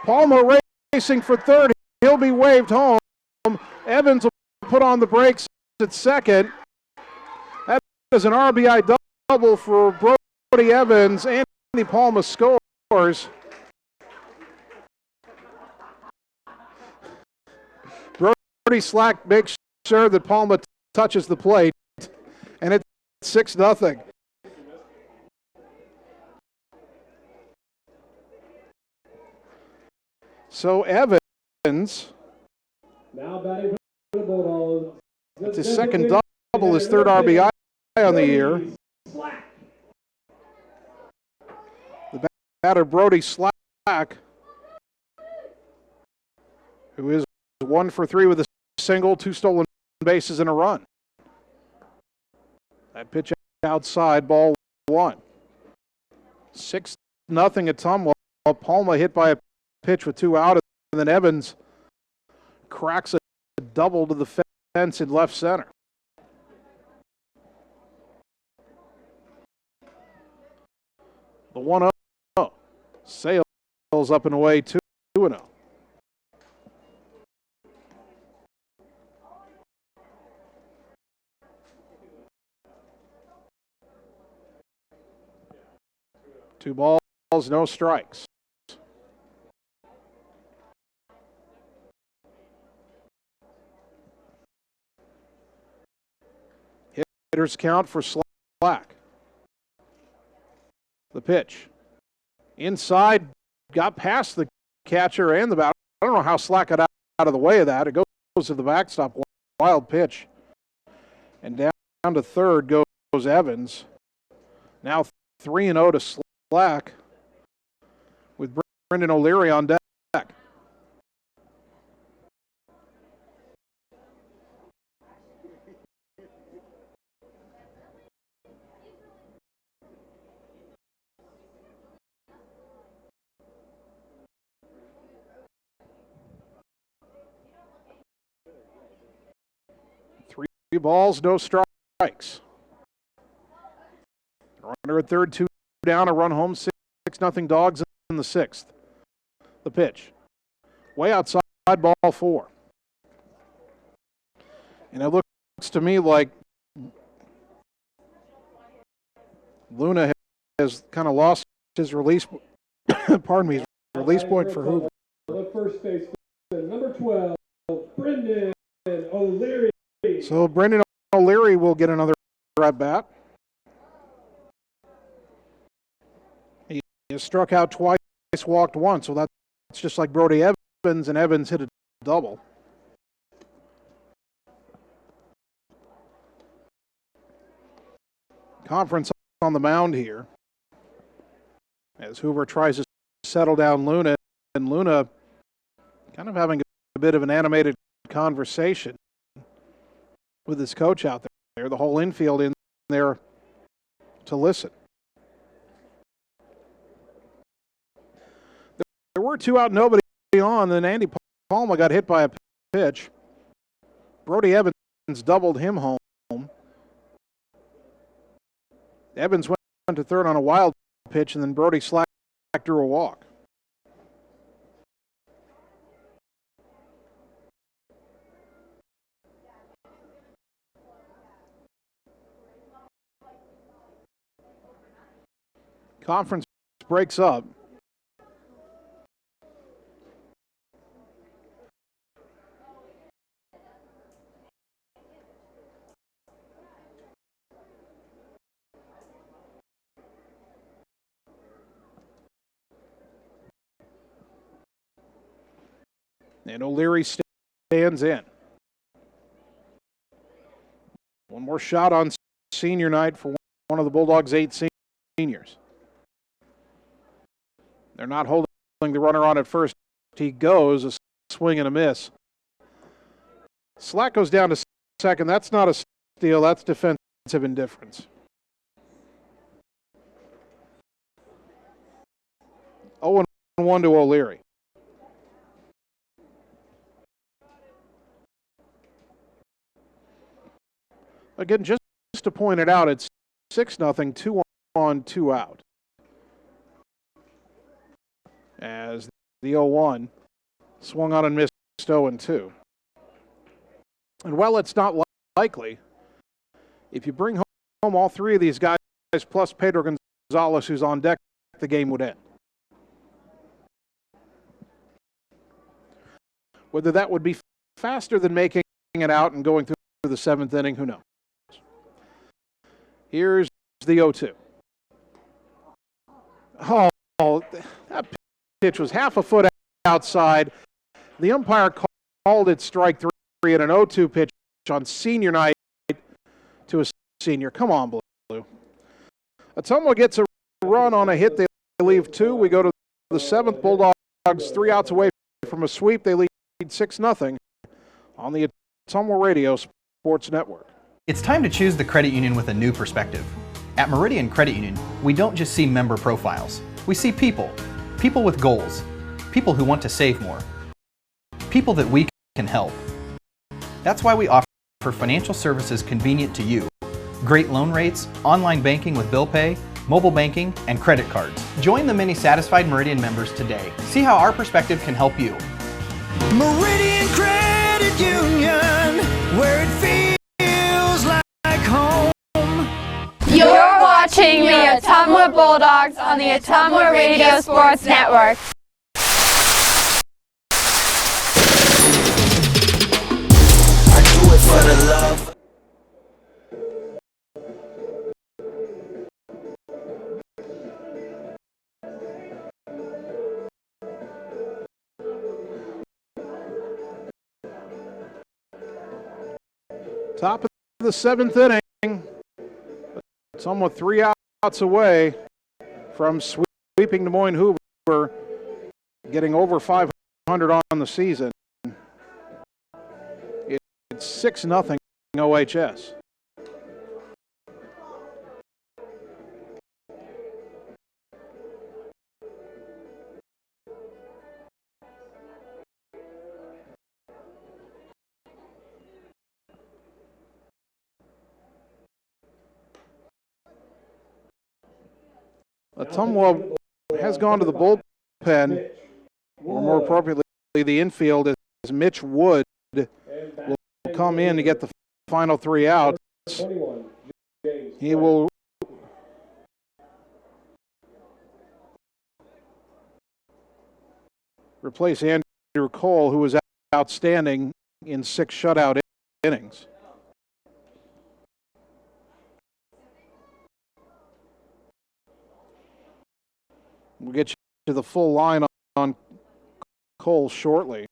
Palma racing for third. He'll be waved home. Evans will put on the brakes at second. That is an RBI double for Brody Evans. Andy Palma scores. Brody Slack makes sure that Palma touches the plate, and it's 6-0. So Evans, now batting for the Bulldogs. it's his second double, his third RBI on the year. The batter, Brody Slack, who is 1 for 3 with a single, 2 stolen bases and a run. That pitch outside, ball 1. 6-0 Ottumwa. Palma hit by a pitch with 2 out, and then Evans cracks a double to the fence in left center. The 1-0. Sales up and away, 2-0. Two balls, no strikes. Hitters count for Slack. The pitch. Inside, got past the catcher and the batter. I don't know how Slack got out of the way of that. It goes to the backstop. Wild pitch. And down to third goes Evans. Now 3-0 to Slack with Brendan O'Leary on deck. Three balls, no strikes. Runner at third, 2 down, a run home, 6-0 Dogs in the 6th. The pitch. Way outside, ball 4. And it looks to me like Luna has kind of lost his release, pardon me, his release point for Hoover. The first baseman, number 12, Brendan O'Leary. So Brendan O'Leary will get another at bat. He has struck out twice, walked once, so that's just like Brody Evans, and Evans hit a double. Conference on the mound here as Hoover tries to settle down Luna, and Luna kind of having a bit of an animated conversation with his coach out there. The whole infield in there to listen. were 2 out, nobody on. Then Andy Palma got hit by a pitch. Brody Evans doubled him home. Evans went to third on a wild pitch, and then Brody Slack drew a walk. Conference breaks up. And O'Leary stands in. One more shot on senior night for one of the Bulldogs' 8 seniors. They're not holding the runner on at first. He goes, a swing and a miss. Slack goes down to second. That's not a steal, that's defensive indifference. 0-1 to O'Leary. Again, just to point it out, it's 6-0, 2 on, 2 out. As the 0-1 swung on and missed 0-2. And while it's not likely, if you bring home all 3 of these guys plus Pedro Gonzalez, who's on deck, the game would end. Whether that would be faster than making it out and going through the 7th inning, who knows? Here's the 0-2. Oh, that pitch was half a foot outside. The umpire called it strike 3 at an 0-2 pitch on senior night to a senior. Come on, Blue. Ottumwa gets a run on a hit. They leave 2. We go to the 7th. Bulldogs 3 outs away from a sweep. They lead 6-0 on the Ottumwa Radio Sports Network. It's time to choose the credit union with a new perspective. At Meridian Credit Union, we don't just see member profiles. We see people. People with goals. People who want to save more. People that we can help. That's why we offer financial services convenient to you. Great loan rates, online banking with bill pay, mobile banking, and credit cards. Join the many satisfied Meridian members today. See how our perspective can help you. Meridian Credit Union, where it feels like home. You're watching the Ottumwa Bulldogs on the Ottumwa Radio Sports Network. I do it for the love. Top of the 7th inning. Somewhat 3 outs away from sweeping Des Moines Hoover, getting over 500 on the season. It's 6-0 OHS. Ottumwa has gone to the bullpen, or more appropriately, the infield, as Mitch Wood will come in to get the final 3 outs. He will replace Andrew Cole, who was outstanding in 6 shutout innings. We'll get you to the full line on Cole shortly.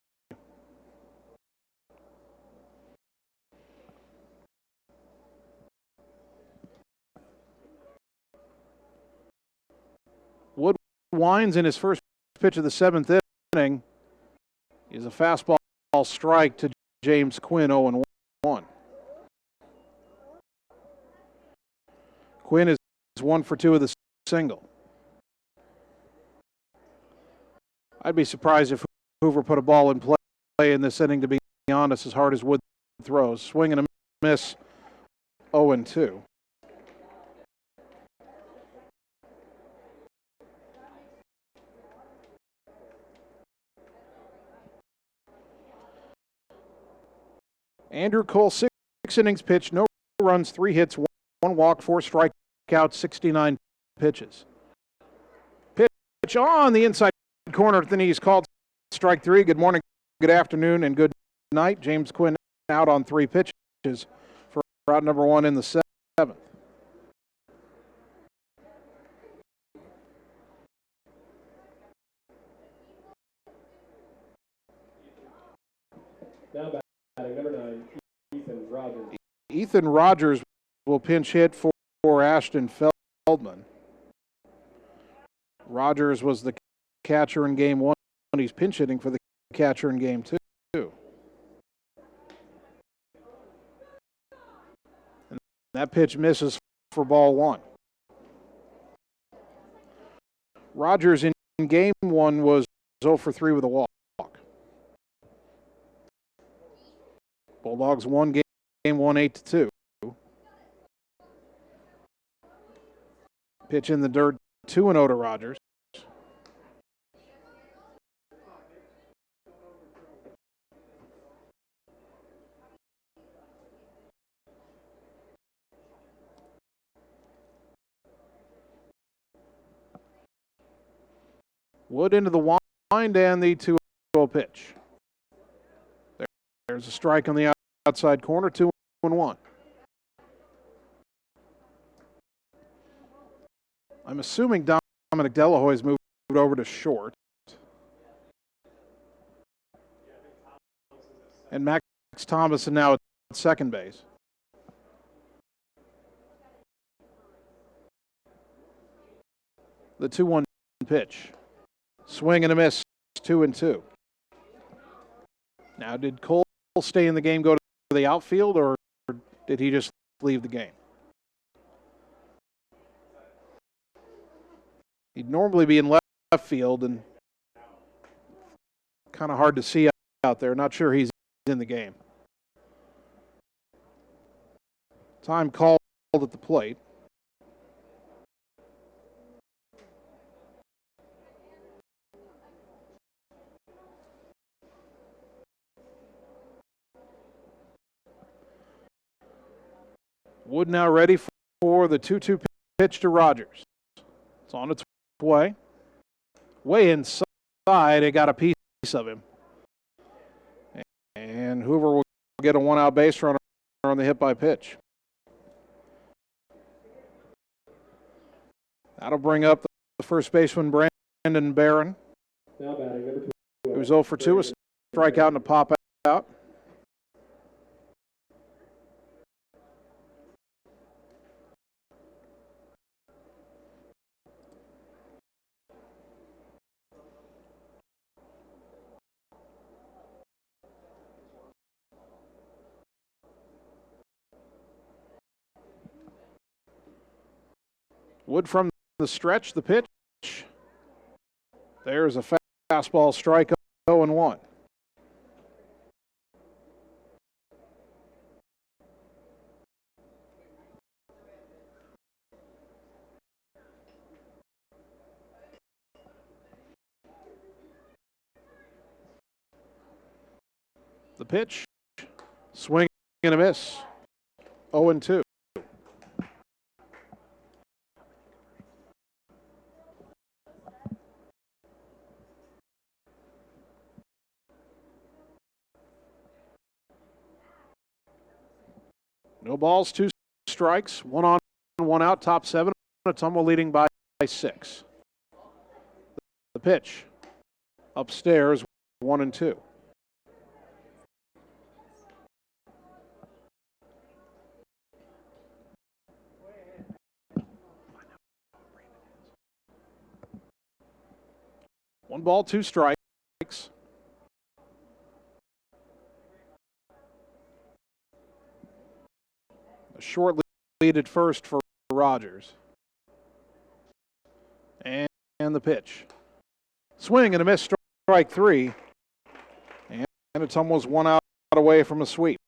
Wood winds in his first pitch of the 7th inning. Is a fastball strike to James Quinn, 0-1. Quinn is 1 for 2 with a single. I'd be surprised if Hoover put a ball in play in this inning, to be honest, as hard as Wood throws. Swing and a miss, 0-2. Andrew Cole, 6 innings pitched, no runs, 3 hits, 1 walk, 4 strikeouts, 69 pitches. Pitch on the inside corner at the knees, called strike 3. Good morning, good afternoon, and good night. James Quinn out on 3 pitches for out number 1 in the 7th. Now batting number 9, Ethan Rogers. Ethan Rogers will pinch hit for Ashton Feldman. Rogers was the catcher in game 1. He's pinch hitting for the catcher in game 2. And that pitch misses for ball 1. Rogers in game 1 was 0 for 3 with a walk. Bulldogs won game 1 8-2. Pitch in the dirt, 2-0 to Rogers. Wood into the wind and the 2-0 pitch. There's a strike on the outside corner, 2-1. I'm assuming Dominic Delahoy's moved over to short. And Max Thomason now at second base. The 2-1 pitch. Swing and a miss, 2-2. Now, did Cole stay in the game, go to the outfield, or did he just leave the game? He'd normally be in left field, and kind of hard to see out there. Not sure he's in the game. Time called at the plate. Wood now ready for the 2-2 pitch to Rogers. It's on its way. Way inside, it got a piece of him. And Hoover will get a 1-out base runner on the hit by pitch. That'll bring up the first baseman, Brandon Barron. Now batting number 2. He was 0 for 2, a strikeout and a pop out. Wood from the stretch, the pitch. There's a fastball strike, 0-1. The pitch, swing and a miss, 0-2. No balls, 2 strikes, 1 on, 1 out, top 7. Ottumwa leading by 6. The pitch, upstairs, 1-2. One ball, 2 strikes. A short lead at first for Rogers. And the pitch. Swing and a miss, strike three. And it's almost one out away from a sweep.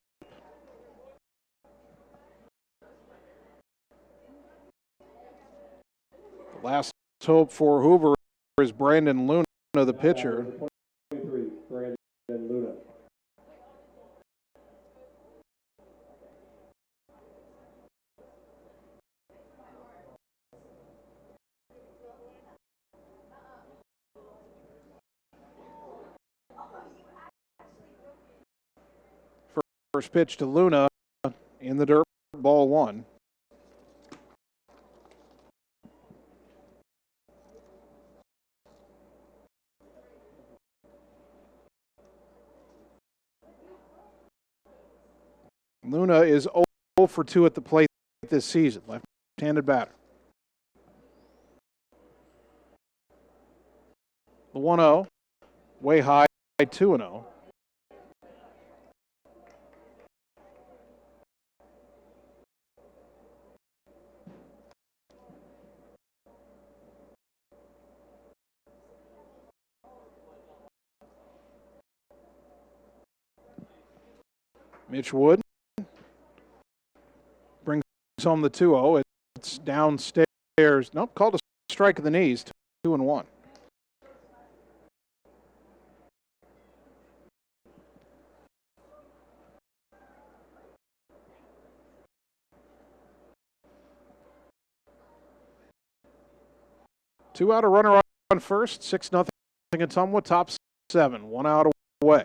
The last hope for Hoover is Brandon Luna, the pitcher. 23, Brandon Luna. First pitch to Luna in the dirt, ball one. Luna is 0 for 2 at the plate this season, left-handed batter. The 1-0, way high, 2-0. Mitch Wood brings home the 2-0. It's downstairs. Nope, called a strike of the knees, 2-1. Two out, a runner on first, 6-0 Ottumwa, top 7, 1 out away.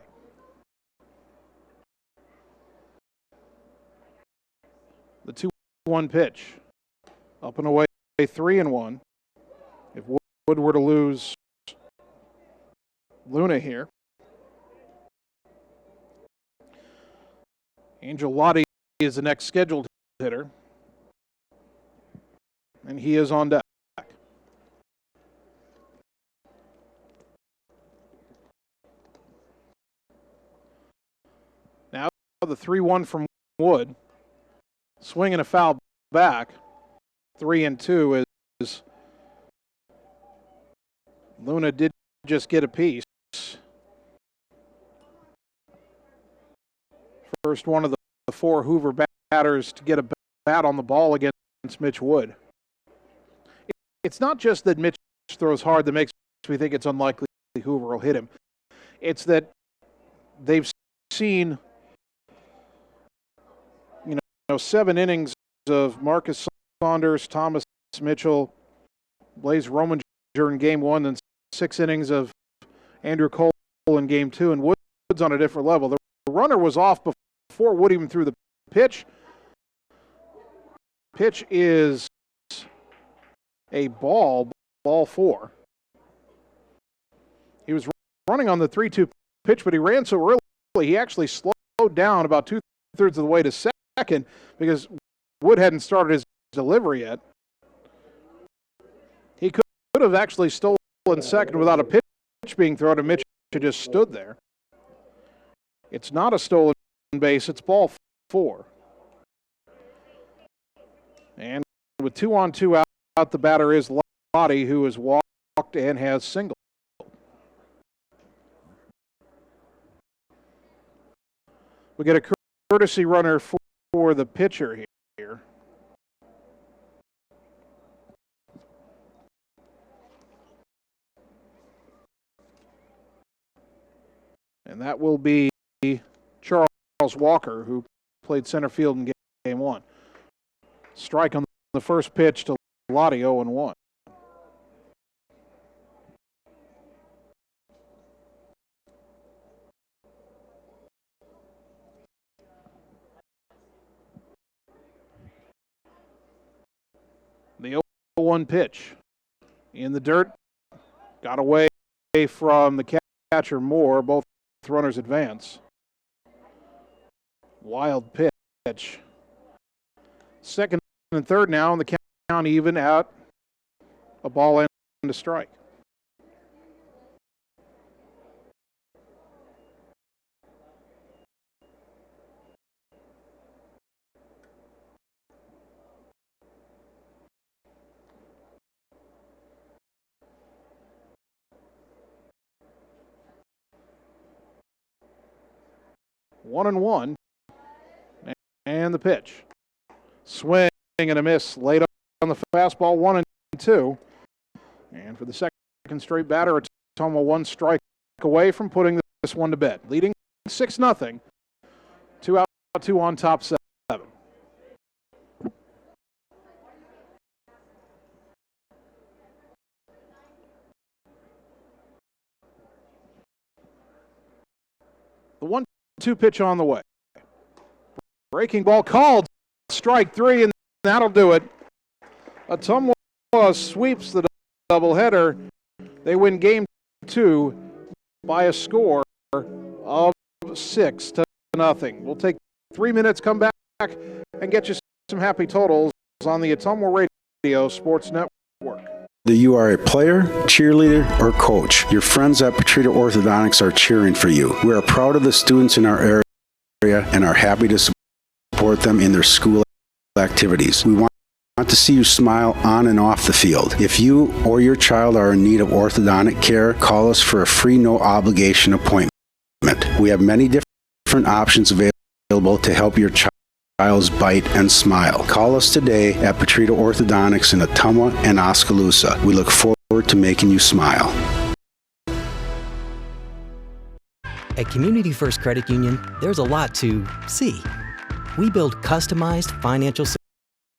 The 2-1 pitch. Up and away, 3-1. If Wood were to lose Luna here. Angel Lottie is the next scheduled hitter. And he is on deck. Now the 3-1 from Wood. Swing and a foul back. 3-2 is Luna did just get a piece. First one of the 4 Hoover batters to get a bat on the ball against Mitch Wood. It's not just that Mitch throws hard that makes me think it's unlikely Hoover will hit him. It's that they've seen 7 innings of Marcus Saunders, Thomas Mitchell, Blaze Rominger in game 1, and 6 innings of Andrew Cole in game 2, and Wood's on a different level. The runner was off before Wood even threw the pitch. Pitch is a ball 4. He was running on the 3-2 pitch, but he ran so early he actually slowed down about 2/3 of the way to second because Wood hadn't started his delivery yet. He could have actually stolen second without a pitch being thrown, and Mitch just stood there. It's not a stolen base, it's ball 4. And with 2 on 2 out, the batter is Lottie, who has walked and has singled. We get a courtesy runner for the pitcher here. And that will be Charles Walker, who played center field in game 1. Strike on the first pitch to Lottie, 0-1. The 0-1 pitch in the dirt, got away from the catcher Moore. Both runners advance. Wild pitch. Second and third now, and the count even at a ball and a strike. 1-1. And the pitch. Swing and a miss. Late on the fastball, 1-2. And for the second straight batter, Ottumwa one strike away from putting this one to bed. Leading 6-0. 2 out, 2 on top 7. The 1-2 pitch on the way. Breaking ball called. Strike 3, and that'll do it. Ottumwa sweeps the doubleheader. They win game 2 by a score of 6-0. We'll take 3 minutes, come back, and get you some happy totals on the Ottumwa Radio Sports Network. Whether you are a player, cheerleader, or coach, your friends at Petrita Orthodontics are cheering for you. We are proud of the students in our area and are happy to support them in their school activities. We want to see you smile on and off the field. If you or your child are in need of orthodontic care, call us for a free, no-obligation appointment. We have many different options available to help your child's bite and smile. Call us today at Petrita Orthodontics in Ottumwa and Oskaloosa. We look forward to making you smile. At Community First Credit Union, there's a lot to see. We build customized financial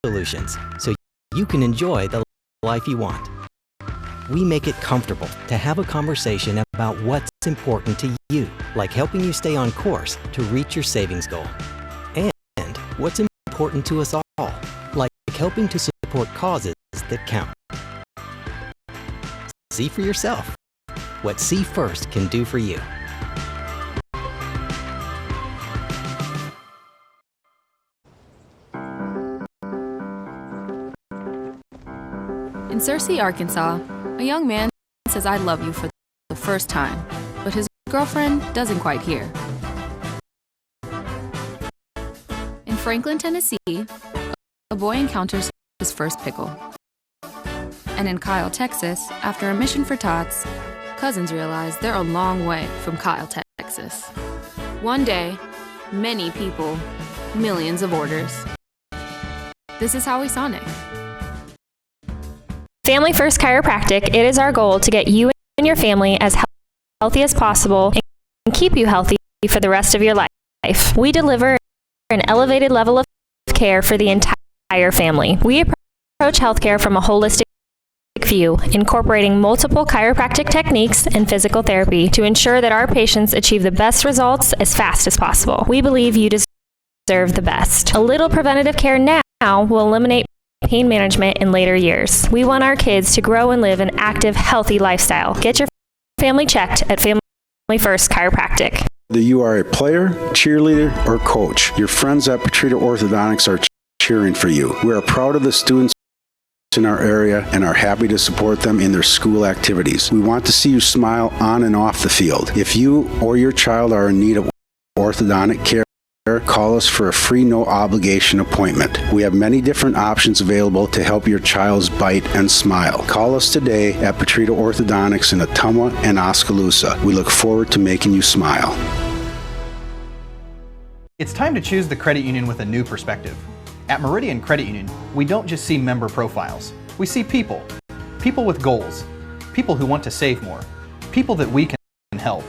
solutions so you can enjoy the life you want. We make it comfortable to have a conversation about what's important to you, like helping you stay on course to reach your savings goal. And what's important to us all, like helping to support causes that count. See for yourself what See First can do for you. In Searcy, Arkansas, a young man says I love you for the first time, but his girlfriend doesn't quite hear. In Franklin, Tennessee, a boy encounters his first pickle. And in Kyle, Texas, after a mission for tots, cousins realize they're a long way from Kyle, Texas. One day, many people, millions of orders. This is Howie Sonic. Family First Chiropractic, it is our goal to get you and your family as healthy as possible and keep you healthy for the rest of your life. We deliver an elevated level of care for the entire family. We approach healthcare from a holistic view, incorporating multiple chiropractic techniques and physical therapy to ensure that our patients achieve the best results as fast as possible. We believe you deserve the best. A little preventative care now will eliminate pain management in later years. We want our kids to grow and live an active, healthy lifestyle. Get your family checked at Family First Chiropractic. Whether you are a player, cheerleader, or coach, your friends at Petrita Orthodontics are cheering for you. We are proud of the students in our area and are happy to support them in their school activities. We want to see you smile on and off the field. If you or your child are in need of orthodontic care, call us for a free, no-obligation appointment. We have many different options available to help your child's bite and smile. Call us today at Petrita Orthodontics in Ottumwa and Oskaloosa. We look forward to making you smile. It's time to choose the credit union with a new perspective. At Meridian Credit Union, we don't just see member profiles. We see people. People with goals. People who want to save more. People that we can help.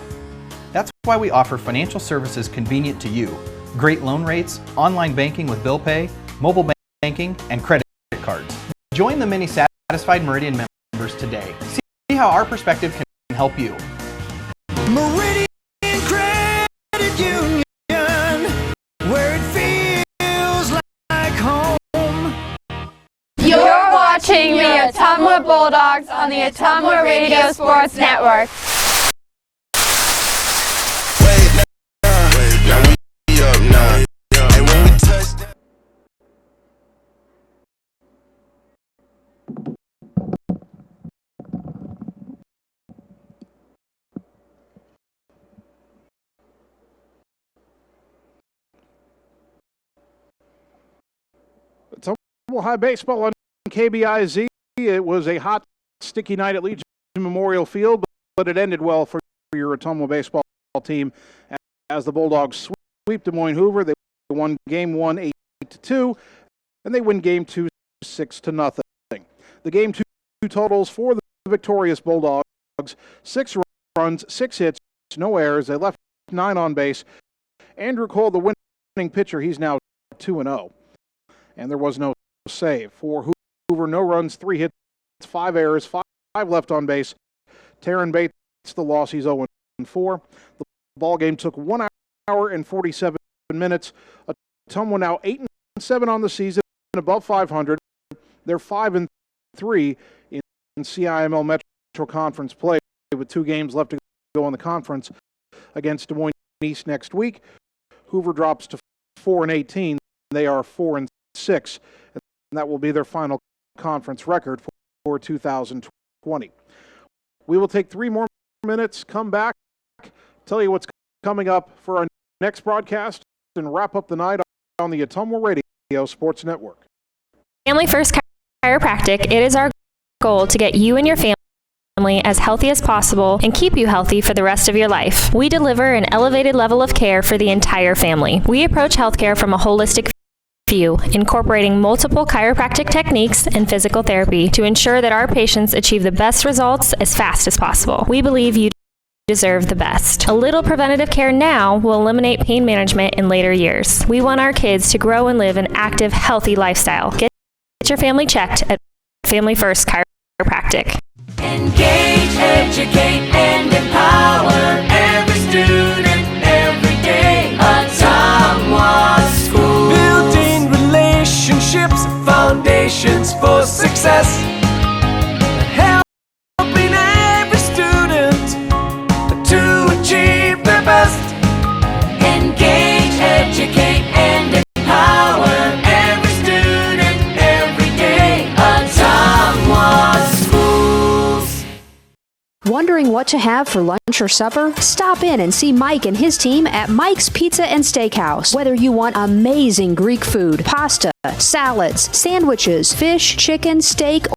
That's why we offer financial services convenient to you. Great loan rates, online banking with bill pay, mobile banking, and credit cards. Join the many satisfied Meridian members today. See how our perspective can help you. Meridian Credit Union, where it feels like home. You're watching the Ottumwa Bulldogs on the Ottumwa Radio Sports Network. Ottumwa High Baseball on KBIZ. It was a hot, sticky night at Legion Memorial Field, but it ended well for your Ottumwa baseball team as the Bulldogs sweep Des Moines Hoover. They won game 1 8-2, and they win game 2 6-0. The game 2 totals for the victorious Bulldogs: 6 runs, 6 hits, no errors. They left 9 on base. Andrew Cole, the winning pitcher, he's now 2-0. And there was no save. For Hoover, no runs, 3 hits, 5 errors, 5 left on base. Taryn Bates, the loss, he's 0-4. The ball game took 1 hour and 47 minutes. Ottumwa now 8-7 on the season, above 500. They're 5-3 in CIML Metro Conference play, with 2 games left to go in the conference against Des Moines East next week. Hoover drops to 4-18. They are 4-6, and that will be their final conference record for 2020. We will take 3 more minutes, come back, tell you what's coming up for our next broadcast, and wrap up the night on the Ottumwa Radio Sports Network. Family First Chiropractic, it is our goal to get you and your family as healthy as possible and keep you healthy for the rest of your life. We deliver an elevated level of care for the entire family. We approach healthcare from a holistic view, incorporating multiple chiropractic techniques and physical therapy to ensure that our patients achieve the best results as fast as possible. We believe you deserve the best. A little preventative care now will eliminate pain management in later years. We want our kids to grow and live an active, healthy lifestyle. Get your family checked at Family First Chiropractic. Engage, educate, and empower every student every day. Ottumwa School. Building relationships, foundations for success. Helping every student to achieve their best. Engage, educate, and empower every student every day. Ottumwa Schools. Wondering what to have for lunch or supper? Stop in and see Mike and his team at Mike's Pizza and Steakhouse. Whether you want amazing Greek food, pasta, salads, sandwiches, fish, chicken, steak,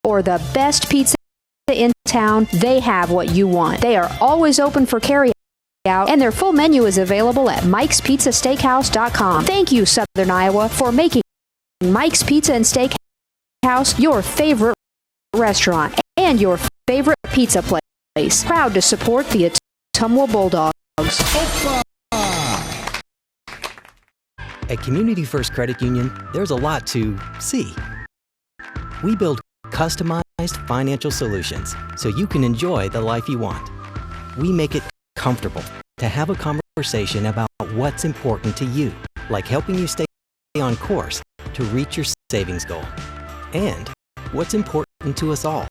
or the best pizza in town, they have what you want. They are always open for carry out, and their full menu is available at mikespizzasteakhouse.com. Thank you, Southern Iowa, for making Mike's Pizza and Steakhouse your favorite restaurant and your favorite pizza place. Proud to support the Ottumwa Bulldogs. At Community First Credit Union, there's a lot to see. We build customized financial solutions so you can enjoy the life you want. We make it comfortable to have a conversation about what's important to you, like helping you stay on course to reach your savings goal. And what's important to us all,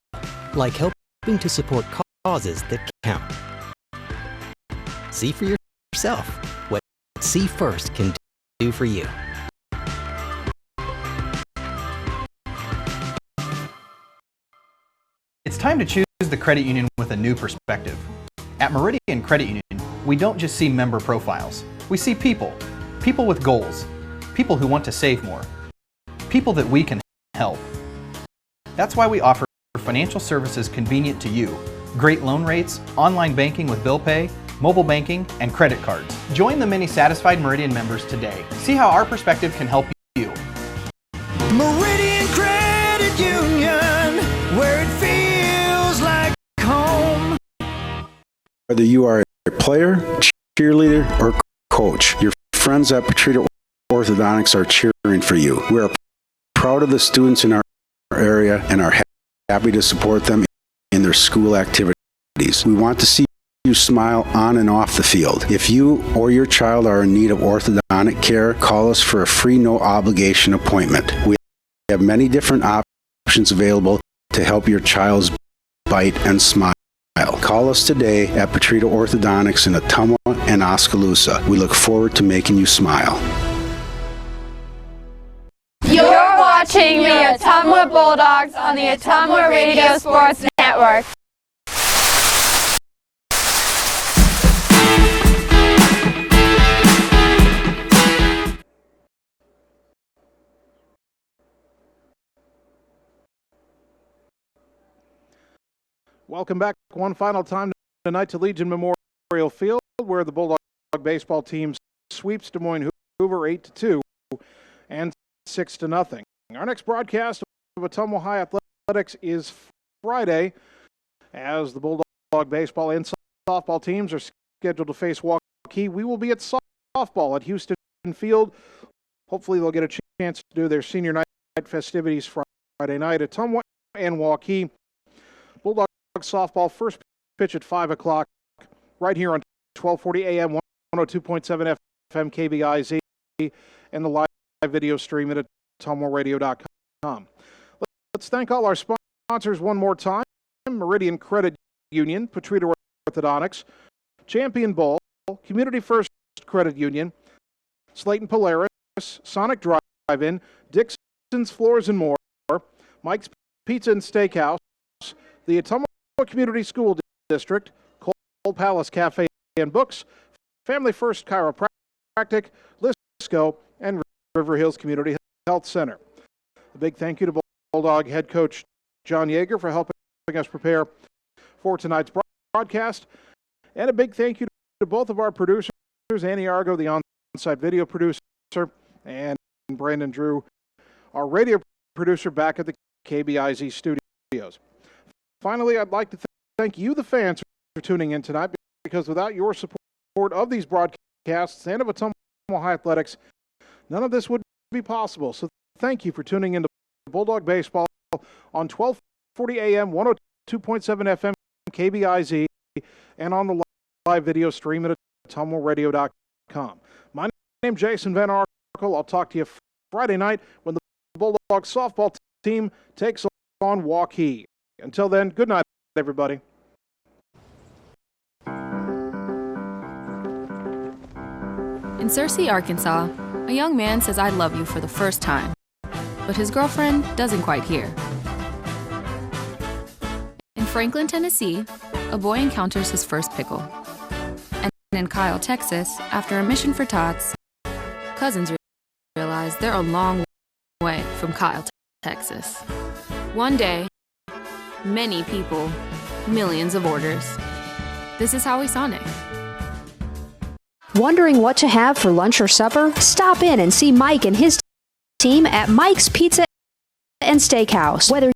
like helping to support causes that count. See for yourself what See First can do for you. It's time to choose the credit union with a new perspective. At Meridian Credit Union, we don't just see member profiles. We see people. People with goals. People who want to save more. People that we can help. That's why we offer financial services convenient to you. Great loan rates, online banking with bill pay, mobile banking, and credit cards. Join the many satisfied Meridian members today. See how our perspective can help you. Meridian Credit Union, where it feels like home. Whether you are a player, cheerleader, or coach, your friends at Petrita Orthodontics are cheering for you. We are proud of the students in our area and are happy to support them in their school activities. We want to see you smile on and off the field. If you or your child are in need of orthodontic care, call us for a free, no-obligation appointment. We have many different options available to help your child's bite and smile. Call us today at Petrita Orthodontics in Ottumwa and Oskaloosa. We look forward to making you smile. You're watching the Ottumwa Bulldogs on the Ottumwa Radio Sports Network. Welcome back one final time tonight to Legion Memorial Field, where the Bulldog baseball teams sweeps Des Moines Hoover 8-2 and 6-0. Our next broadcast of Ottumwa High Athletics is Friday, as the Bulldog baseball and softball teams are scheduled to face Waukee. We will be at softball at Houston Field. Hopefully they'll get a chance to do their senior night festivities Friday night at Ottumwa and Waukee. Bulldog softball first pitch at 5 o'clock right here on 1240 AM, 102.7 FM KBIZ, and the live video stream at ottumwaradio.com. Let's thank all our sponsors one more time. Meridian Credit Union, Petrita Orthodontics, Champion Bowl, Community First Credit Union, Slayton Polaris, Sonic Drive-In, Dixon's Floors and More, Mike's Pizza and Steakhouse, the Ottumwa Community School District, Cold Palace Cafe and Books, Family First Chiropractic, Lisco, and River Hills Community Health Center. A big thank you to Bulldog head coach John Yeager for helping us prepare for tonight's broadcast. And a big thank you to both of our producers, Annie Argo, the on-site video producer, and Brandon Drew, our radio producer back at the KBIZ studios. Finally, I'd like to thank you, the fans, for tuning in tonight, because without your support of these broadcasts and of Ottumwa High Athletics, none of this would be possible. So thank you for tuning in to Bulldog Baseball on 1240 AM, 102.7 FM KBIZ, and on the live video stream at ottumwaradio.com. My name is Jason Van Arkel. I'll talk to you Friday night when the Bulldog softball team takes on Waukee. Until then, good night, everybody. In Searcy, Arkansas, a young man says I love you for the first time, but his girlfriend doesn't quite hear. In Franklin, Tennessee, a boy encounters his first pickle. And in Kyle, Texas, after a mission for tots, cousins realize they're a long way from Kyle, Texas. One day, many people, millions of orders. This is Howie Sonic. Wondering what to have for lunch or supper? Stop in and see Mike and his team at Mike's Pizza and Steakhouse. Whether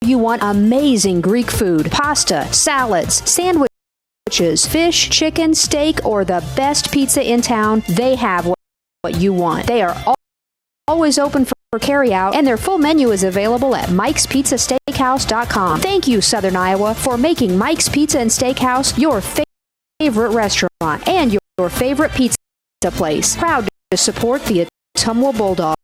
you want amazing Greek food, pasta, salads, sandwiches, fish, chicken, steak, or the best pizza in town, they have what you want. They are always open for carry-out, and their full menu is available at Mike'sPizzaSteakhouse.com. Thank you, Southern Iowa, for making Mike's Pizza and Steakhouse your favorite restaurant and your favorite pizza place. Proud to support the Ottumwa Bulldogs.